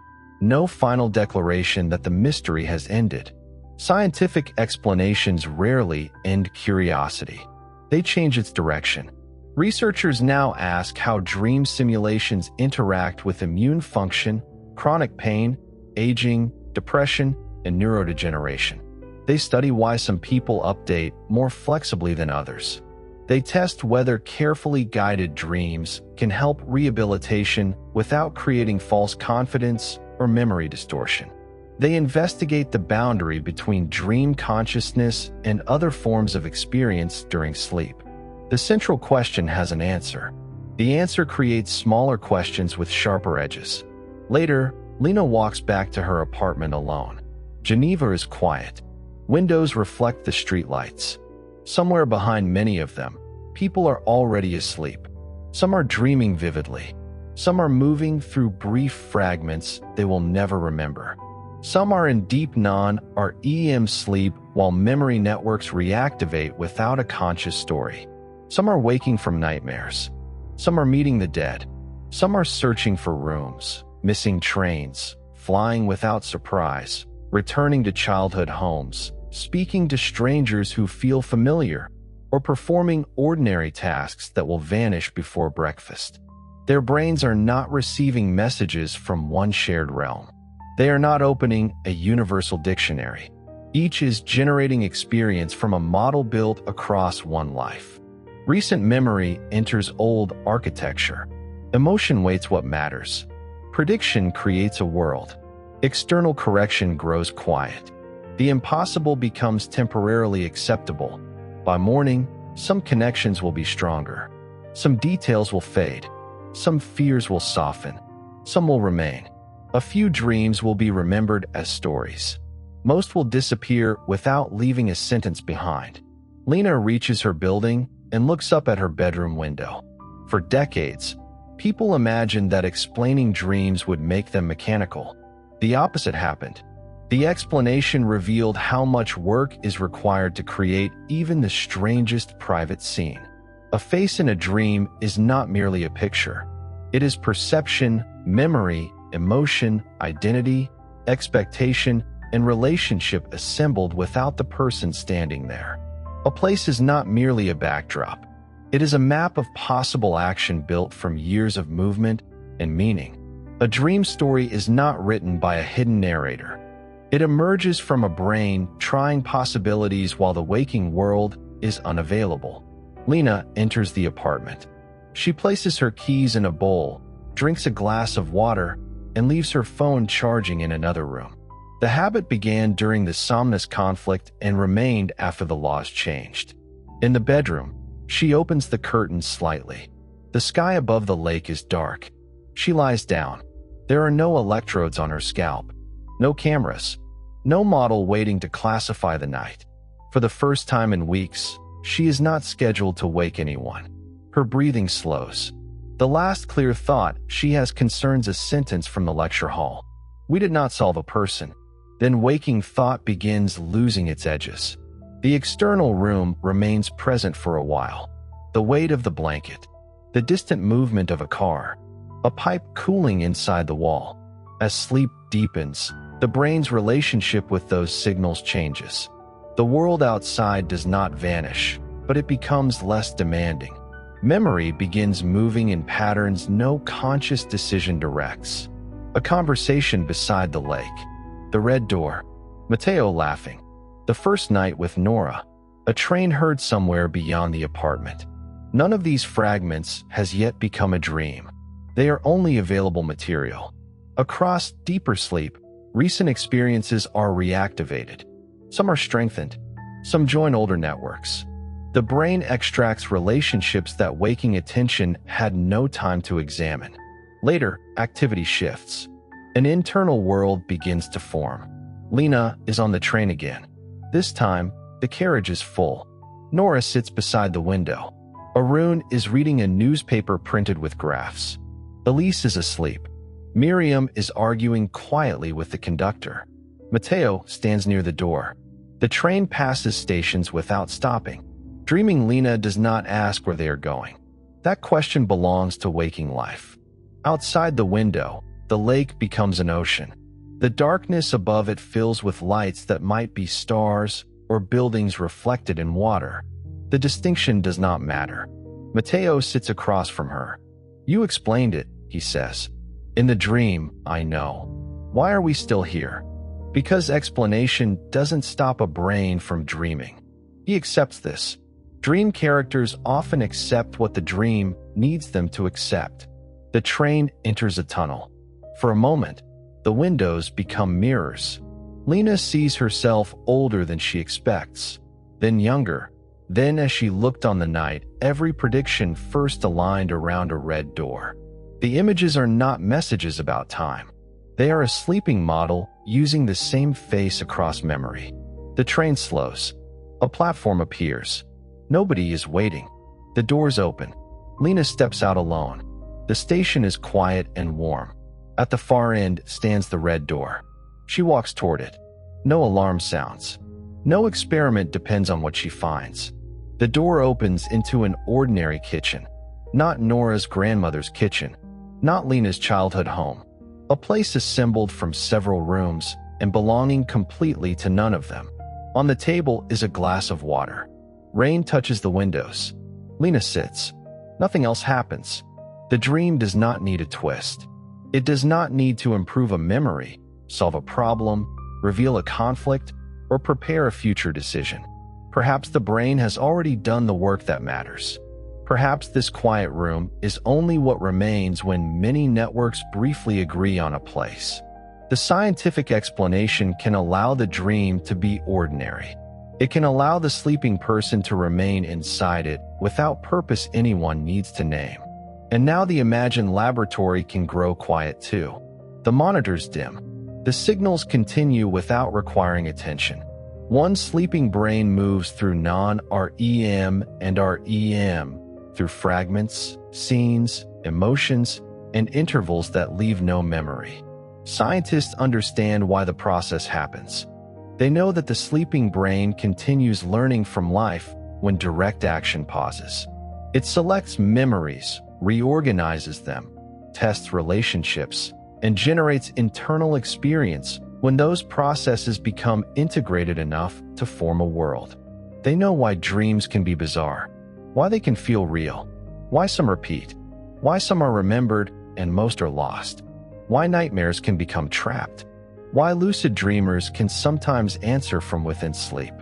no final declaration that the mystery has ended. Scientific explanations rarely end curiosity. They change its direction. Researchers now ask how dream simulations interact with immune function, chronic pain, aging, depression, and neurodegeneration. They study why some people update more flexibly than others. They test whether carefully guided dreams can help rehabilitation without creating false confidence or memory distortion. They investigate the boundary between dream consciousness and other forms of experience during sleep. The central question has an answer. The answer creates smaller questions with sharper edges. Later, Lena walks back to her apartment alone. Geneva is quiet. Windows reflect the streetlights. Somewhere behind many of them, people are already asleep. Some are dreaming vividly. Some are moving through brief fragments they will never remember. Some are in deep non-REM sleep while memory networks reactivate without a conscious story. Some are waking from nightmares. Some are meeting the dead. Some are searching for rooms, missing trains, flying without surprise, returning to childhood homes, speaking to strangers who feel familiar, or performing ordinary tasks that will vanish before breakfast. Their brains are not receiving messages from one shared realm. They are not opening a universal dictionary. Each is generating experience from a model built across one life. Recent memory enters old architecture. Emotion waits what matters. Prediction creates a world. External correction grows quiet. The impossible becomes temporarily acceptable. By morning, some connections will be stronger. Some details will fade. Some fears will soften. Some will remain. A few dreams will be remembered as stories. Most will disappear without leaving a sentence behind. Lena reaches her building and looks up at her bedroom window. For decades, people imagined that explaining dreams would make them mechanical. The opposite happened. The explanation revealed how much work is required to create even the strangest private scene. A face in a dream is not merely a picture. It is perception, memory, emotion, identity, expectation, and relationship assembled without the person standing there. A place is not merely a backdrop. It is a map of possible action built from years of movement and meaning. A dream story is not written by a hidden narrator. It emerges from a brain trying possibilities while the waking world is unavailable. Lena enters the apartment. She places her keys in a bowl, drinks a glass of water, and leaves her phone charging in another room. The habit began during the Somnus conflict and remained after the laws changed. In the bedroom, she opens the curtains slightly. The sky above the lake is dark. She lies down. There are no electrodes on her scalp. No cameras. No model waiting to classify the night. For the first time in weeks, she is not scheduled to wake anyone. Her breathing slows. The last clear thought she has concerns a sentence from the lecture hall. We did not solve a person. Then waking thought begins losing its edges. The external room remains present for a while. The weight of the blanket. The distant movement of a car. A pipe cooling inside the wall. As sleep deepens, the brain's relationship with those signals changes. The world outside does not vanish, but it becomes less demanding. Memory begins moving in patterns no conscious decision directs. A conversation beside the lake. The red door. Mateo laughing. The first night with Nora. A train heard somewhere beyond the apartment. None of these fragments has yet become a dream. They are only available material. Across deeper sleep, recent experiences are reactivated. Some are strengthened. Some join older networks. The brain extracts relationships that waking attention had no time to examine. Later, activity shifts. An internal world begins to form. Lena is on the train again. This time, the carriage is full. Nora sits beside the window. Arun is reading a newspaper printed with graphs. Elise is asleep. Miriam is arguing quietly with the conductor. Mateo stands near the door. The train passes stations without stopping. Dreaming Lena does not ask where they are going. That question belongs to waking life. Outside the window, the lake becomes an ocean. The darkness above it fills with lights that might be stars or buildings reflected in water. The distinction does not matter. Mateo sits across from her. You explained it, he says. In the dream, I know. Why are we still here? Because explanation doesn't stop a brain from dreaming. He accepts this. Dream characters often accept what the dream needs them to accept. The train enters a tunnel. For a moment, the windows become mirrors. Lena sees herself older than she expects, then younger. Then as she looked on the night, every prediction first aligned around a red door. The images are not messages about time. They are a sleeping model using the same face across memory. The train slows. A platform appears. Nobody is waiting. The doors open. Lena steps out alone. The station is quiet and warm. At the far end stands the red door. She walks toward it. No alarm sounds. No experiment depends on what she finds. The door opens into an ordinary kitchen. Not Nora's grandmother's kitchen. Not Lena's childhood home. A place assembled from several rooms and belonging completely to none of them. On the table is a glass of water. Rain touches the windows. Lena sits. Nothing else happens. The dream does not need a twist. It does not need to improve a memory, solve a problem, reveal a conflict, or prepare a future decision. Perhaps the brain has already done the work that matters. Perhaps this quiet room is only what remains when many networks briefly agree on a place. The scientific explanation can allow the dream to be ordinary. It can allow the sleeping person to remain inside it without purpose anyone needs to name. And now the imagined laboratory can grow quiet too. The monitors dim. The signals continue without requiring attention. One sleeping brain moves through non-REM and REM, through fragments, scenes, emotions, and intervals that leave no memory. Scientists understand why the process happens. They know that the sleeping brain continues learning from life when direct action pauses. It selects memories, reorganizes them, tests relationships, and generates internal experience when those processes become integrated enough to form a world. They know why dreams can be bizarre, why they can feel real, why some repeat, why some are remembered and most are lost, why nightmares can become trapped, why lucid dreamers can sometimes answer from within sleep,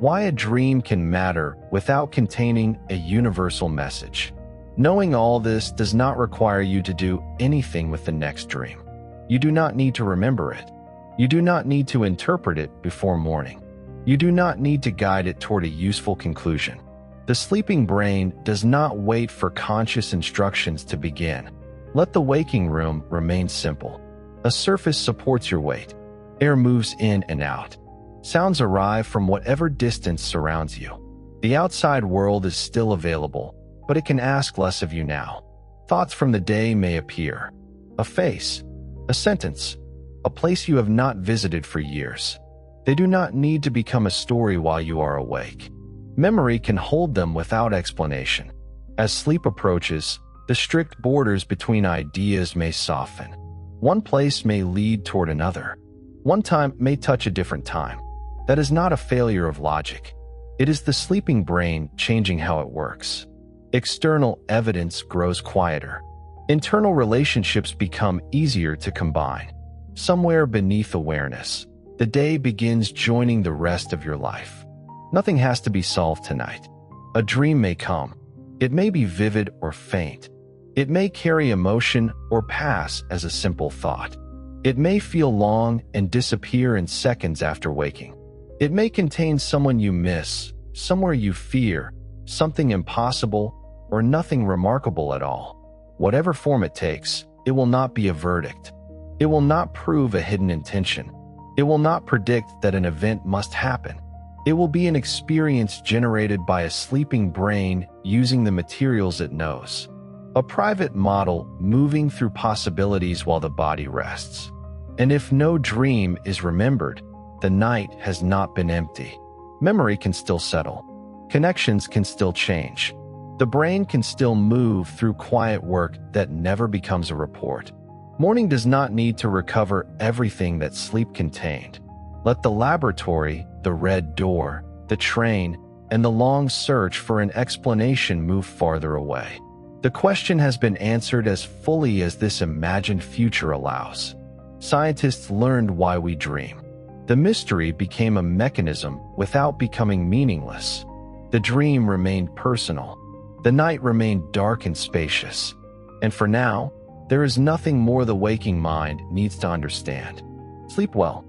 why a dream can matter without containing a universal message. Knowing all this does not require you to do anything with the next dream. You do not need to remember it. You do not need to interpret it before morning. You do not need to guide it toward a useful conclusion. The sleeping brain does not wait for conscious instructions to begin. Let the waking room remain simple. A surface supports your weight. Air moves in and out. Sounds arrive from whatever distance surrounds you. The outside world is still available, but it can ask less of you now. Thoughts from the day may appear. A face, a sentence, a place you have not visited for years. They do not need to become a story while you are awake. Memory can hold them without explanation. As sleep approaches, the strict borders between ideas may soften. One place may lead toward another. One time may touch a different time. That is not a failure of logic. It is the sleeping brain changing how it works. External evidence grows quieter. Internal relationships become easier to combine. Somewhere beneath awareness, the day begins joining the rest of your life. Nothing has to be solved tonight. A dream may come. It may be vivid or faint. It may carry emotion or pass as a simple thought. It may feel long and disappear in seconds after waking. It may contain someone you miss, somewhere you fear, something impossible, or nothing remarkable at all. Whatever form it takes, it will not be a verdict. It will not prove a hidden intention. It will not predict that an event must happen. It will be an experience generated by a sleeping brain using the materials it knows. A private model moving through possibilities while the body rests. And if no dream is remembered, the night has not been empty. Memory can still settle. Connections can still change. The brain can still move through quiet work that never becomes a report. Morning does not need to recover everything that sleep contained. Let the laboratory, the red door, the train, and the long search for an explanation move farther away. The question has been answered as fully as this imagined future allows. Scientists learned why we dream. The mystery became a mechanism without becoming meaningless. The dream remained personal. The night remained dark and spacious. And for now, there is nothing more the waking mind needs to understand. Sleep well.